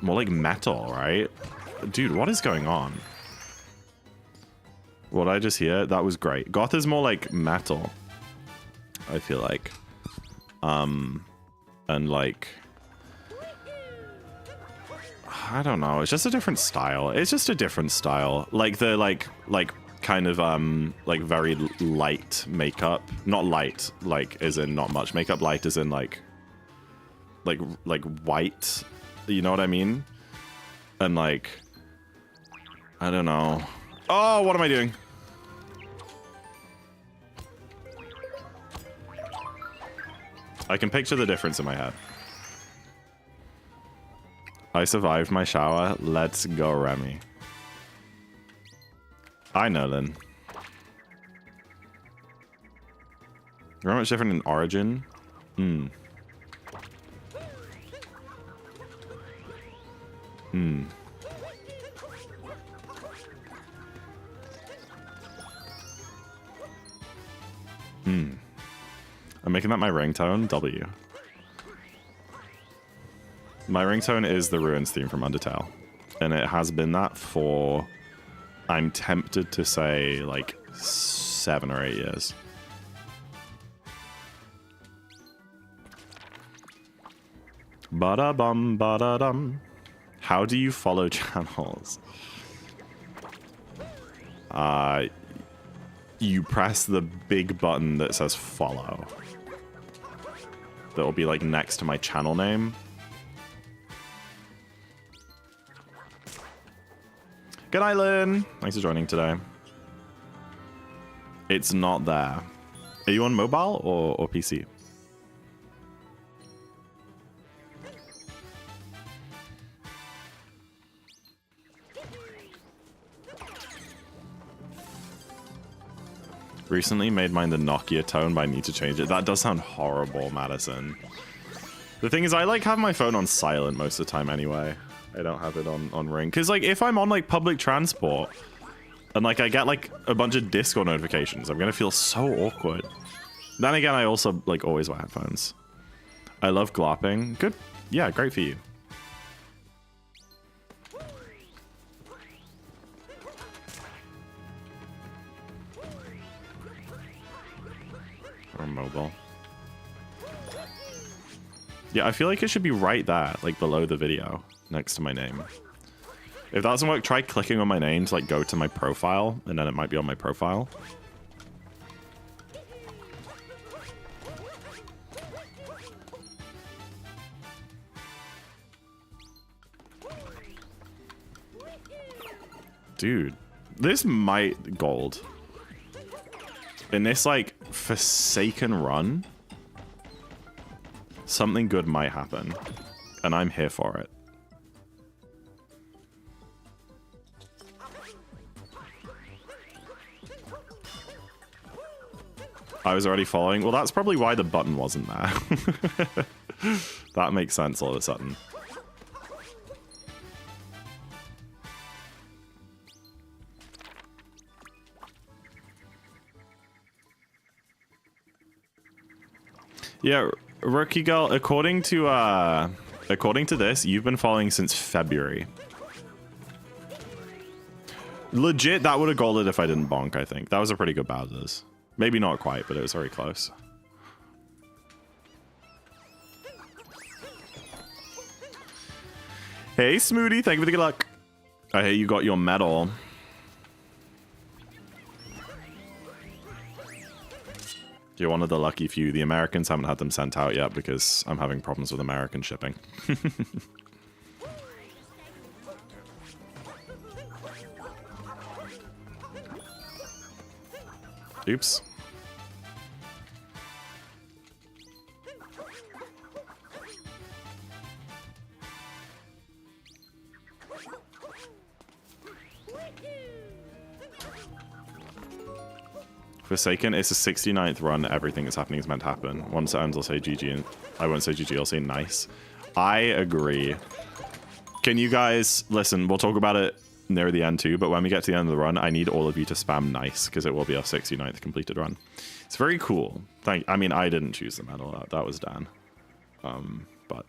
more like metal, right? Dude, what is going on? What did I just hear? That was great. Goth is more like metal, I feel like. And like, I don't know. It's just a different style. It's just a different style. Like the like kind of like very light makeup. Not light, like as in not much makeup. Light as in like white. You know what I mean? And like, I don't know. Oh, what am I doing? I can picture the difference in my head. I survived my shower. Let's go, Remy. I know, then. Very much different in origin. I'm making that my ringtone. W. My ringtone is the Ruins theme from Undertale. And it has been that for, I'm tempted to say, like, 7 or 8 years. Ba-da-bum, ba-da-dum. How do you follow channels? You press the big button that says follow. That'll be like next to my channel name. Good night, Lynn. Thanks for joining today. It's not there. Are you on mobile or PC? Recently made mine the Nokia tone, but I need to change it. That does sound horrible, Madison. The thing is, I like have my phone on silent most of the time anyway. I don't have it on ring. Because like if I'm on like public transport and like I get like a bunch of Discord notifications, I'm gonna feel so awkward. Then again, I also like always wear headphones. I love gloping. Good. Yeah, great for you. Or mobile. Yeah, I feel like it should be right there, like below the video, next to my name. If that doesn't work, try clicking on my name to like go to my profile, and then it might be on my profile. Dude, this might gold. In this like forsaken run, something good might happen, and I'm here for it. I was already following. Well, that's probably why the button wasn't there. That makes sense all of a sudden. Yeah, Rookie Girl, according to this, you've been following since February. Legit, that would have golded if I didn't bonk, I think. That was a pretty good Bowser's. Maybe not quite, but it was very close. Hey, Smoothie, thank you for the good luck. I hear you got your medal. You're one of the lucky few. The Americans haven't had them sent out yet because I'm having problems with American shipping. Oops. Forsaken, it's a 69th run. Everything that's happening is meant to happen. Once it ends, I'll say GG, and I won't say GG, I'll say nice. I agree. Can you guys listen? We'll talk about it near the end too, but when we get to the end of the run, I need all of you to spam nice because it will be our 69th completed run. It's very cool. I mean, I didn't choose the medal. That was Dan. But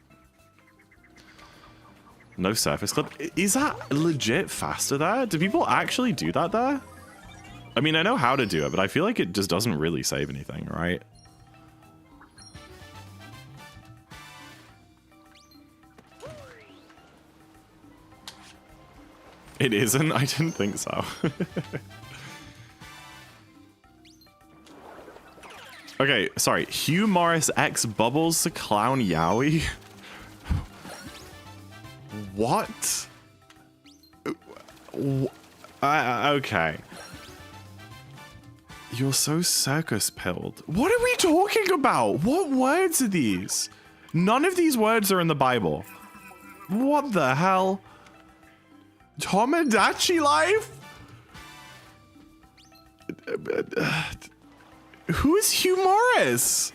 no surface clip. Is that legit faster there? Do people actually do that there? I mean, I know how to do it, but I feel like it just doesn't really save anything, right? It isn't? I didn't think so. Okay, sorry. Hugh Morris X Bubbles the Clown Yowie? What? Okay. You're so circus-pilled. What are we talking about? What words are these? None of these words are in the Bible. What the hell? Tomodachi life? Who is Hugh Morris?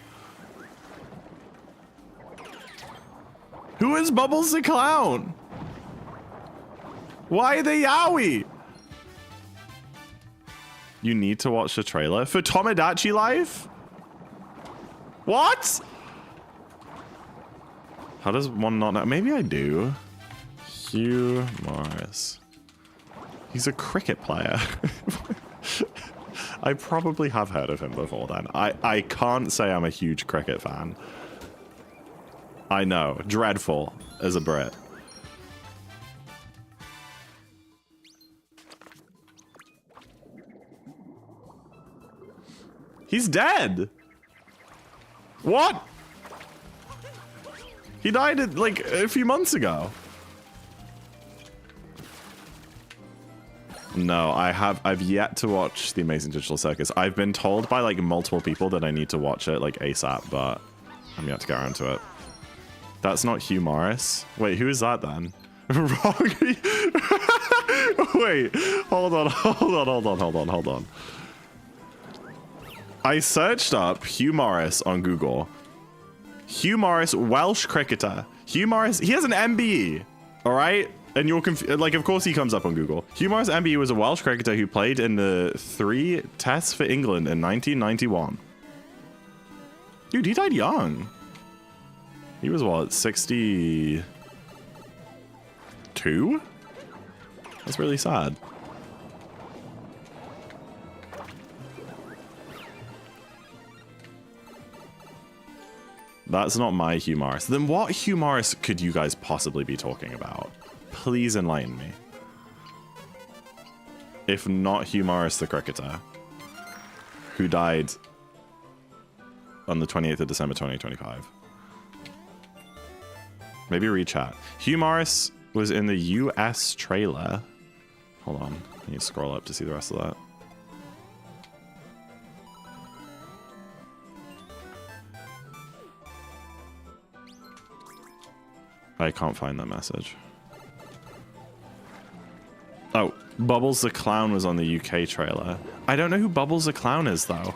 Who is Bubbles the Clown? Why are they yaoi? You need to watch the trailer for Tomodachi Life? What? How does one not know? Maybe I do. Hugh Morris. He's a cricket player. I probably have heard of him before then. I can't say I'm a huge cricket fan. I know. Dreadful as a Brit. He's dead. What? He died like a few months ago. No, I've yet to watch The Amazing Digital Circus. I've been told by like multiple people that I need to watch it like ASAP, but I'm yet to get around to it. That's not Hugh Morris. Wait, who is that then? Wrong. Wait, hold on. I searched up Hugh Morris on Google. Hugh Morris, Welsh cricketer. Hugh Morris, he has an MBE, all right? And you're like, of course he comes up on Google. Hugh Morris MBE was a Welsh cricketer who played in the 3 tests for England in 1991. Dude, he died young. He was what, 62? That's really sad. That's not my Hugh Morris. Then what Hugh Morris could you guys possibly be talking about? Please enlighten me. If not Hugh Morris, the cricketer, who died on the 28th of December 2025. Maybe read chat. Hugh Morris was in the US trailer. Hold on. I need to scroll up to see the rest of that. I can't find that message. Oh, Bubbles the Clown was on the UK trailer. I don't know who Bubbles the Clown is, though.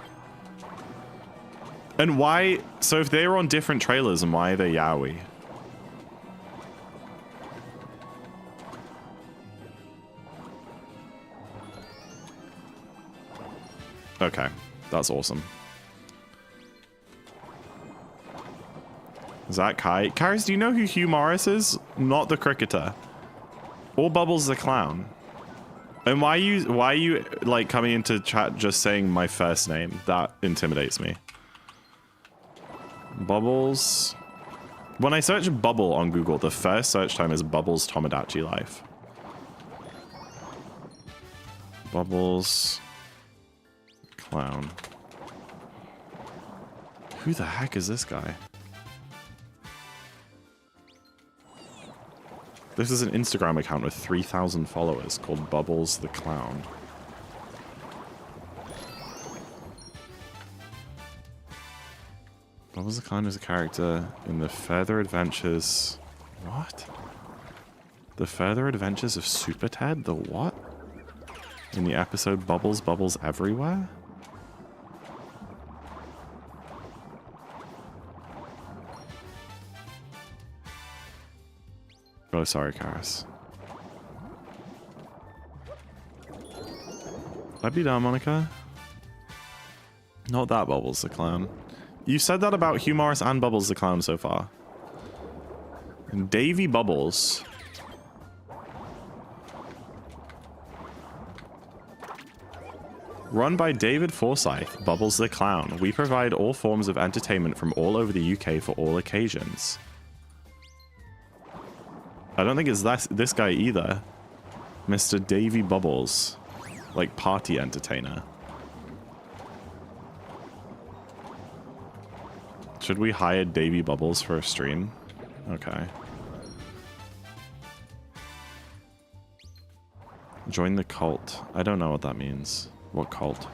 And why... So if they were on different trailers, and why are they Yowie? Okay, that's awesome. Zach, Kai. Karis, do you know who Hugh Morris is? Not the cricketer. Or Bubbles the Clown. And why are you like coming into chat just saying my first name? That intimidates me. Bubbles. When I search Bubble on Google, the first search time is Bubbles Tomodachi Life. Bubbles Clown. Who the heck is this guy? This is an Instagram account with 3,000 followers called Bubbles the Clown. Bubbles the Clown is a character in the Further Adventures... What? The Further Adventures of Super Ted? The what? In the episode Bubbles, Bubbles Everywhere? Oh, sorry, Karis. I'd be down, Monica. Not that Bubbles the Clown. You said that about Hugh Morris and Bubbles the Clown so far. And Davy Bubbles. Run by David Forsyth, Bubbles the Clown. We provide all forms of entertainment from all over the UK for all occasions. I don't think it's this guy either. Mr. Davy Bubbles. Like party entertainer. Should we hire Davy Bubbles for a stream? Okay. Join the cult. I don't know what that means. What cult?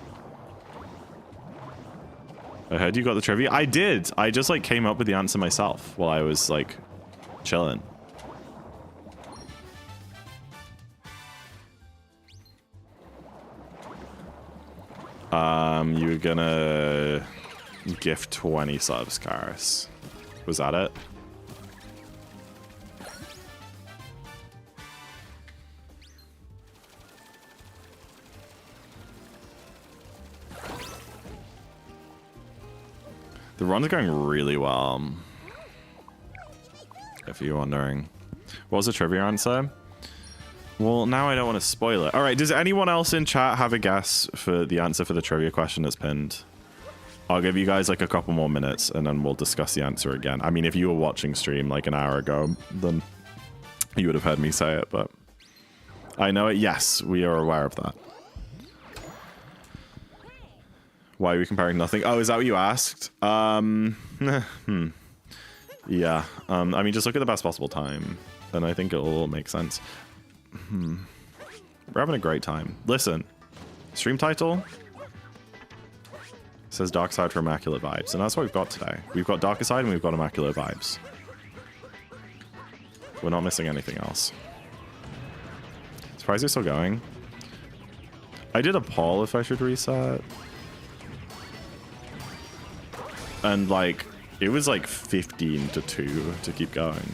I heard you got the trivia. I did. I just like came up with the answer myself while I was like chilling. You were gonna gift 20 subs, Karis. Was that it? The run's going really well. If you're wondering. What was the trivia answer? Well, now I don't want to spoil it. All right, does anyone else in chat have a guess for the answer for the trivia question that's pinned? I'll give you guys like a couple more minutes and then we'll discuss the answer again. I mean, if you were watching stream like an hour ago, then you would have heard me say it, but I know it. Yes, we are aware of that. Why are we comparing nothing? Oh, is that what you asked? Yeah. I mean, just look at the best possible time and I think it'll all make sense. We're having a great time. Listen, stream title says Dark Side for Immaculate Vibes, and that's what we've got today. We've got Darker Side and we've got Immaculate Vibes. We're not missing anything else. Surprised you're still going. I did a poll if I should reset. And like, it was like 15 to 2 to keep going,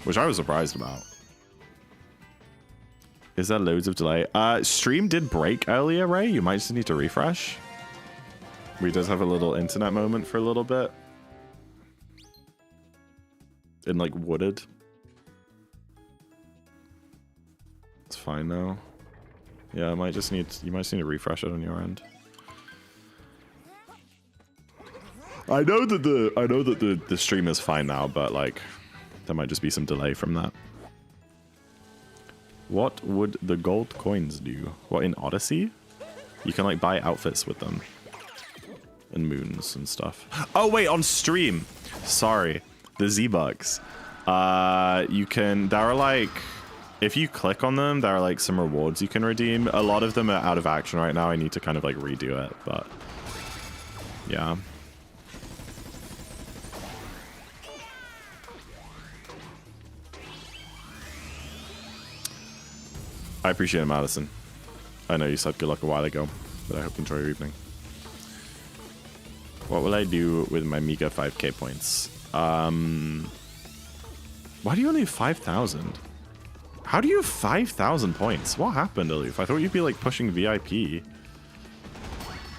which I was surprised about. Is there loads of delay? Stream did break earlier, Ray. You might just need to refresh. We does have a little internet moment for a little bit. In like wooded. It's fine now. Yeah, I might just need, you might just need to refresh it on your end. I know that the stream is fine now, but like there might just be some delay from that. What would the gold coins do? What, in Odyssey? You can like buy outfits with them. And moons and stuff. Oh wait, on stream. Sorry. The Z-Bucks. You can, there are like, if you click on them, there are like some rewards you can redeem. A lot of them are out of action right now. I need to kind of like redo it, but yeah. I appreciate it, Madison. I know you said good luck a while ago, but I hope you enjoy your evening. What will I do with my Mega 5k points? Why do you only have 5,000? How do you have 5,000 points? What happened, Aloof? I thought you'd be like pushing VIP.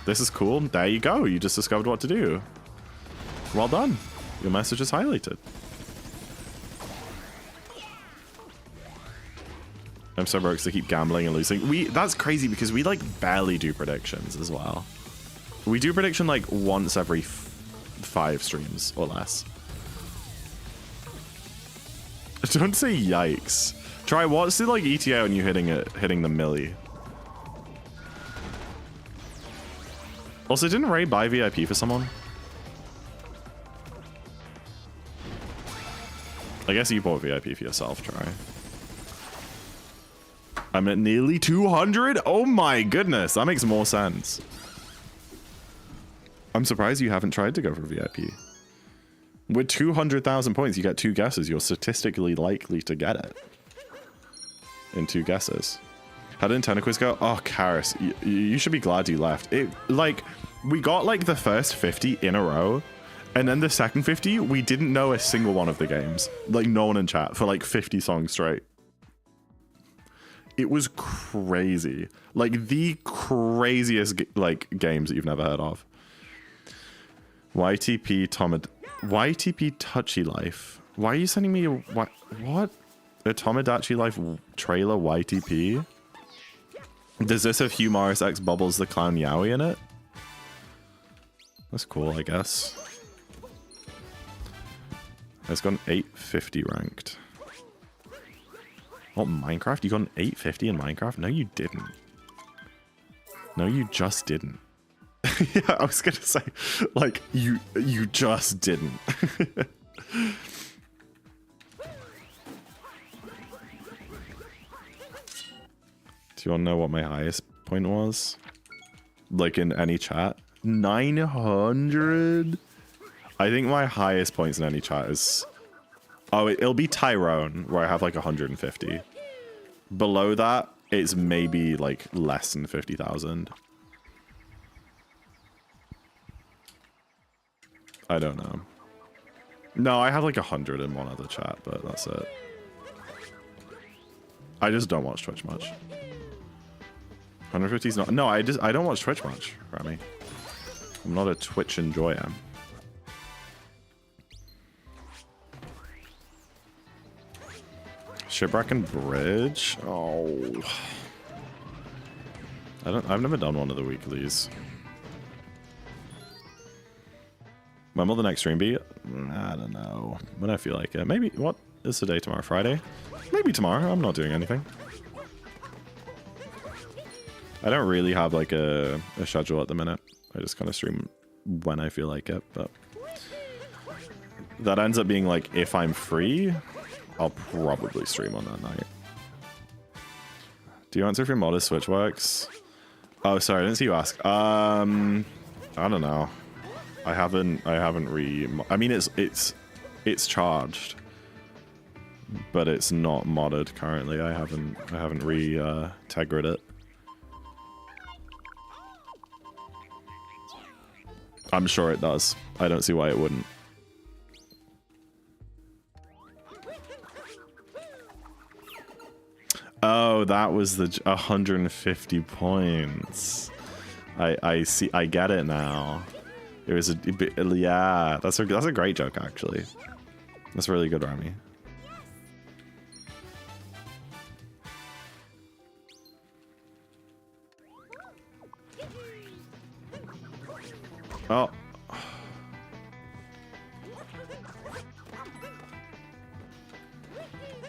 This is cool. There you go. You just discovered what to do. Well done. Your message is highlighted. I'm so broke to keep gambling and losing. That's crazy because we like barely do predictions as well. We do prediction like once every 5 streams or less. Don't say yikes. Try what's the like ETA on you hitting the milli? Also, didn't Ray buy VIP for someone? I guess you bought VIP for yourself, Try. I'm at nearly 200? Oh my goodness, that makes more sense. I'm surprised you haven't tried to go for VIP. With 200,000 points, you get 2 guesses. You're statistically likely to get it. In 2 guesses. How did Nintendo quiz go? Oh, Karis, you should be glad you left. We got like the first 50 in a row. And then the second 50, we didn't know a single one of the games. Like no one in chat for like 50 songs straight. It was crazy. Like the craziest like games that you've never heard of. YTP Touchy Life. Why are you sending me a what? A Tomodachi Life trailer YTP? Does this have Hugh Morris X Bubbles the Clown Yowie in it? That's cool, I guess. It's got an 850 ranked. What, Minecraft? You got an 850 in Minecraft? No, you didn't. No, you just didn't. Yeah, I was gonna say, like, you just didn't. Do you want to know what my highest point was? Like in any chat? 900? I think my highest points in any chat is... Oh, it'll be Tyrone, where I have like 150. Below that, it's maybe like less than 50,000. I don't know. No, I have like 100 in one other chat, but that's it. I just don't watch Twitch much. 150 is not... No, I don't watch Twitch much, Remy. I'm not a Twitch enjoyer. Shipwreck and Bridge? Oh. I've never done one of the weeklies. When will the next stream be? I don't know. When I feel like it. Maybe, what is the day tomorrow? Friday? Maybe tomorrow. I'm not doing anything. I don't really have like a schedule at the minute. I just kind of stream when I feel like it, but that ends up being like, if I'm free, I'll probably stream on that night. Do you answer if your modest Switch works? Oh, sorry, I didn't see you ask. I don't know. I haven't I mean, it's charged, but it's not modded currently. I haven't re-tegrated it. I'm sure it does. I don't see why it wouldn't. Oh, that was the 150 points. I see. I get it now. It was a bit, yeah. That's a great joke actually. That's really good, Rami. Oh.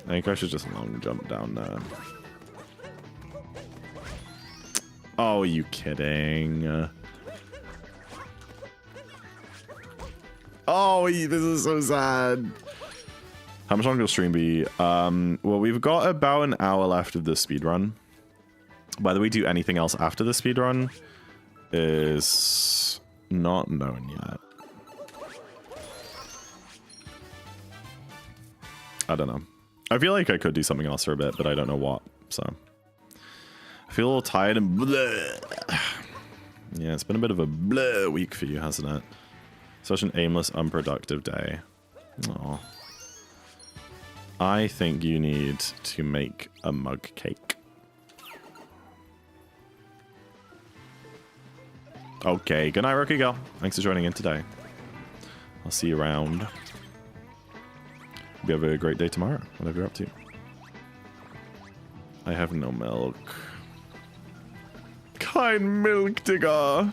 I think I should just long jump down there. Oh, are you kidding? Oh, this is so sad. How much longer will stream be? Well, we've got about an hour left of the speedrun. Whether we do anything else after the speedrun is not known yet. I don't know. I feel like I could do something else for a bit, but I don't know what, so. I feel a little tired and bleh. Yeah, it's been a bit of a bleh week for you, hasn't it? Such an aimless, unproductive day. Aw. I think you need to make a mug cake. Okay, good night, Rookie Girl. Thanks for joining in today. I'll see you around. Hope you have a great day tomorrow, whatever you're up to. I have no milk. Kind milk digger.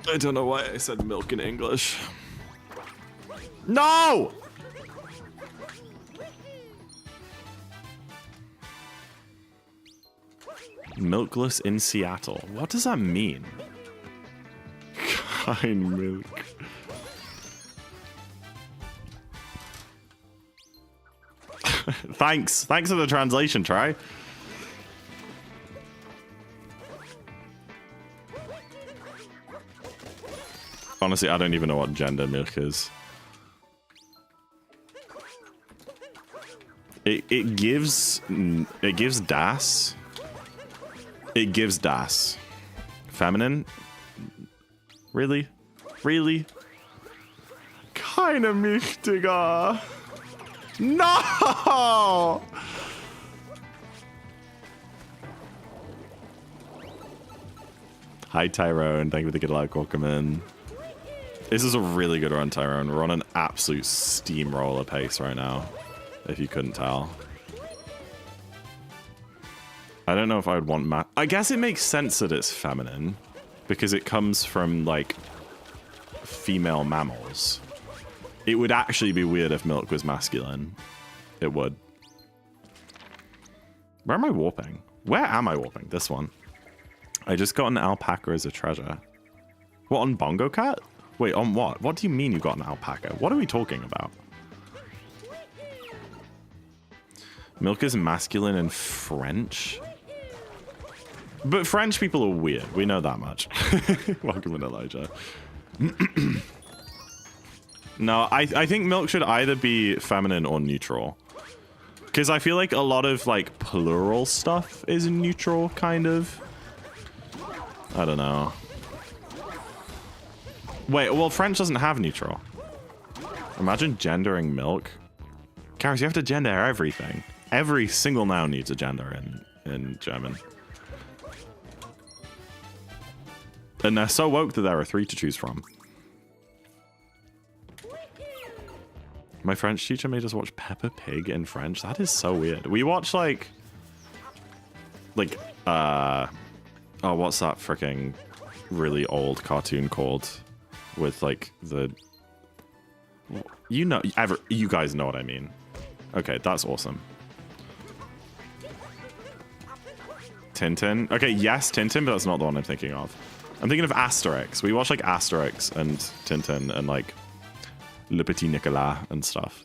I don't know why I said milk in English. No! Milkless in Seattle. What does that mean? Kind milk. Thanks for the translation, Try. Honestly, I don't even know what gender milk is. It gives das. It gives das. Feminine? Really? Really? Keine mich, Digga. No! Hi, Tyrone. Thank you for the good luck. Welcome in. This is a really good run, Tyrone. We're on an absolute steamroller pace right now, if you couldn't tell. I don't know if I would want I guess it makes sense that it's feminine, because it comes from, like, female mammals. It would actually be weird if milk was masculine. It would. Where am I warping? Where am I warping? This one. I just got an alpaca as a treasure. What, on Bongo Cat? Wait, on what? What do you mean you got an alpaca? What are we talking about? Milk is masculine in French? But French people are weird. We know that much. Welcome in, Elijah. No, I think milk should either be feminine or neutral. Because I feel like a lot of, like, plural stuff is neutral, kind of. I don't know. Wait, well, French doesn't have neutral. Imagine gendering milk. Karis, you have to gender everything. Every single noun needs a gender in German. And they're so woke that there are 3 to choose from. My French teacher made us watch Peppa Pig in French. That is so weird. We watch, like, oh, what's that freaking really old cartoon called? With, like, the... You know, you guys know what I mean. Okay, that's awesome. Tintin? Okay, yes, Tintin, but that's not the one I'm thinking of. I'm thinking of Asterix. We watch, like, Asterix and Tintin and, like, Le Petit Nicolas and stuff.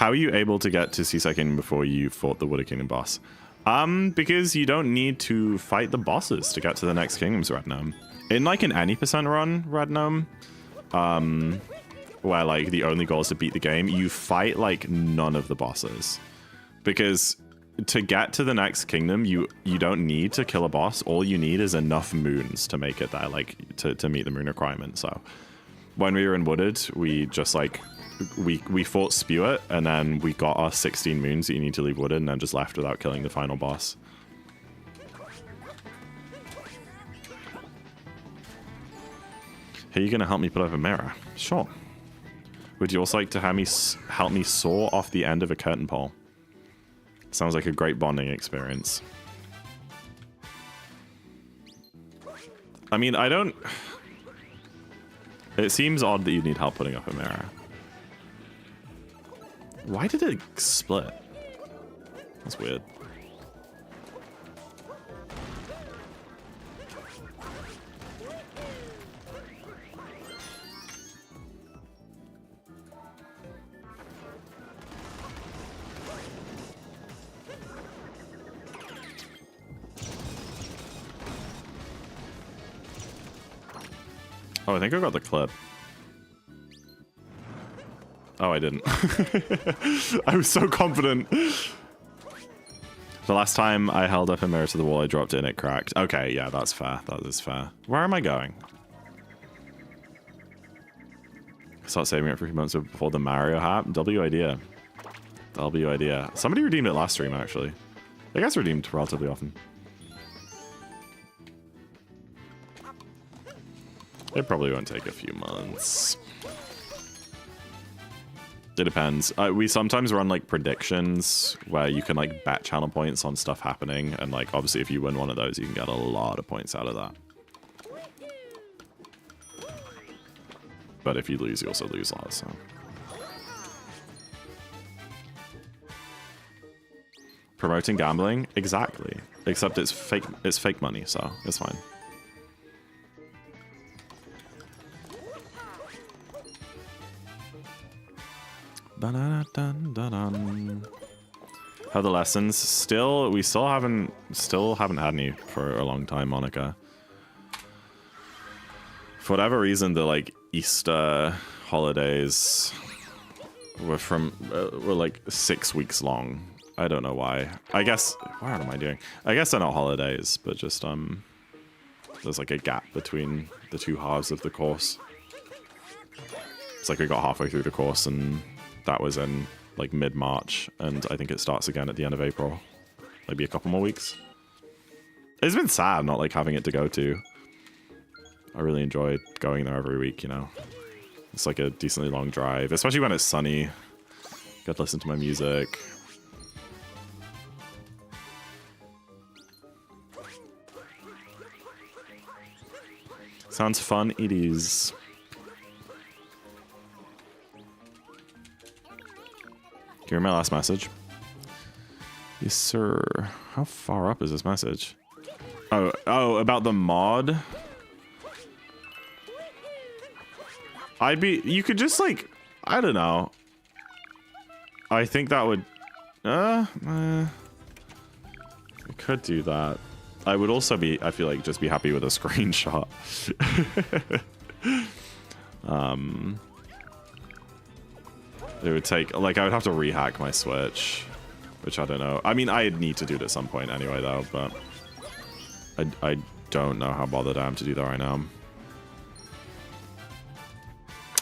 How are you able to get to Seaside Kingdom before you fought the Wooded Kingdom boss? Because you don't need to fight the bosses to get to the next kingdoms, Red Gnome. In like an any percent run, Red Gnome, where like the only goal is to beat the game, you fight like none of the bosses. Because to get to the next kingdom, you don't need to kill a boss. All you need is enough moons to make it there, like to meet the moon requirement. So when we were in Wooded, we just like we fought Spewit, and then we got our 16 moons that you need to leave Wooded, and then just left without killing the final boss. Are you gonna help me put up a mirror? Sure. Would you also like to have me help me saw off the end of a curtain pole? Sounds like a great bonding experience. I mean, I don't... It seems odd that you need help putting up a mirror. Why did it split? That's weird. Oh, I think I got the clip. Oh, I didn't. I was so confident. The last time I held up a mirror to the wall, I dropped it and it cracked. Okay, yeah, that's fair. That is fair. Where am I going? Start saving it for a few months before the Mario hat. W idea. W idea. Somebody redeemed it last stream, actually. I guess redeemed relatively often. It probably won't take a few months. It depends. We sometimes run like predictions where you can like bet channel points on stuff happening, and like obviously if you win one of those, you can get a lot of points out of that. But if you lose, you also lose a lot. So promoting gambling, exactly. Except it's fake. It's fake money, so it's fine. How are the lessons? We still haven't had any for a long time, Monica. For whatever reason, the like Easter holidays were like 6 weeks long. I don't know why. I guess what am I doing? I guess they're not holidays, but just there's like a gap between the two halves of the course. It's like we got halfway through the course and that was in like mid-March, and I think it starts again at the end of April. Maybe a couple more weeks. It's been sad not like having it to go to. I really enjoy going there every week, you know. It's like a decently long drive, especially when it's sunny. Get to listen to my music. Sounds fun, it is. Can you read my last message? Yes, sir. How far up is this message? Oh, about the mod? You could just like, I don't know. I think that would, I could do that. I would also I feel like just be happy with a screenshot. It would take, like, I would have to rehack my Switch, which I don't know. I mean, I'd need to do it at some point anyway, though, but I don't know how bothered I am to do that right now.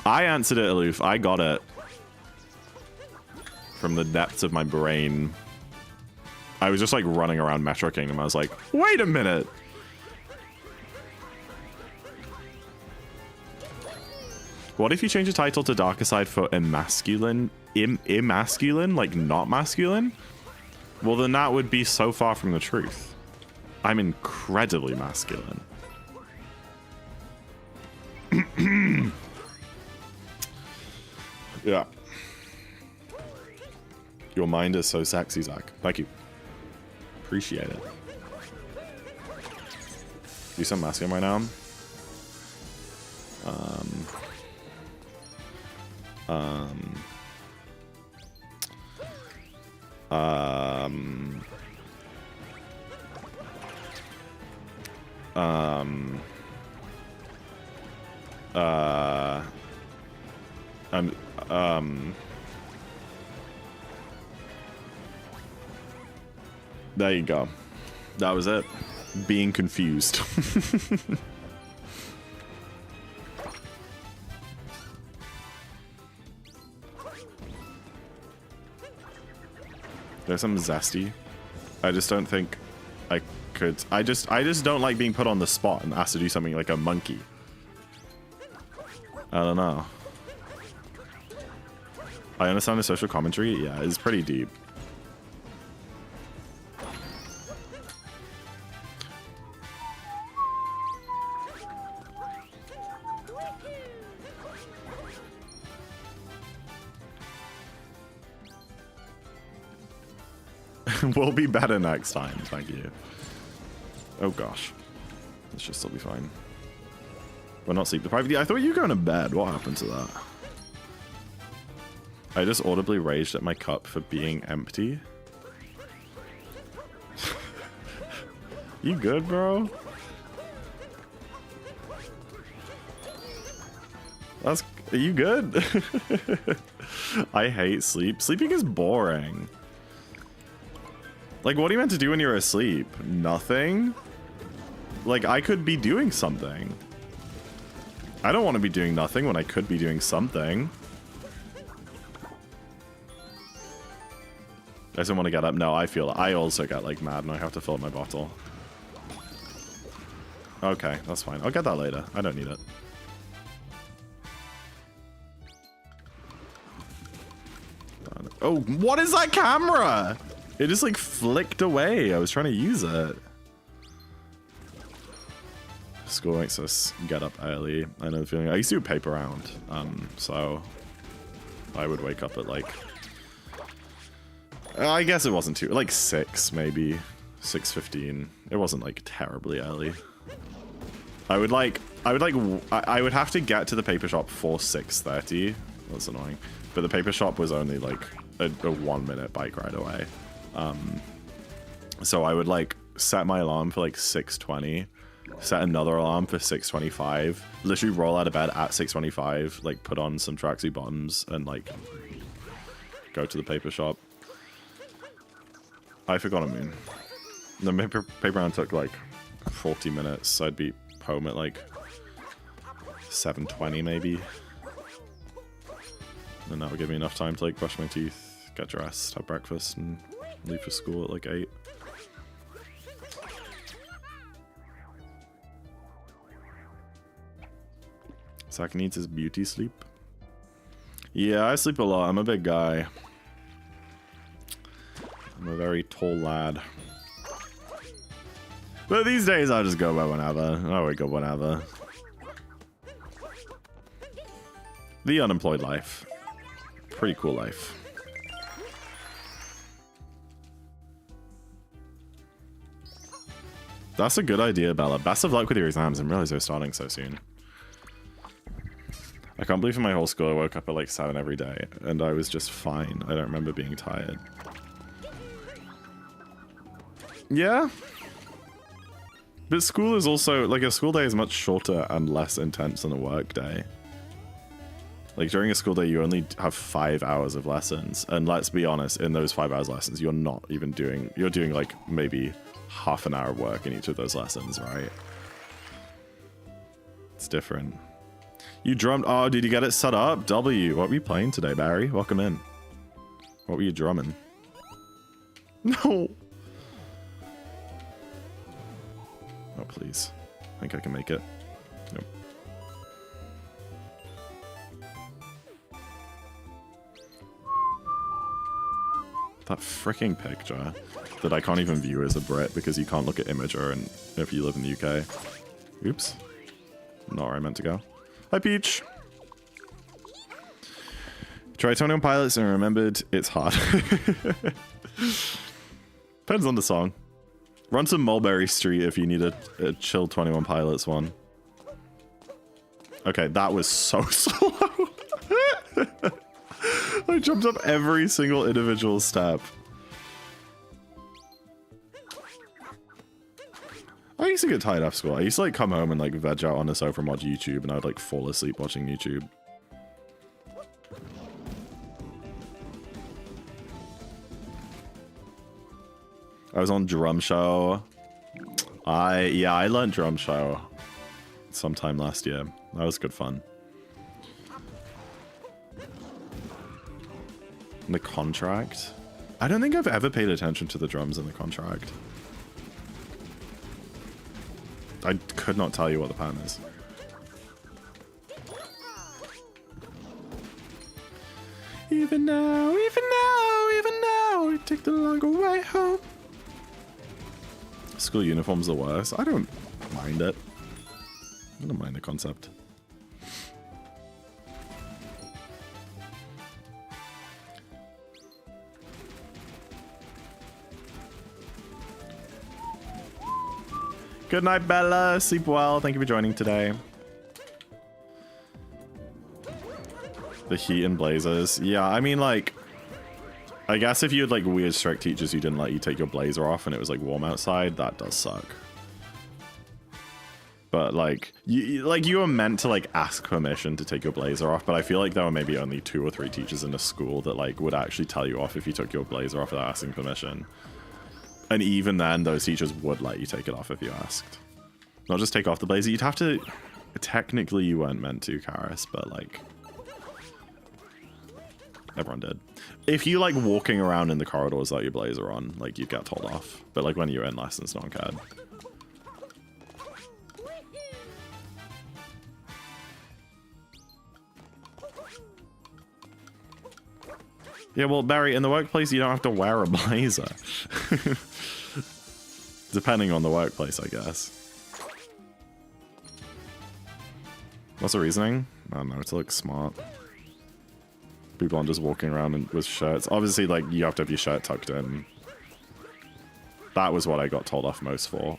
I answered it, Aloof. I got it. From the depths of my brain. I was just, like, running around Metro Kingdom. I was like, wait a minute! What if you change the title to Darker Side for emasculine? Emasculine? Like, not masculine? Well, then that would be so far from the truth. I'm incredibly masculine. Yeah. Your mind is so sexy, Zach. Thank you. Appreciate it. Do some masculine right now. Um, there you go. That was it. Being confused. There's some zesty. I just don't think I could. I just don't like being put on the spot and asked to do something like a monkey. I don't know. I understand the social commentary. Yeah, it's pretty deep. We'll be better next time, thank you. Oh gosh. This should still be fine. We're not sleep deprived. Yeah, I thought you were going to bed. What happened to that? I just audibly raged at my cup for being empty. You good, bro? Are you good? I hate sleep. Sleeping is boring. Like, what are you meant to do when you're asleep? Nothing? Like, I could be doing something. I don't want to be doing nothing when I could be doing something. I just don't want to get up. No, I also get, like, mad and I have to fill up my bottle. Okay, that's fine. I'll get that later. I don't need it. Oh, what is that camera? It just like flicked away. I was trying to use it. School makes us get up early. I know the feeling. I used to do paper round, so I would wake up at like, I guess it wasn't too, like 6 maybe, 6:15. It wasn't like terribly early. I would have to get to the paper shop for 6:30. That's annoying. But the paper shop was only like a 1-minute bike ride away. So I would like set my alarm for like 6:20, set another alarm for 6:25, literally roll out of bed at 6:25, like put on some tracksuit bottoms and like go to the paper shop. I forgot a moon. The paper round took like 40 minutes, so I'd be home at like 7:20 maybe. And that would give me enough time to like brush my teeth, get dressed, have breakfast, and leave for school at like 8. Zach needs his beauty sleep. Yeah, I sleep a lot. I'm a big guy. I'm a very tall lad. But these days I just go by whenever. I wake up whenever. The unemployed life. Pretty cool life. That's a good idea, Bella. Best of luck with your exams. I'm realizing they're starting so soon. I can't believe in my whole school I woke up at like 7 every day, and I was just fine. I don't remember being tired. Yeah. But school is also, like, a school day is much shorter and less intense than a work day. Like, during a school day, you only have 5 hours of lessons. And let's be honest, in those 5 hours lessons, you're not even doing, you're doing, like, maybe half an hour of work in each of those lessons, right? It's different. You drummed, oh, did you get it set up? W, what were you playing today, Barry? Welcome in. What were you drumming? No. Oh, please. I think I can make it. Nope. That freaking picture that I can't even view as a Brit because you can't look at Imager and if you live in the UK. Oops. Not where I meant to go. Hi, Peach. Tried 21 Pilots and remembered it's hard. Depends on the song. Run to Mulberry Street if you need a chill 21 Pilots one. Okay, that was so slow. I jumped up every single individual step. used to get tired after school. I used to like come home and like veg out on the sofa and watch YouTube, and I'd like fall asleep watching YouTube. I was on drum show. I learned drum show sometime last year. That was good fun. The contract. I don't think I've ever paid attention to the drums in the contract. I could not tell you what the pattern is. Even now, we take the longer way home. School uniforms are worse. I don't mind it. I don't mind the concept. Good night, Bella. Sleep well. Thank you for joining today. The heat and blazers. Yeah, I mean, like, I guess if you had like weird strict teachers who didn't let you take your blazer off and it was like warm outside, that does suck. But like you were meant to like ask permission to take your blazer off, but I feel like there were maybe only 2 or 3 teachers in a school that like would actually tell you off if you took your blazer off without asking permission. And even then, those teachers would let you take it off if you asked. Not just take off the blazer. You'd have to... Technically, you weren't meant to, Karis, but like... Everyone did. If you like walking around in the corridors without your blazer on, like you'd get told off. But like when you were in lessons, no one cared. Yeah, well, Barry, in the workplace, you don't have to wear a blazer. Depending on the workplace, I guess. What's the reasoning? I don't know, to look smart. People aren't just walking around with shirts. Obviously, like, you have to have your shirt tucked in. That was what I got told off most for.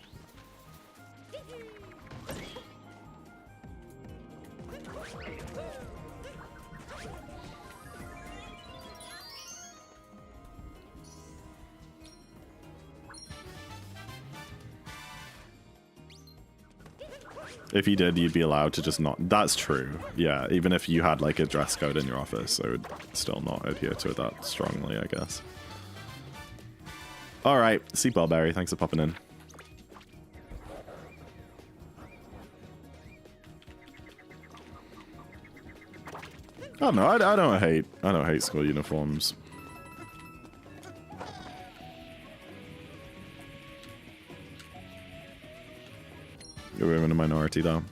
If you did, you'd be allowed to just not... That's true. Yeah, even if you had like a dress code in your office, I would still not adhere to it that strongly, I guess. Alright, Seatbelt Barry, thanks for popping in. I don't know, I don't hate school uniforms. You're in a minority, though.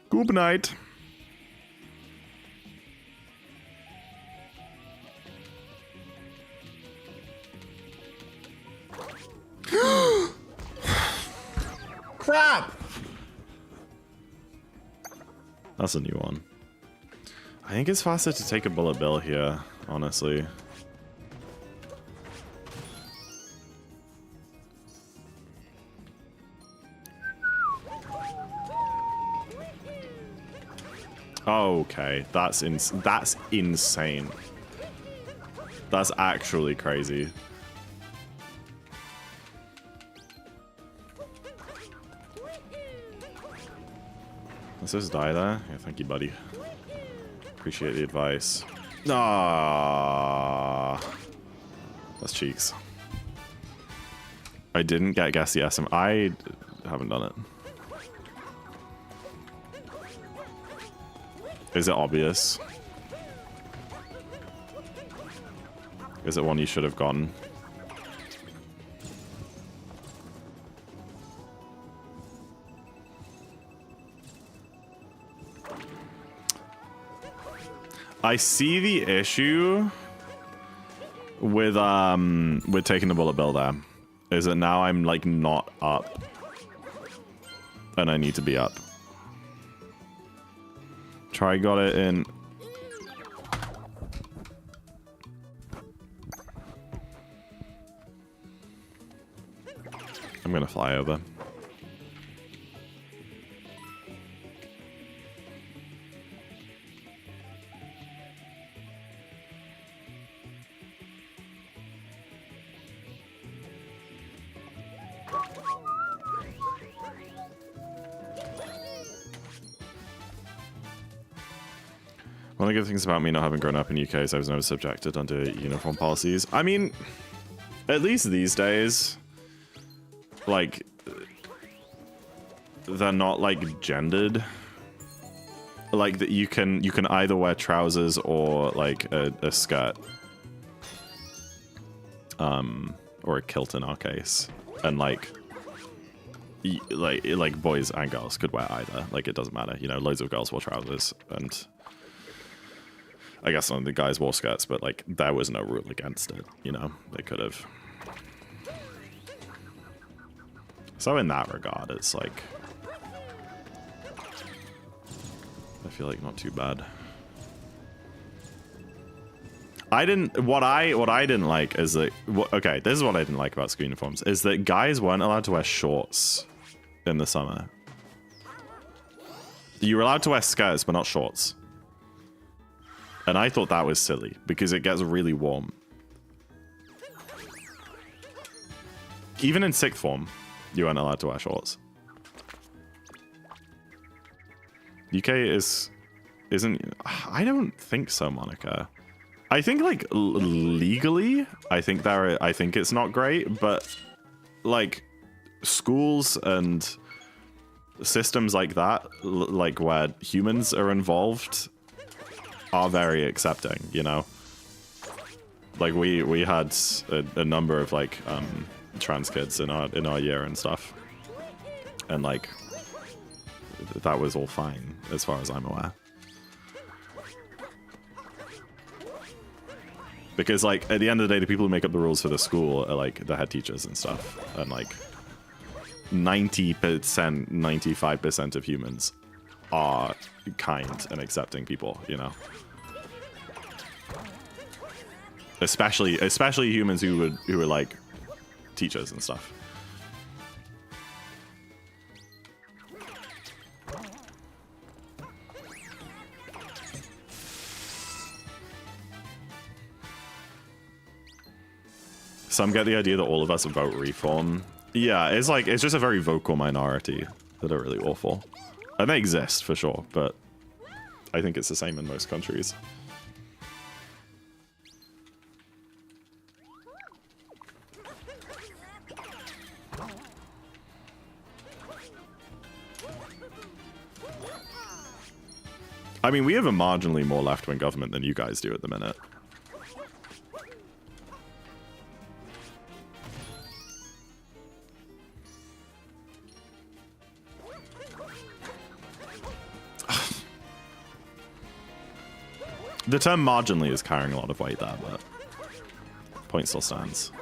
Good night. Crap! That's a new one. I think it's faster to take a bullet bill here, honestly. Okay, that's insane. That's actually crazy. Let's just die there. Yeah, thank you, buddy. Appreciate the advice. Ah, that's cheeks. I didn't guess the SM. I haven't done it. Is it obvious? Is it one you should have gotten? I see the issue with taking the bullet bill there. Is that now I'm like not up. And I need to be up. Try got it in. I'm gonna fly over. One of the good things about me not having grown up in the UK is I was never subjected under uniform policies. I mean, at least these days, like, they're not like gendered. Like that you can either wear trousers or like a skirt, or a kilt in our case, and like boys and girls could wear either. Like it doesn't matter, you know. Loads of girls wore trousers, and I guess some of the guys wore skirts, but like there was no rule against it. You know, they could have. So in that regard, it's like, I feel like not too bad. What I didn't like is that, okay, this is what I didn't like about school uniforms, is that guys weren't allowed to wear shorts in the summer. You were allowed to wear skirts, but not shorts. And I thought that was silly, because it gets really warm. Even in sixth form, you weren't allowed to wear shorts. UK isn't, I don't think so, Monica. I think like legally, I think it's not great, but like schools and systems like that, like where humans are involved, are very accepting, you know. Like we had a number of like trans kids in our year and stuff, and like that was all fine as far as I'm aware. Because, like, at the end of the day, the people who make up the rules for the school are, like, the head teachers and stuff. And, like, 90%, 95% of humans are kind and accepting people, you know? Especially humans who are, like, teachers and stuff. Some get the idea that all of us vote reform. Yeah, it's like, it's just a very vocal minority that are really awful. And they exist, for sure, but I think it's the same in most countries. I mean, we have a marginally more left-wing government than you guys do at the minute. The term marginally is carrying a lot of weight there, but point still stands.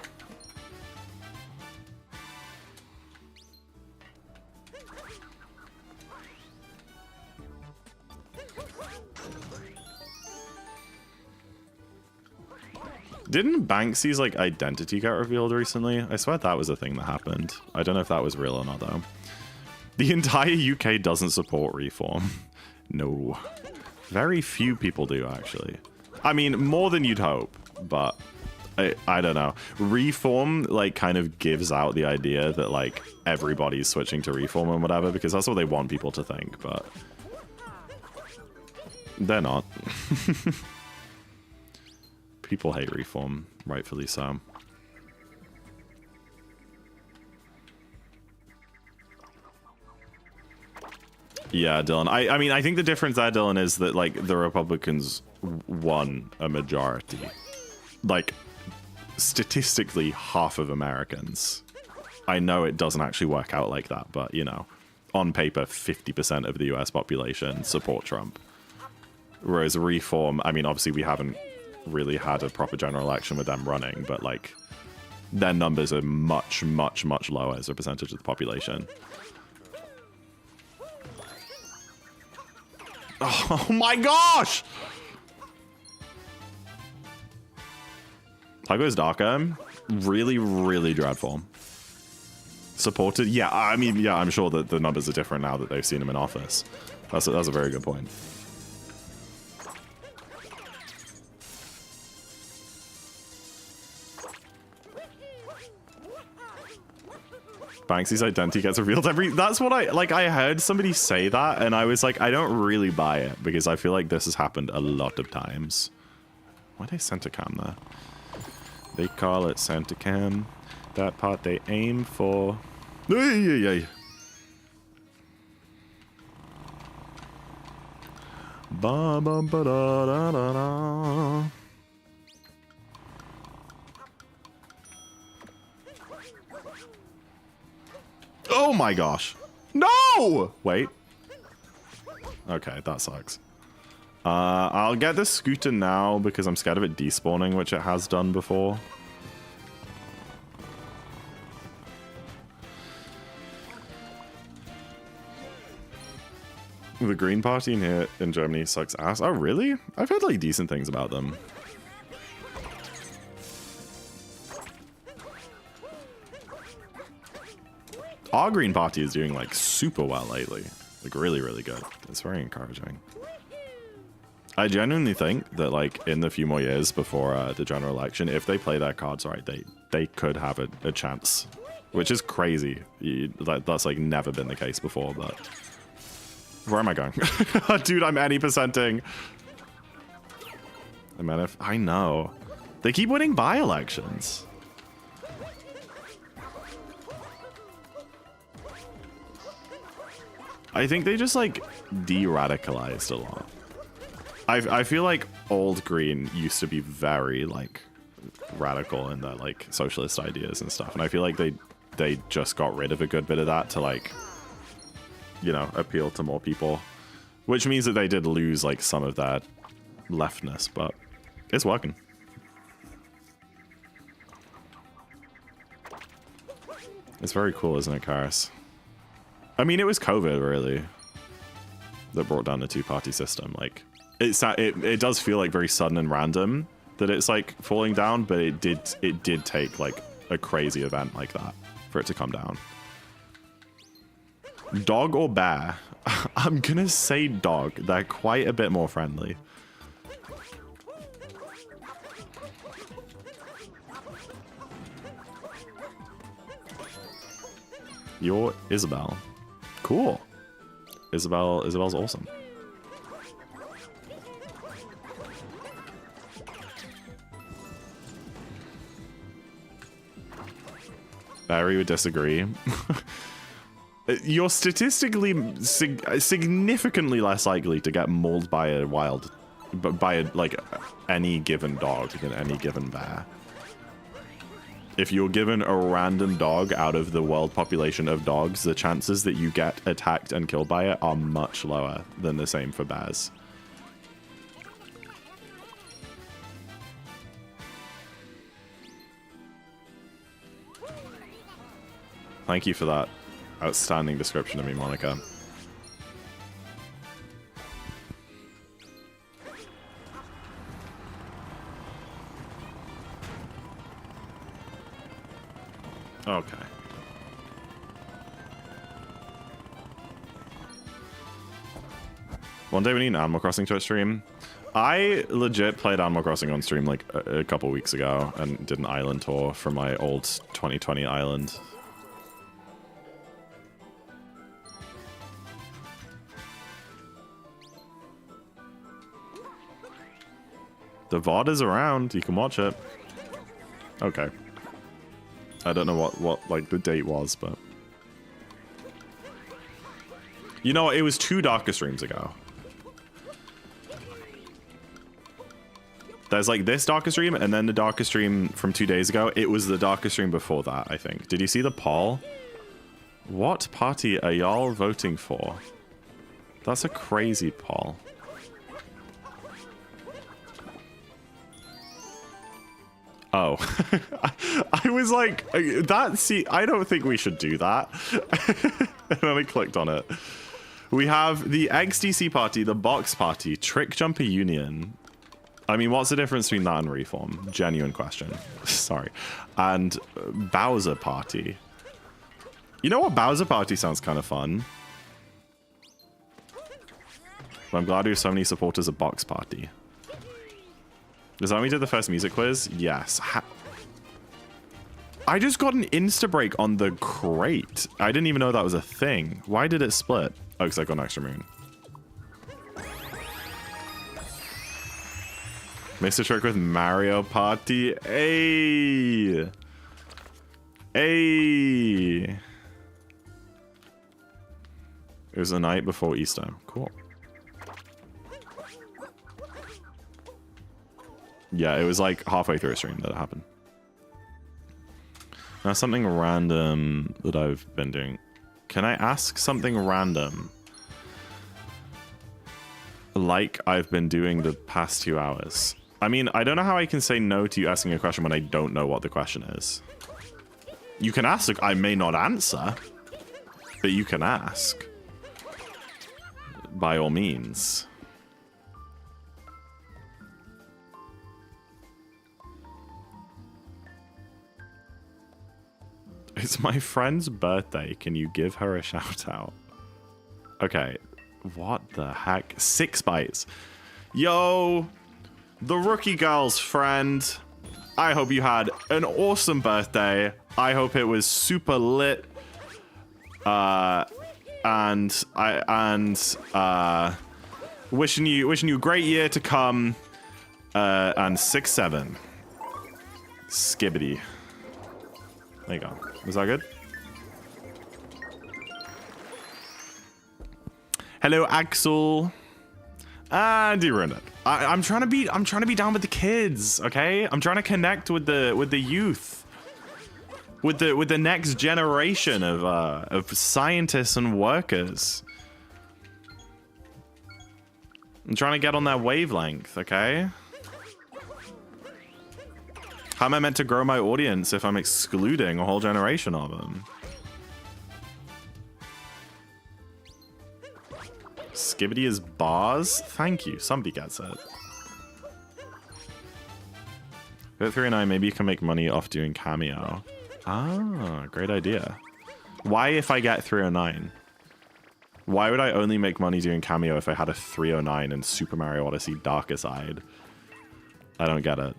Didn't Banksy's like identity get revealed recently? I swear that was a thing that happened. I don't know if that was real or not though. The entire UK doesn't support reform. No. Very few people do, actually. I mean, more than you'd hope, but I don't know. Reform, like, kind of gives out the idea that, like, everybody's switching to reform and whatever, because that's what they want people to think, but they're not. People hate reform, rightfully so. Yeah, Dylan. I mean, I think the difference there, Dylan, is that, like, the Republicans won a majority. Like, statistically, half of Americans. I know it doesn't actually work out like that, but, you know, on paper, 50% of the US population support Trump. Whereas reform, I mean, obviously we haven't really had a proper general election with them running, but, like, their numbers are much, much, much lower as a percentage of the population. Oh my gosh! Tygo's Darker, really, really dreadful. Supported? Yeah, I mean, yeah, I'm sure that the numbers are different now that they've seen him in office. That's a very good point. Banksy's identity gets revealed every... That's what I... Like, I heard somebody say that, and I was like, I don't really buy it, because I feel like this has happened a lot of times. Why they center cam there? They call it center cam. That part they aim for. Ay. Ba ba ba da da da da. Oh my gosh. No! Wait. Okay, that sucks. I'll get the scooter now because I'm scared of it despawning, which it has done before. The Green Party in here in Germany sucks ass. Oh, really? I've heard like decent things about them. Our Green Party is doing like super well lately. Like really, really good. It's very encouraging. I genuinely think that like in the few more years before the general election, if they play their cards right, they could have a chance, which is crazy. That's like never been the case before, but where am I going? Dude, I'm any percenting. I know. They keep winning by-elections. I think they just like de-radicalized a lot. I feel like old green used to be very like radical in their like socialist ideas and stuff, and I feel like they just got rid of a good bit of that to like, you know, appeal to more people, which means that they did lose like some of that leftness, but it's working. It's very cool, isn't it, Karis? I mean, it was COVID really that brought down the two-party system. Like, it does feel like very sudden and random that it's like falling down, but it did take like a crazy event like that for it to come down. Dog or bear? I'm gonna say dog. They're quite a bit more friendly. You're Isabel. Cool. Isabel's awesome. Barry would disagree. You're statistically significantly less likely to get mauled by a like any given dog than any given bear. If you're given a random dog out of the world population of dogs, the chances that you get attacked and killed by it are much lower than the same for bears. Thank you for that outstanding description of me, Monica. Okay. One day we need an Animal Crossing Twitch stream. I legit played Animal Crossing on stream like a couple weeks ago and did an island tour from my old 2020 island. The VOD is around. You can watch it. Okay. I don't know what like the date was, but you know, it was 2 Darker streams ago. There's like this Darker stream and then the Darker stream from 2 days ago. It was the Darker stream before that, I think. Did you see the poll? What party are y'all voting for? That's a crazy poll. Oh, I was like, I don't think we should do that. And then I clicked on it. We have the XDC party, the Box party, Trick Jumper Union. I mean, what's the difference between that and Reform? Genuine question. Sorry. And Bowser party. You know what? Bowser party sounds kind of fun. But I'm glad we have so many supporters of Box party. Is that when we did the first music quiz? Yes. I just got an insta break on the crate. I didn't even know that was a thing. Why did it split? Oh, because I got an extra moon. Missed a trick with Mario Party. Hey. Hey. It was the night before Easter. Cool. Yeah, it was like halfway through a stream that it happened. Now something random that I've been doing. Can I ask something random? Like I've been doing the past 2 hours. I mean, I don't know how I can say no to you asking a question when I don't know what the question is. You can ask, I may not answer, but you can ask. By all means. It's my friend's birthday. Can you give her a shout out? Okay. What the heck? 6 bytes. Yo, the rookie girl's friend. I hope you had an awesome birthday. I hope it was super lit. Wishing you a great year to come. And 6-7. Skibbity. There you go. Was that good? Hello, Axel. And you ruined it. I'm trying to be down with the kids, okay? I'm trying to connect with the youth. With the next generation of scientists and workers. I'm trying to get on their wavelength, okay? How am I meant to grow my audience if I'm excluding a whole generation of them? Skibbity is bars? Thank you. Somebody gets it. Go 309, maybe you can make money off doing cameo. Ah, great idea. Why if I get 309? Why would I only make money doing cameo if I had a 309 in Super Mario Odyssey Darker Side? I don't get it.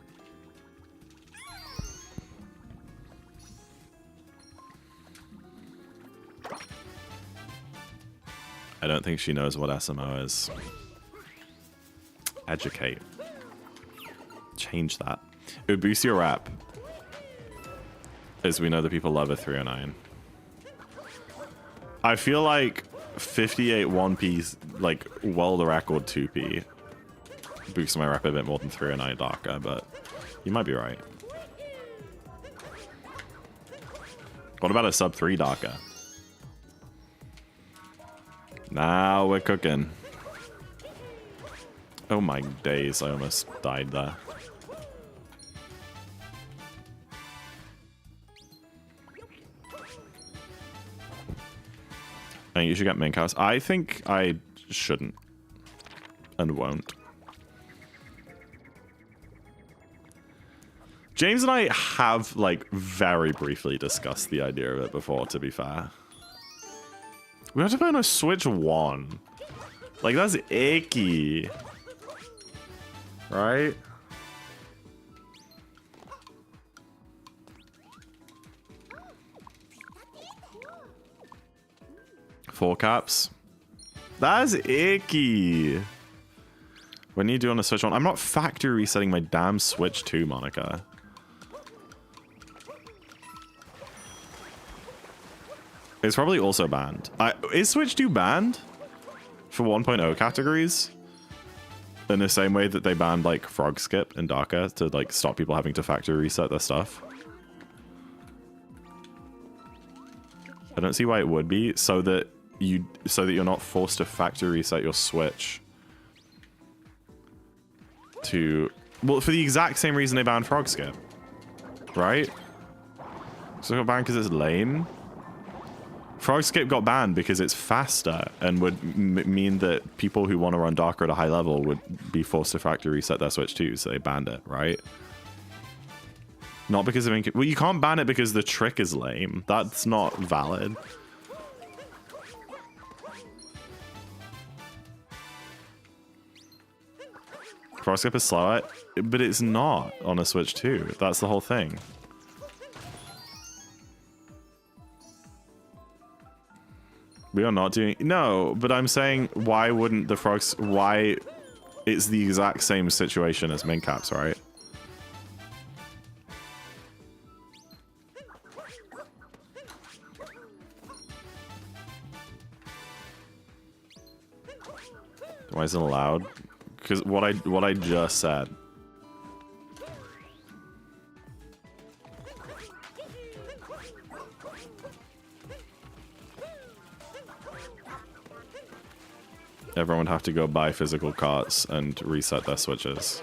I don't think she knows what SMO is. Educate. Change that. It would boost your rap. As we know that people love a 309. I feel like 58 1P, like world record 2P, boosts my rap a bit more than 309 Darker, but you might be right. What about a sub 3 Darker? Now we're cooking. Oh my days, I almost died there. I think you should get Mink House. I think I shouldn't. And won't. James and I have, like, very briefly discussed the idea of it before, to be fair. We have to play on a Switch 1. Like, that's icky. Right? Four caps. That's icky. When you do on a Switch 1, I'm not factory resetting my damn Switch 2, Monica. It's probably also banned. Is Switch 2 banned for 1.0 categories? In the same way that they banned like Frog Skip and Darker to like stop people having to factory reset their stuff. I don't see why it would be, so that you're not forced to factory reset your Switch to, well, for the exact same reason they banned Frog Skip, right? So it got banned because it's lame. Frog Skip got banned because it's faster and would mean that people who want to run Darker at a high level would be forced to factory reset their Switch too, so they banned it, right? Not because of well, you can't ban it because the trick is lame. That's not valid. Frog Skip is slower, but it's not on a Switch 2. That's the whole thing. We are not doing... No, but I'm saying, why wouldn't the frogs... Why... It's the exact same situation as min caps, right? Why isn't it allowed? Because what I just said. Everyone would have to go buy physical carts and reset their switches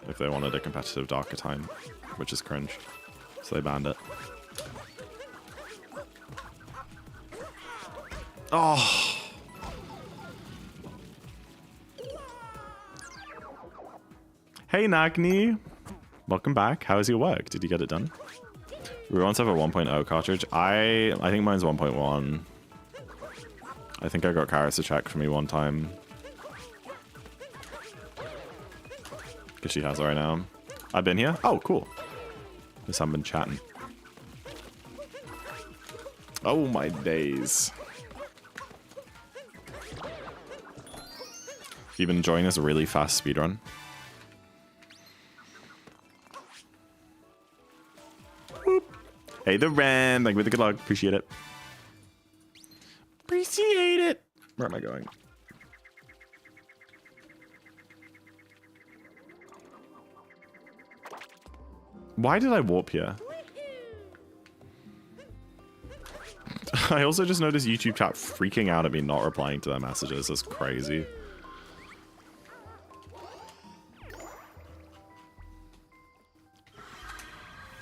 if they wanted a competitive Darker Time, which is cringe. So they banned it. Oh. Hey Nagni, welcome back. How is your work? Did you get it done? We once have a 1.0 cartridge. I think mine's 1.1. I think I got Karis to check for me one time. Because she has it right now. I've been here? Oh, cool. Just haven't been chatting. Oh my days. You've been enjoying this really fast speedrun? Whoop. Hey, the Ren. Thank you for the good luck. Appreciate it. Appreciate it. Where am I going? Why did I warp here? I also just noticed YouTube chat freaking out at me not replying to their messages. That's crazy.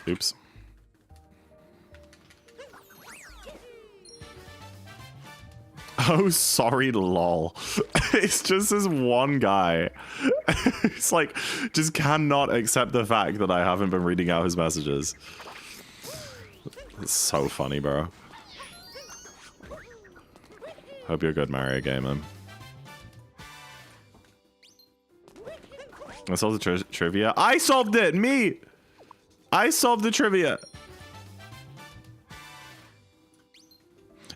Oops. Oh, sorry, lol. It's just this one guy. It's like, just cannot accept the fact that I haven't been reading out his messages. It's so funny, bro. Hope you're a good Mario gamer. I solved the trivia. I solved it! Me! I solved the trivia!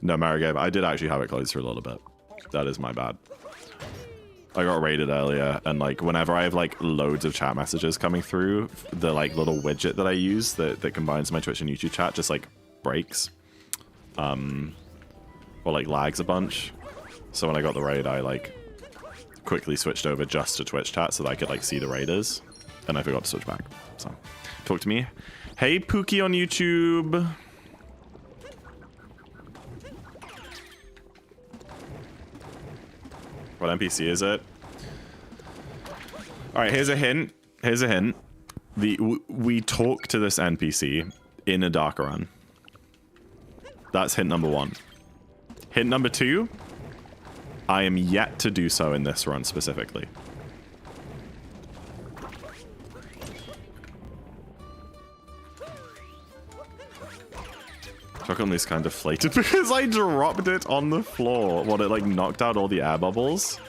No, Mario game. I did actually have it closed for a little bit. That is my bad. I got raided earlier, and like whenever I have like loads of chat messages coming through, the like little widget that I use that combines my Twitch and YouTube chat just like breaks. Or like lags a bunch. So when I got the raid, I like quickly switched over just to Twitch chat so that I could like see the raiders, and I forgot to switch back. So talk to me. Hey Pookie on YouTube. What NPC is it? All right, here's a hint. Here's a hint. We talk to this NPC in a dark run. That's hint number 1. Hint number 2. I am yet to do so in this run specifically. How come this kind of deflated? Because I dropped it on the floor. What, it like knocked out all the air bubbles?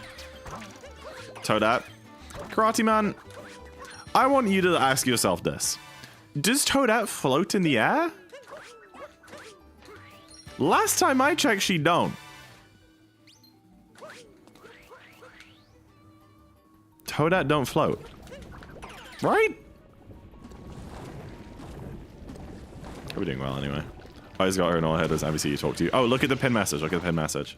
Toadette. Karate Man. I want you to ask yourself this. Does Toadette float in the air? Last time I checked, she don't. Toadette don't float. Right? We're doing well anyway. I just got her in all head as NPC you talk to you. Oh, look at the pin message. Look at the pin message.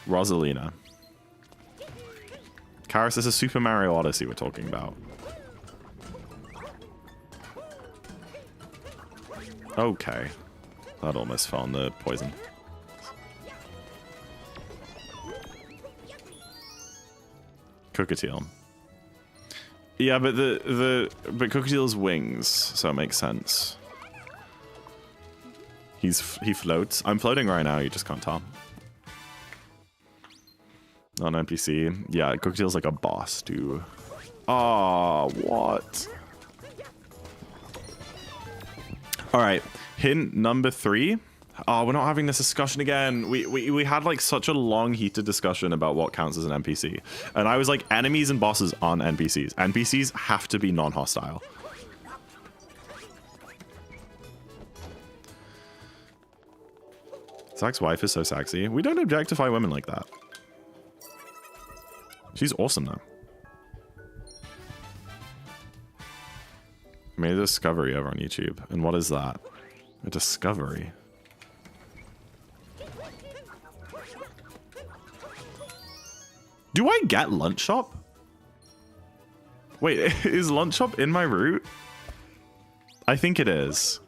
Rosalina. Karis, this is Super Mario Odyssey we're talking about. Okay. That almost fell in the poison. Cookatiel. Yeah, but but Cookatiel's wings, so it makes sense. He floats. I'm floating right now, you just can't tell. On NPC. Yeah, Cookatiel's like a boss, too. Oh, what? Alright, hint number 3. Oh, we're not having this discussion again. We had like such a long heated discussion about what counts as an NPC. And I was like, enemies and bosses aren't NPCs. NPCs have to be non-hostile. Zach's wife is so sexy. We don't objectify women like that. She's awesome though. I made a discovery over on YouTube. And what is that? A discovery. Do I get lunch shop? Wait, is lunch shop in my route? I think it is.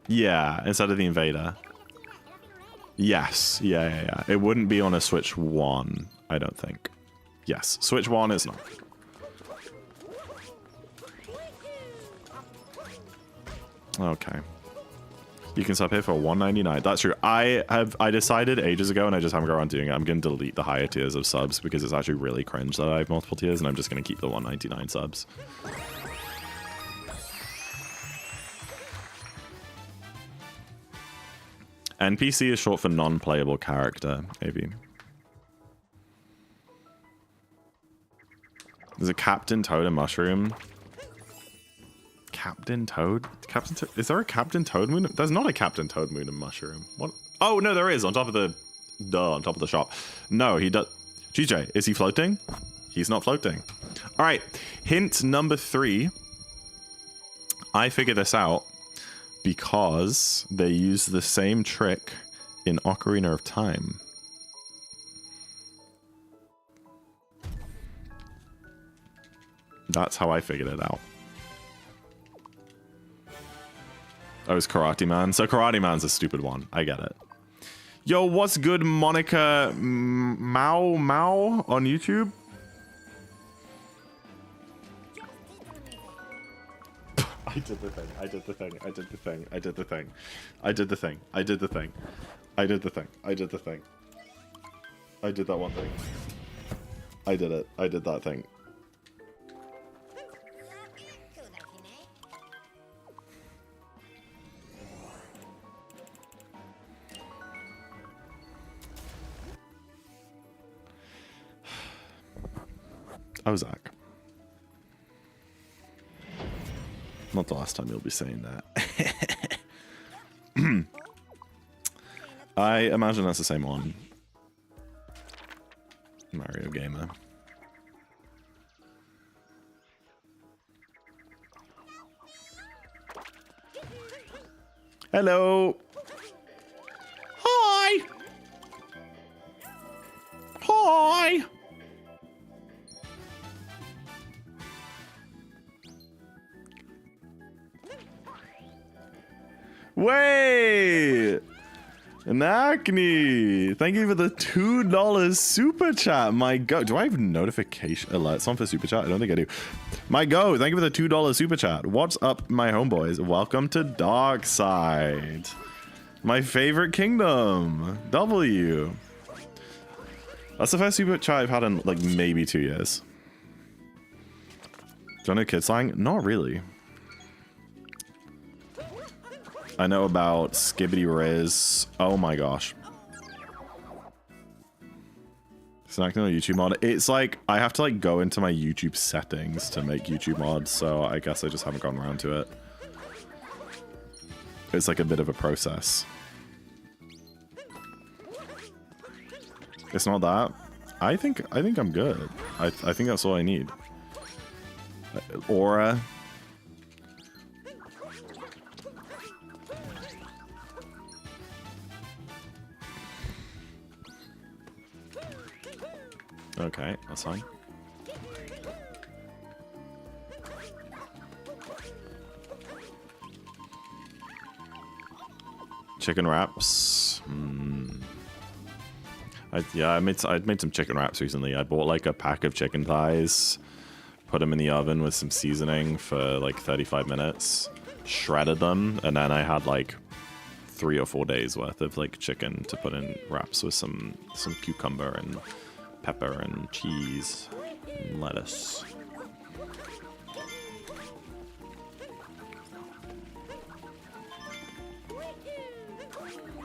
Yeah, instead of the invader. Yes, yeah. It wouldn't be on a Switch 1, I don't think. Yes, Switch 1 is not. Okay. You can sub here for $1.99. That's true. I decided ages ago, and I just haven't got around doing it. I'm going to delete the higher tiers of subs because it's actually really cringe that I have multiple tiers, and I'm just going to keep the $1.99 subs. NPC is short for non-playable character, maybe. There's a Captain Toad and Mushroom. Captain Toad? Is there a Captain Toad moon? There's not a Captain Toad moon and Mushroom. What? Oh, no, there is on top of the... on top of the shop. No, he does... GJ, is he floating? He's not floating. All right, hint number 3. I figured this out because they use the same trick in Ocarina of Time. That's how I figured it out. Oh, it's Karate Man. So Karate Man's a stupid one. I get it. Yo, what's good, Monica Mao on YouTube? I did the thing. I did the thing. I did the thing. I did the thing. I did the thing. I did the thing. I did the thing. I did the thing. I did that one thing. I did it. I did that thing. Oh, Zach. Not the last time you'll be saying that. I imagine that's the same one. Mario Gamer. Hello. Hi. Hi. Wait! An Acne! Thank you for the $2 super chat. My go. Do I have notification alerts on for super chat? I don't think I do. My go. Thank you for the $2 super chat. What's up, my homeboys? Welcome to Dark Side. My favorite kingdom. W. That's the first super chat I've had in like maybe 2 years. Do you know kid slang? Not really. I know about Skibbity Riz. Oh my gosh. It's not a YouTube mod. It's like, I have to like go into my YouTube settings to make YouTube mods, so I guess I just haven't gone around to it. It's like a bit of a process. It's not that. I think I'm good. I think that's all I need. Aura. Okay, that's fine. Chicken wraps. I made some chicken wraps recently. I bought like a pack of chicken thighs, put them in the oven with some seasoning for like 35 minutes, shredded them, and then I had like 3 or 4 days worth of like chicken to put in wraps with some cucumber and pepper and cheese and lettuce.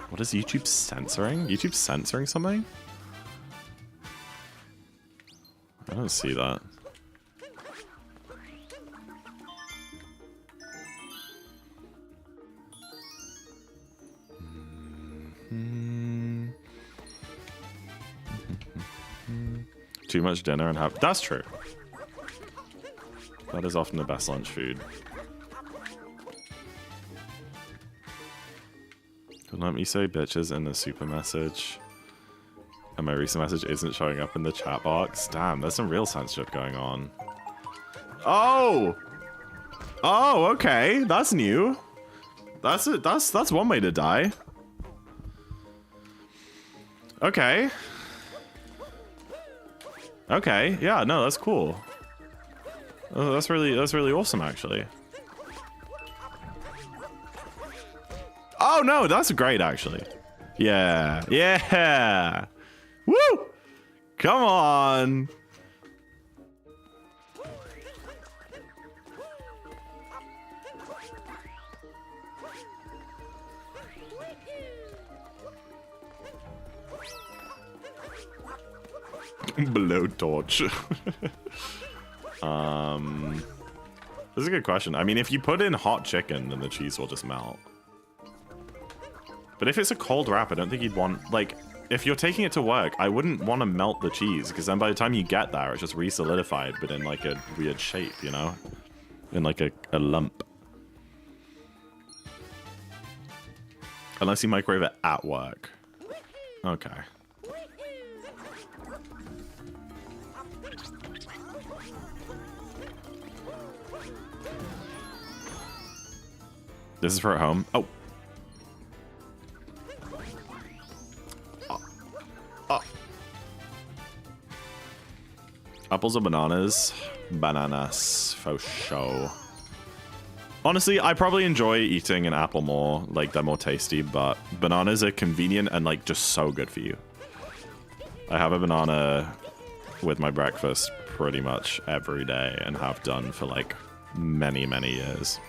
What is YouTube censoring? YouTube censoring something? I don't see that. too much dinner and have... That's true. That is often the best lunch food. Let me say bitches in the super message. And my recent message isn't showing up in the chat box. Damn, there's some real censorship going on. Oh! Oh, okay. That's new. That's it. That's one way to die. Okay. Okay. Yeah, no, that's cool. Oh, that's really awesome, actually. Oh no, that's great, actually. Yeah. Yeah. Woo! Come on. Blowtorch. This is a good question. I mean, if you put in hot chicken, then the cheese will just melt. But if it's a cold wrap, I don't think you'd want, like, if you're taking it to work, I wouldn't want to melt the cheese, because then by the time you get there, it's just re-solidified, but in like a weird shape, you know? In like a lump. Unless you microwave it at work. Okay. This is for at home. Oh. Apples or bananas? Bananas, for sure. Honestly, I probably enjoy eating an apple more. Like, they're more tasty, but bananas are convenient and, like, just so good for you. I have a banana with my breakfast pretty much every day and have done for, like, many, many years.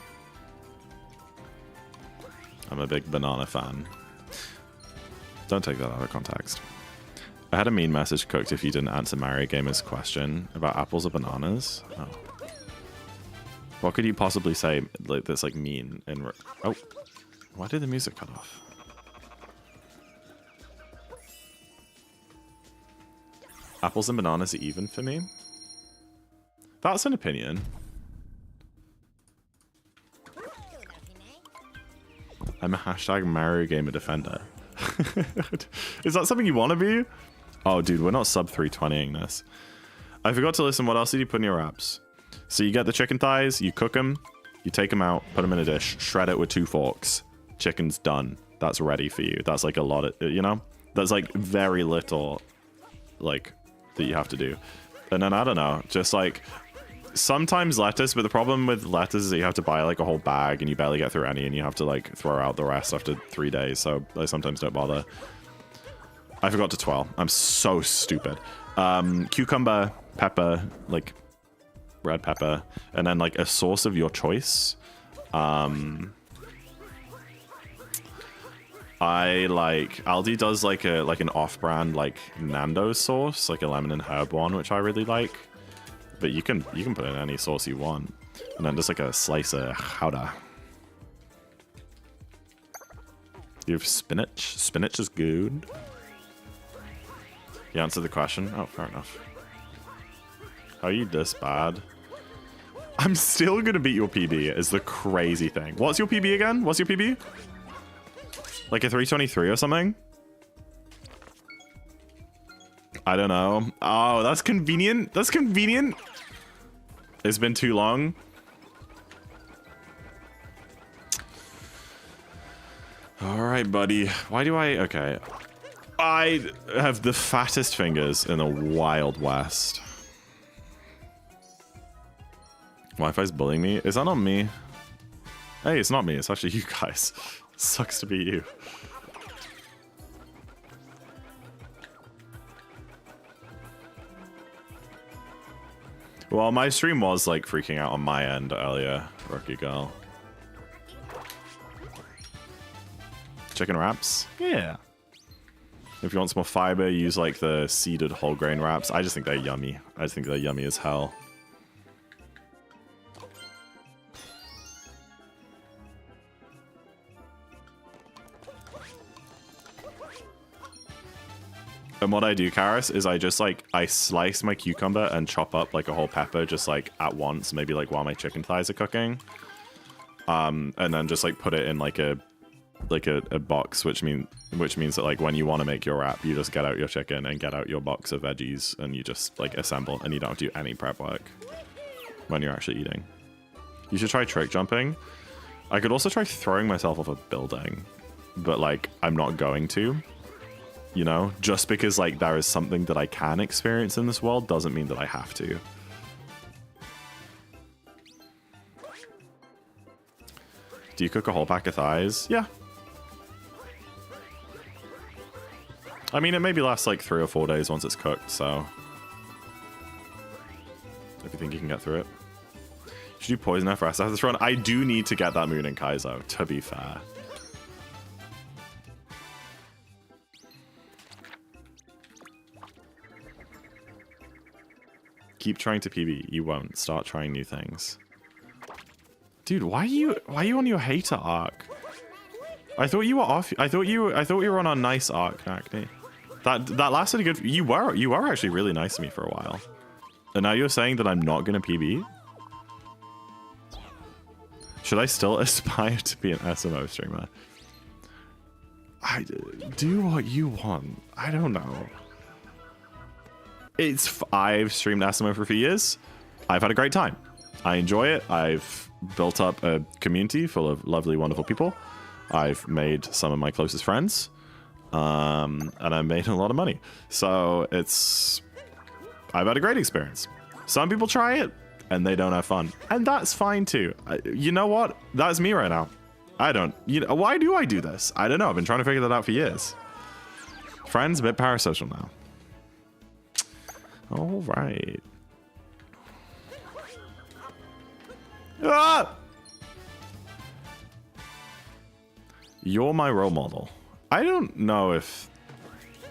I'm a big banana fan. Don't take that out of context. I had a mean message cooked if you didn't answer Mario Gamer's question about apples or bananas. Oh. What could you possibly say like that's like mean? Oh, why did the music cut off? Apples and bananas are even for me? That's an opinion. I'm a hashtag Mario Gamer defender. Is that something you want to be? Oh, dude, we're not sub 320ing this. I forgot to listen. What else did you put in your wraps? So you get the chicken thighs, you cook them, you take them out, put them in a dish, shred it with 2 forks. Chicken's done. That's ready for you. That's like a lot of, you know? That's like very little, like, that you have to do. And then, I don't know, just like, sometimes lettuce, but the problem with lettuce is that you have to buy like a whole bag and you barely get through any and you have to like throw out the rest after 3 days. So I sometimes don't bother. I forgot to twirl. I'm so stupid. Cucumber, pepper, like red pepper, and then like a sauce of your choice. I like Aldi does like an off-brand like Nando's sauce, like a lemon and herb one, which I really like. But you can put in any sauce you want, and then just like a slice of chowder. You have spinach. Spinach is good. You answered the question. Oh, fair enough. How are you this bad? I'm still gonna beat your PB. Is the crazy thing. What's your PB again? What's your PB? Like a 323 or something? I don't know. Oh, that's convenient. That's convenient. It's been too long. All right, buddy. Why do I... Okay. I have the fattest fingers in the Wild West. Wi-Fi's bullying me. Is that not me? Hey, it's not me. It's actually you guys. Sucks to be you. Well, my stream was like freaking out on my end earlier, Rookie Girl. Chicken wraps? Yeah. If you want some more fiber, use like the seeded whole grain wraps. I just think they're yummy. I just think they're yummy as hell. And what I do, Karis, is I just like, I slice my cucumber and chop up like a whole pepper just like at once, maybe like while my chicken thighs are cooking. And then just like put it in like a box, which means that like when you want to make your wrap, you just get out your chicken and get out your box of veggies and you just like assemble, and you don't do any prep work when you're actually eating. You should try trick jumping. I could also try throwing myself off a building, but like I'm not going to. You know, just because like there is something that I can experience in this world doesn't mean that I have to. Do you cook a whole pack of thighs? Yeah. I mean, it maybe lasts like 3 or 4 days once it's cooked, so if you think you can get through it. Should you poison her for us after this run? I do need to get that moon in Kaizo, to be fair. Keep trying to PB. You won't. Start trying new things. Dude, why are you on your hater arc? I thought you were off. I thought you were on a nice arc, Acne. That lasted a good. You were actually really nice to me for a while. And now you're saying that I'm not gonna PB? Should I still aspire to be an SMO streamer? Do what you want. I don't know. I've streamed SMO for a few years. I've had a great time. I enjoy it. I've built up a community full of lovely, wonderful people. I've made some of my closest friends. And I've made a lot of money. So I've had a great experience. Some people try it and they don't have fun. And that's fine too. You know what? That's me right now. Why do I do this? I don't know. I've been trying to figure that out for years. Friends, a bit parasocial now. All right. Ah! You're my role model. I don't know if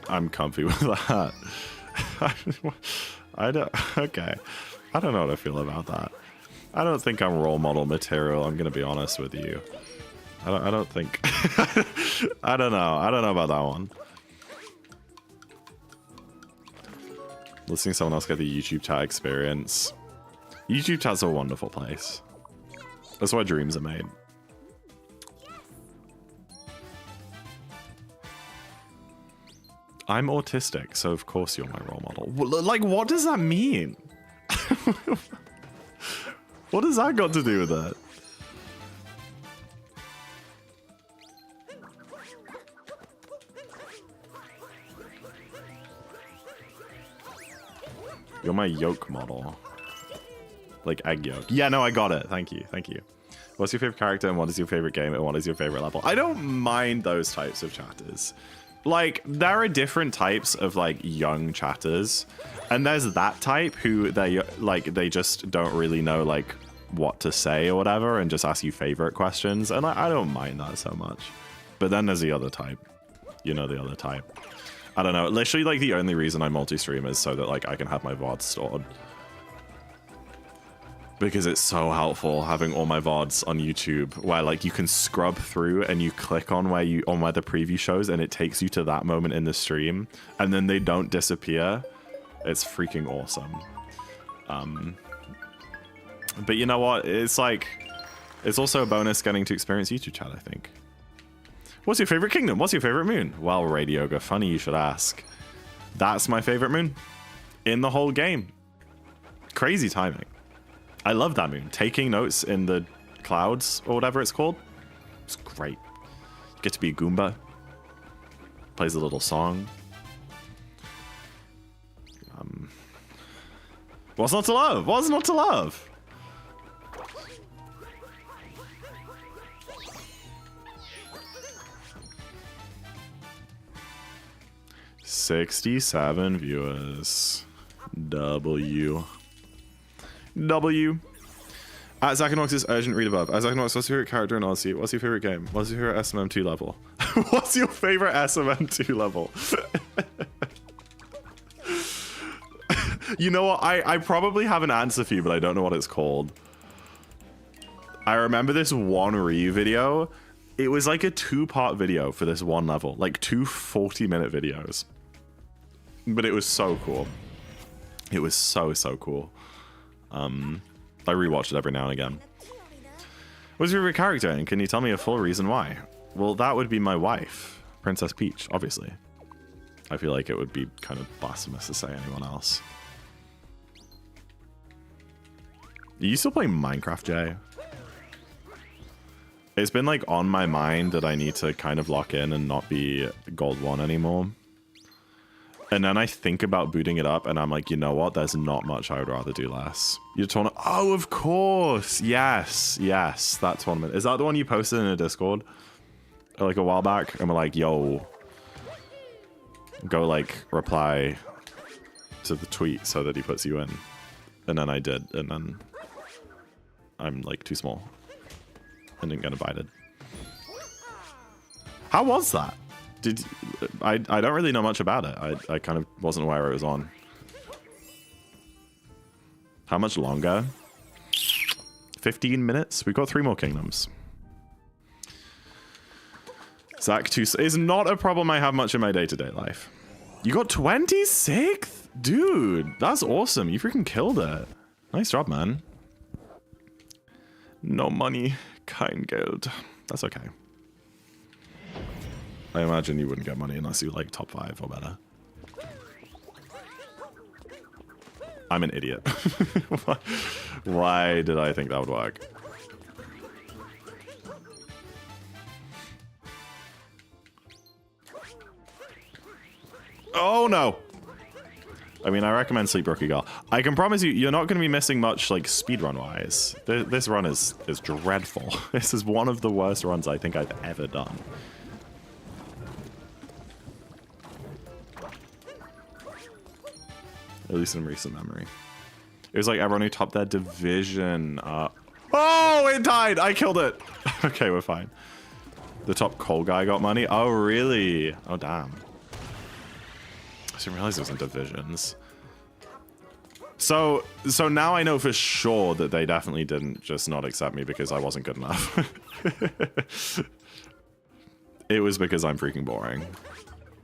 I'm comfy with that. Okay. I don't know what I feel about that. I don't think I'm role model material. I'm going to be honest with you. I don't think. I don't know. I don't know about that one. Listening to someone else get the YouTube chat experience. YouTube chat's a wonderful place. That's why dreams are made. I'm autistic, so of course you're my role model. Like, what does that mean? What has that got to do with it? You're my yolk model. Like egg yolk. Yeah, no, I got it. Thank you. Thank you. What's your favorite character and what is your favorite game and what is your favorite level? I don't mind those types of chatters. Like, there are different types of like young chatters, and there's that type who they just don't really know like what to say or whatever and just ask you favorite questions, and I don't mind that so much. But then there's the other type. You know, the other type. I don't know. Literally, like, the only reason I multi-stream is so that like I can have my VODs stored. Because it's so helpful having all my VODs on YouTube where like you can scrub through and you click on where the preview shows and it takes you to that moment in the stream and then they don't disappear. It's freaking awesome. But you know what? It's like, it's also a bonus getting to experience YouTube chat, I think. What's your favorite kingdom? What's your favorite moon? Well, Radioga, funny you should ask. That's my favorite moon in the whole game. Crazy timing. I love that moon. Taking notes in the clouds or whatever it's called. It's great. You get to be a Goomba. Plays a little song. What's not to love? What's not to love? $67 viewers. W. At ZackInTheBox is urgent read above. At ZackInTheBox, what's your favorite character in Odyssey? What's your favorite game? What's your favorite SMM2 level? What's your favorite SMM2 level? You know what? I probably have an answer for you, but I don't know what it's called. I remember this one Ryu video. It was like a 2-part video for this one level. Like 2 40-minute videos. But it was so cool. It was so cool. I rewatch it every now and again. What's your favorite character, and can you tell me a full reason why? Well, that would be my wife, Princess Peach, obviously. I feel like it would be kind of blasphemous to say anyone else. Are you still playing Minecraft, Jay? It's been like on my mind that I need to kind of lock in and not be Gold 1 anymore. And then I think about booting it up and I'm like, you know what? There's not much I would rather do less. Your tournament. Oh, of course. Yes. Yes. That tournament. Is that the one you posted in a Discord? Like a while back? And we're like, yo, go like reply to the tweet so that he puts you in. And then I did. And then I'm like too small and didn't get invited. How was that? I don't really know much about it. I kind of wasn't aware it was on. How much longer? 15 minutes? We've got 3 more kingdoms. Zach 2 is not a problem I have much in my day-to-day life. You got 26th? Dude, that's awesome. You freaking killed it. Nice job, man. No money, kein Geld. That's okay. I imagine you wouldn't get money unless you like top 5 or better. I'm an idiot. Why did I think that would work? Oh no! I mean, I recommend Sleep Rookie Girl. I can promise you, you're not going to be missing much, like, speedrun-wise. This run is dreadful. This is one of the worst runs I think I've ever done. At least in recent memory. It was like everyone who topped their division. Oh, it died! I killed it! Okay, we're fine. The top coal guy got money? Oh, really? Oh, damn. I didn't realize it was in divisions. So now I know for sure that they definitely didn't just not accept me because I wasn't good enough. It was because I'm freaking boring.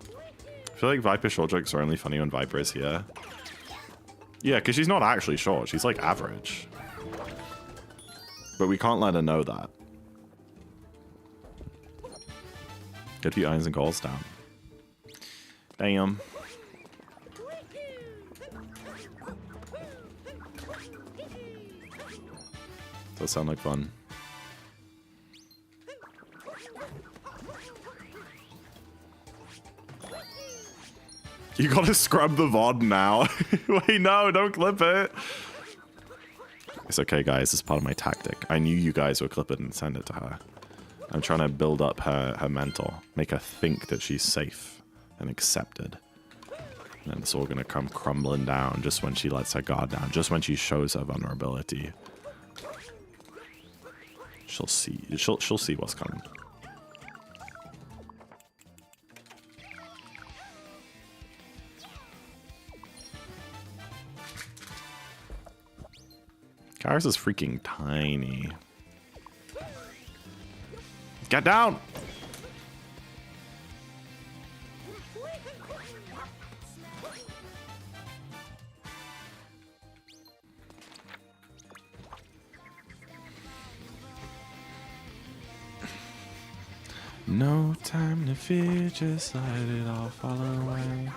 I feel like Viper short jokes are only funny when Viper is here. Yeah, because she's not actually short. She's like average. But we can't let her know that. Get a few irons and goals down. Damn. Does sound like fun. You gotta scrub the VOD now. Wait, no, don't clip it. It's okay, guys. It's part of my tactic. I knew you guys would clip it and send it to her. I'm trying to build up her mental. Make her think that she's safe and accepted. And then it's all gonna come crumbling down just when she lets her guard down. Just when she shows her vulnerability. She'll see. She'll see what's coming. Karis is freaking tiny. Get down! No time to fear, just let it all fall away.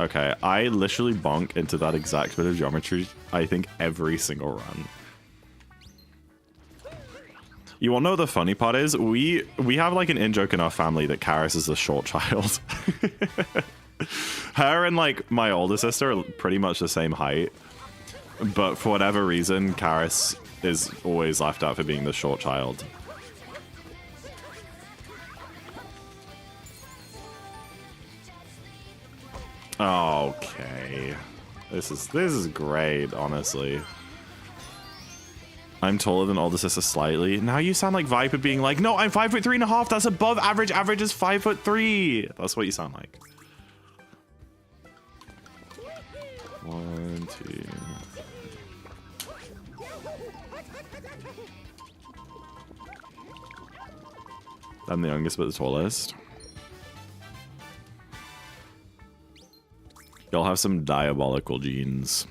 Okay, I literally bonk into that exact bit of geometry, I think, every single run. You wanna know what the funny part is? We have like an in-joke in our family that Karis is the short child. Her and like my older sister are pretty much the same height. But for whatever reason, Karis is always laughed at for being the short child. Okay. This is great, honestly. I'm taller than older sister slightly. Now you sound like Viper being like, no, I'm 5'3.5". That's above average. Average is 5'3". That's what you sound like. 1, 2. I'm the youngest but the tallest. You'll have some diabolical genes.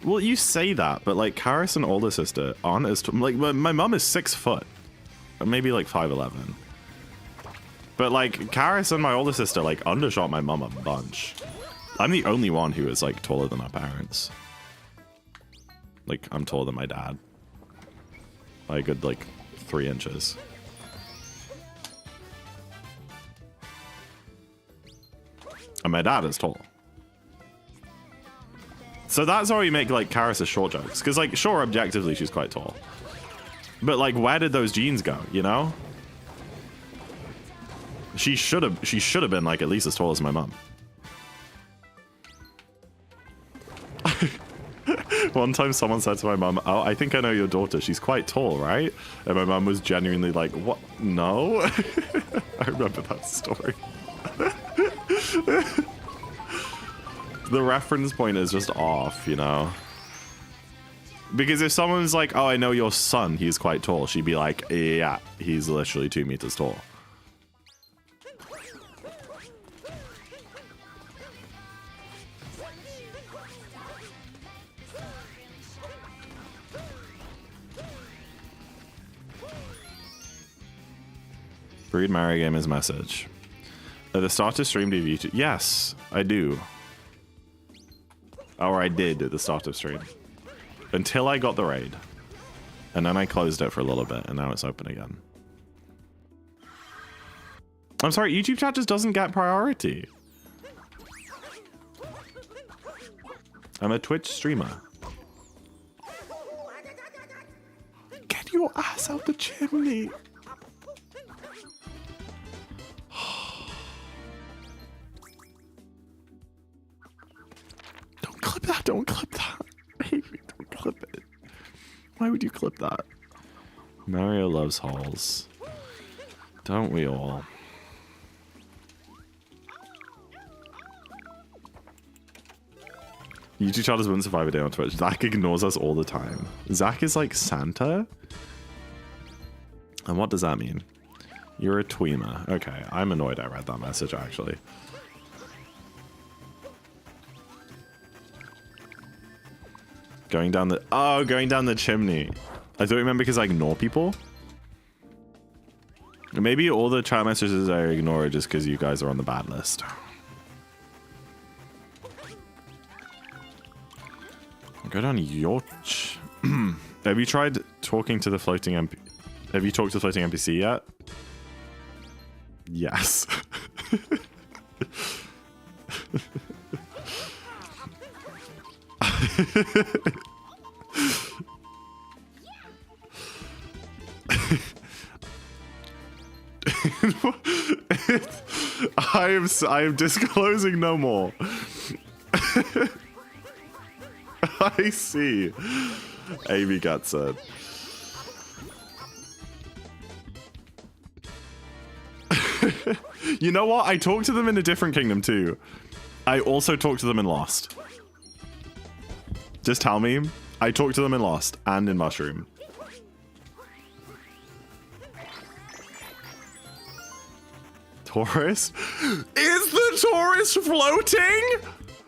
Well, you say that, but like Karis and older sister aren't as like my mom is 6 foot, or maybe like 5'11". But like Karis and my older sister like undershot my mom a bunch. I'm the only one who is like taller than our parents. Like I'm taller than my dad by a good like 3 inches. And my dad is tall. So that's how you make like Karis' short jokes. Because like sure, objectively she's quite tall. But like where did those genes go, you know? She should have been like at least as tall as my mom. One time someone said to my mom, "Oh, I think I know your daughter. She's quite tall, right?" And my mom was genuinely like, "What? No." I remember that story. The reference point is just off, you know? Because if someone's like, "Oh, I know your son. He's quite tall," she'd be like, "Yeah, he's literally 2 meters tall." Read Mario Gamer's message. At the start of stream, do you YouTube? Yes, I do. Or I did at the start of stream. Until I got the raid. And then I closed it for a little bit, and now it's open again. I'm sorry, YouTube chat just doesn't get priority. I'm a Twitch streamer. Get your ass out the chimney! Clip that, don't clip that. Don't clip it. Why would you clip that? Mario loves halls. Don't we all? YouTube channels wouldn't survive a day on Twitch. Zach ignores us all the time. Zach is like Santa? And what does that mean? You're a tweemer. Okay, I'm annoyed I read that message actually. Going down the chimney. I thought you meant because I ignore people. Maybe all the chat messages I ignore are just because you guys are on the bad list. Go down your... Have you tried talking to the floating MP... Have you talked to the floating NPC yet? Yes. I am disclosing no more. I see. Amy got said. You know what? I talked to them in a different kingdom too. I also talked to them in Lost. Just tell me. I talked to them in Lost and in Mushroom. Tourist? Is the tourist floating?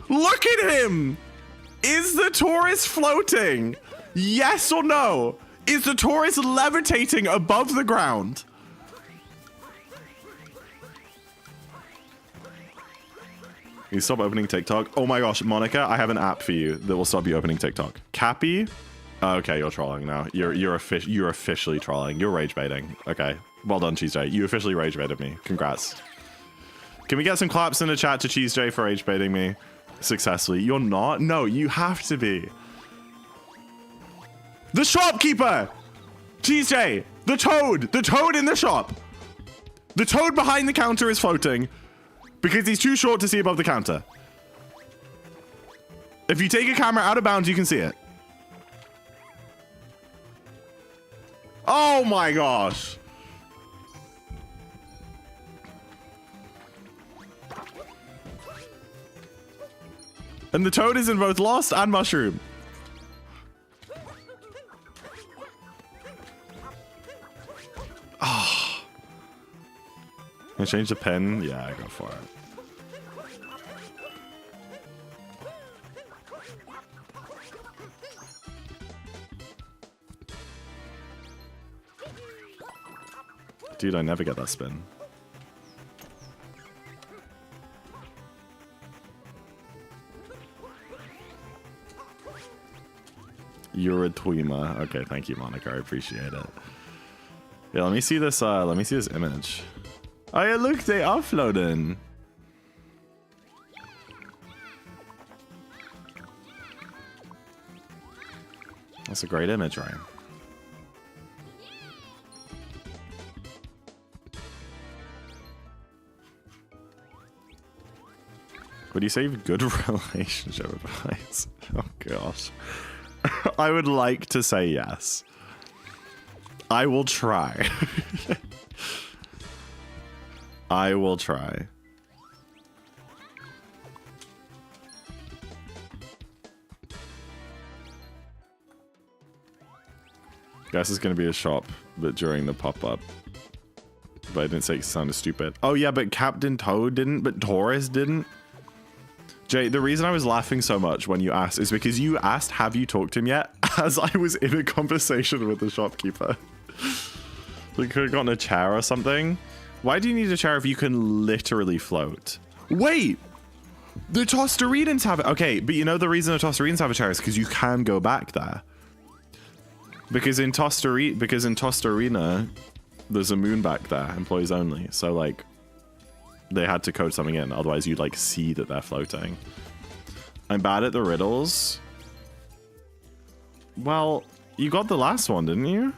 Look at him! Is the tourist floating? Yes or no? Is the tourist levitating above the ground? You stop opening TikTok? Oh my gosh, Monica, I have an app for you that will stop you opening TikTok. Cappy? Oh, okay, you're trolling now. You're officially trolling. You're rage baiting. Okay, well done, Cheese J. You officially rage baited me. Congrats. Can we get some claps in the chat to Cheese J for rage baiting me successfully? You're not? No, you have to be. The shopkeeper! Cheese J! The toad! The toad in the shop! The toad behind the counter is floating. Because he's too short to see above the counter. If you take a camera out of bounds, you can see it. Oh my gosh. And the toad is in both Lost and Mushroom. Oh. Can I change the pen? Yeah, I go for it. Dude, I never get that spin. You're a tweemer. Okay, thank you, Monica. I appreciate it. Yeah, let me see this image. Oh yeah, look, they are floating. That's a great image, Ryan. Would you say you have good relationship advice? Oh gosh. I would like to say yes. I will try. I will try. Guess it's gonna be a shop, but during the pop-up. But I didn't say it sounded stupid. Oh yeah, but Captain Toad didn't, but Taurus didn't. Jay, the reason I was laughing so much when you asked is because you asked, have you talked to him yet? As I was in a conversation with the shopkeeper. We could have gotten a chair or something. Why do you need a chair if you can literally float? Wait! The Tostaridans have it. Okay, but you know the reason the Tostaridans have a chair is because you can go back there. Because in Tostarina, there's a moon back there, employees only. So like, they had to code something in, otherwise you'd like see that they're floating. I'm bad at the riddles. Well, you got the last one, didn't you?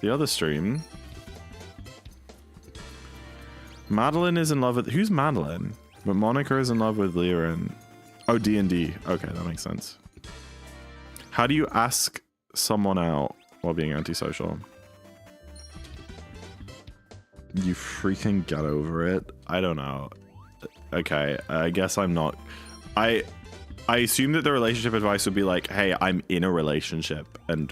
The other stream. Madeline is in love with... Who's Madeline? But Monica is in love with Liren. Oh, D&D. Okay, that makes sense. How do you ask someone out while being antisocial? You freaking get over it. I don't know. Okay, I guess I'm not... I assume that the relationship advice would be like, hey, I'm in a relationship and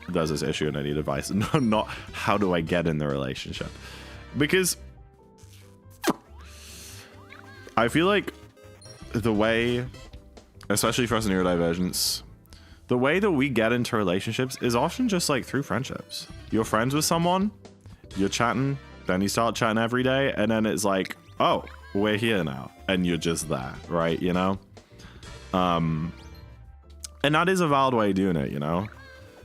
there's this issue and I need advice. No, not how do I get in the relationship. Because I feel like the way, especially for us neurodivergents, the way that we get into relationships is often just like through friendships. You're friends with someone, you're chatting, then you start chatting every day, and then it's like, oh, we're here now, and you're just there, right? You know? And that is a valid way of doing it, you know?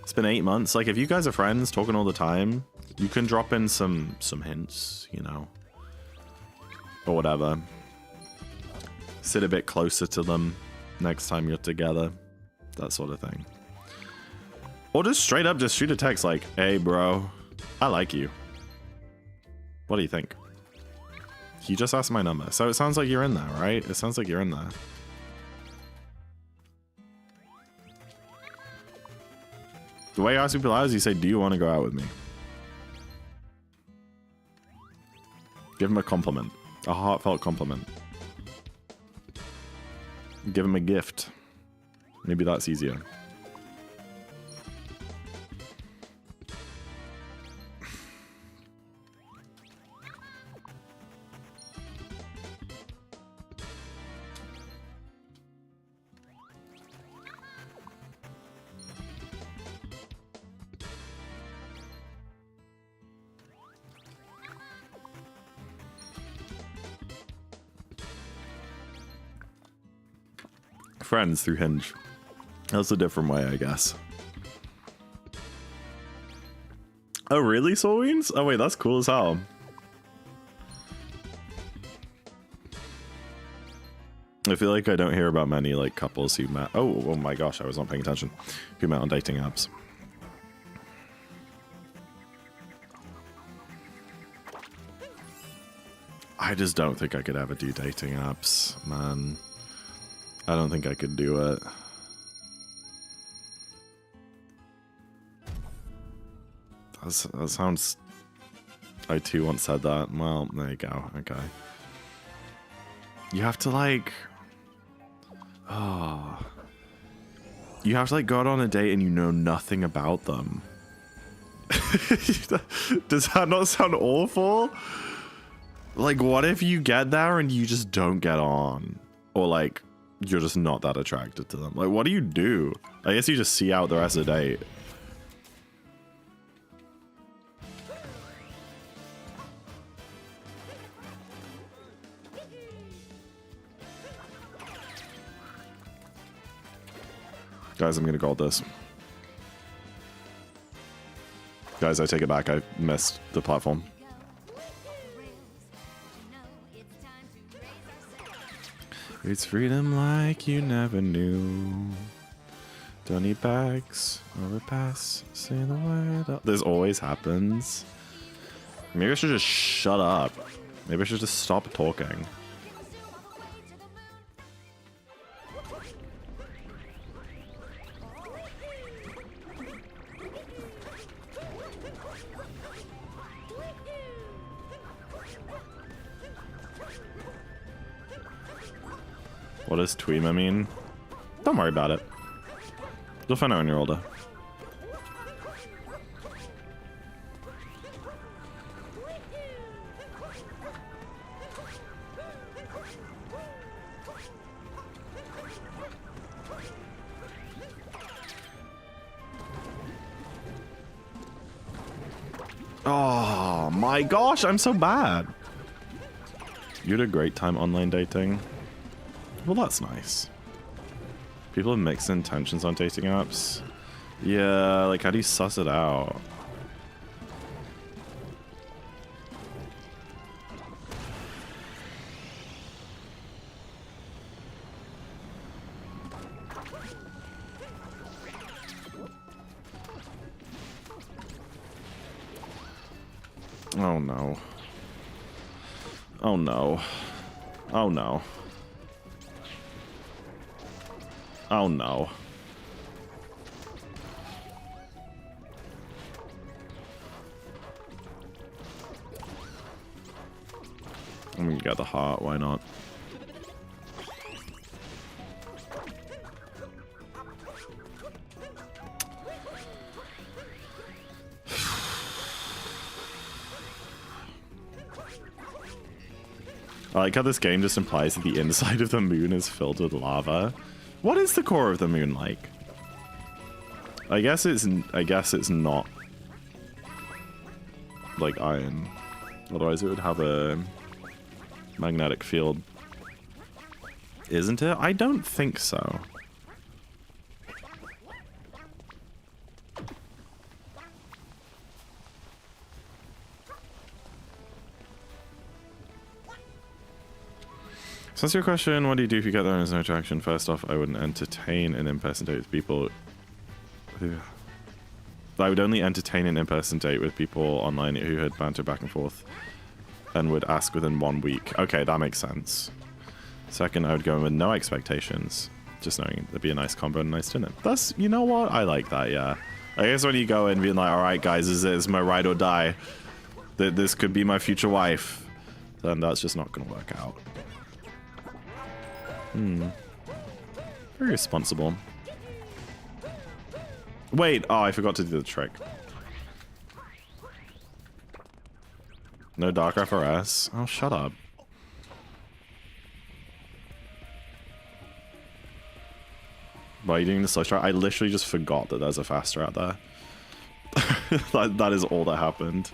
It's been 8 months. Like, if you guys are friends, talking all the time, you can drop in some hints, you know? Or whatever. Sit a bit closer to them next time you're together. That sort of thing. Or just straight up just shoot a text like, hey, bro, I like you. What do you think? He just asked my number. So it sounds like you're in there, right? It sounds like you're in there. The way you ask people out is you say, do you want to go out with me? Give him a compliment. A heartfelt compliment. Give him a gift. Maybe that's easier. Friends through Hinge. That's a different way, I guess. Oh, really, Soulweens? Oh, wait, that's cool as hell. I feel like I don't hear about many, like, couples who met... Oh my gosh, I was not paying attention. Who met on dating apps. I just don't think I could ever do dating apps, man. I don't think I could do it. That sounds... I too once said that. Well, there you go. Okay. You have to like... Oh. You have to like go out on a date and you know nothing about them. Does that not sound awful? Like, what if you get there and you just don't get on? Or like... You're just not that attracted to them. Like, what do you do? I guess you just see out the rest of the date. Guys, I'm gonna gold this. Guys, I take it back. I missed the platform. It's freedom like you never knew. Don't need bags. Overpass. Say the word. This always happens. Maybe I should just shut up. Maybe I should just stop talking. What does Tweema mean? Don't worry about it. You'll find out when you're older. Oh my gosh, I'm so bad. You had a great time online dating. Well, that's nice. People have mixed intentions on dating apps. Yeah, like how do you suss it out? Oh no. Oh no. Oh no. Oh no. I'm gonna get the heart, why not? I like how this game just implies that the inside of the moon is filled with lava. What is the core of the moon like? I guess it's not like iron. Otherwise it would have a magnetic field. Isn't it? I don't think so. So that's your question. What do you do if you get there and there's no attraction? First off, I wouldn't entertain an in-person date with people who... I would only entertain an in-person date with people online who had banter back and forth and would ask within 1 week. Okay, that makes sense. Second, I would go in with no expectations. Just knowing there'd be a nice combo and a nice dinner. That's, you know what? I like that, yeah. I guess when you go in being like, alright guys, this is my ride or die. This could be my future wife. Then that's just not gonna work out. Very responsible. Wait, oh, I forgot to do the trick. No Dark FRS. Oh, shut up. Why are you doing the slow strat? I literally just forgot that there's a fast strat there. that is all that happened.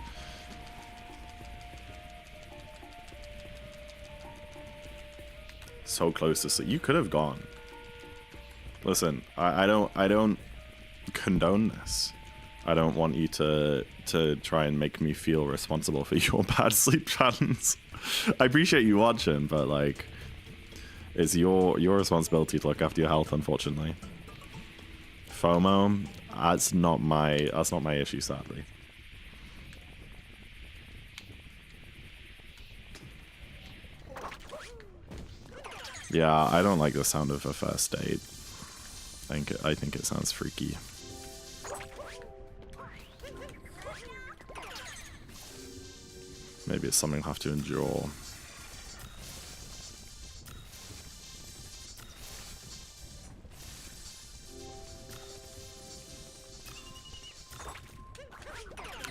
So close to sleep. You could have gone. Listen, I don't condone this. I don't want you to try and make me feel responsible for your bad sleep patterns. I appreciate you watching, but like, it's your responsibility to look after your health, unfortunately. FOMO, that's not my issue, sadly. Yeah, I don't like the sound of a first date. I think it sounds freaky. Maybe it's something I'll have to endure.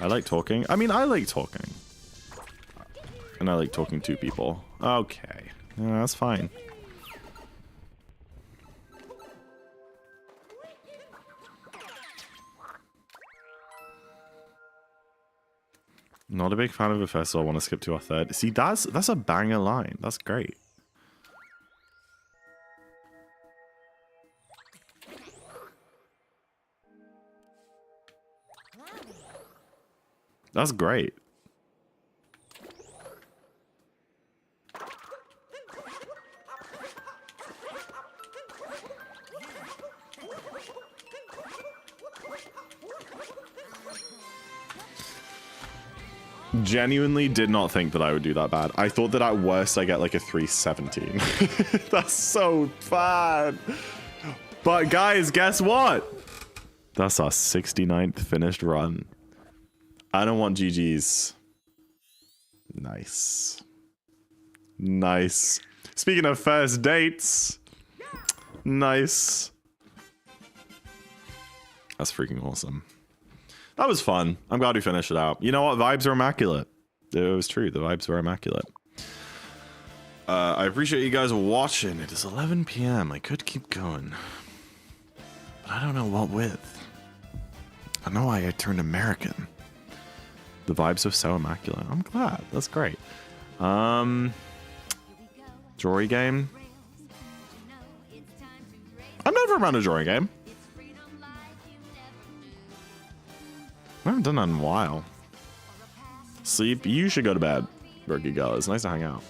I like talking. I mean, I like talking. And I like talking to people. Okay. Yeah, that's fine. Not a big fan of a first, so I want to skip to our third. See, that's a banger line. That's great. That's great. Genuinely did not think that I would do that bad. I thought that at worst I get like a 317. That's so bad. But guys, guess what? That's our 69th finished run. I don't want GG's. Nice. Nice. Speaking of first dates. Nice. That's freaking awesome. That was fun. I'm glad we finished it out. You know what? Vibes are immaculate. It was true. The vibes were immaculate. I appreciate you guys watching. It is 11 p.m. I could keep going. But I don't know what with. I know why I turned American. The vibes are so immaculate. I'm glad. That's great. Jory game. I've never run a Jory game. I haven't done that in a while. Sleep. You should go to bed, Rookie Girl. It's nice to hang out.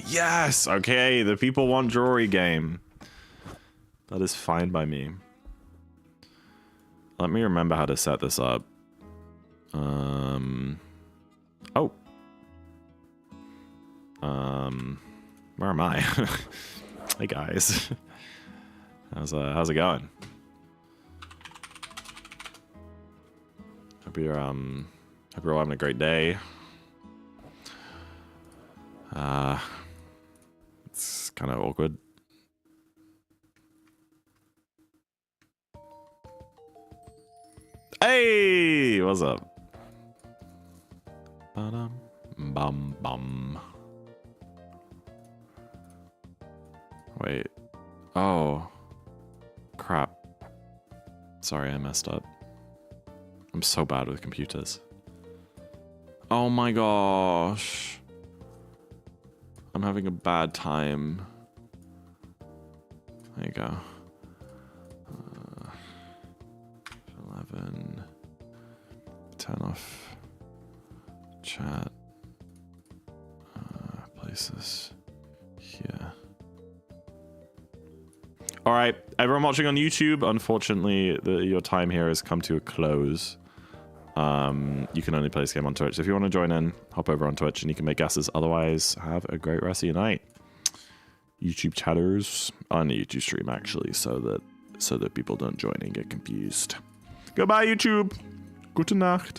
Yes! Okay, the people want Jory game. That is fine by me. Let me remember how to set this up. Oh. Where am I? Hey guys. How's it going? Hope you're all having a great day. It's kind of awkward. Hey, what's up? Ba-dum, bum bum. Wait. Oh. Crap. Sorry, I messed up. I'm so bad with computers. Oh my gosh. I'm having a bad time. There you go. 11. Turn off chat. Place this here. All right, everyone watching on YouTube, unfortunately, your time here has come to a close. You can only play this game on Twitch. If you want to join in, hop over on Twitch and you can make guesses. Otherwise, have a great rest of your night. YouTube chatters on the YouTube stream, actually, so that people don't join and get confused. Goodbye, YouTube. Gute Nacht.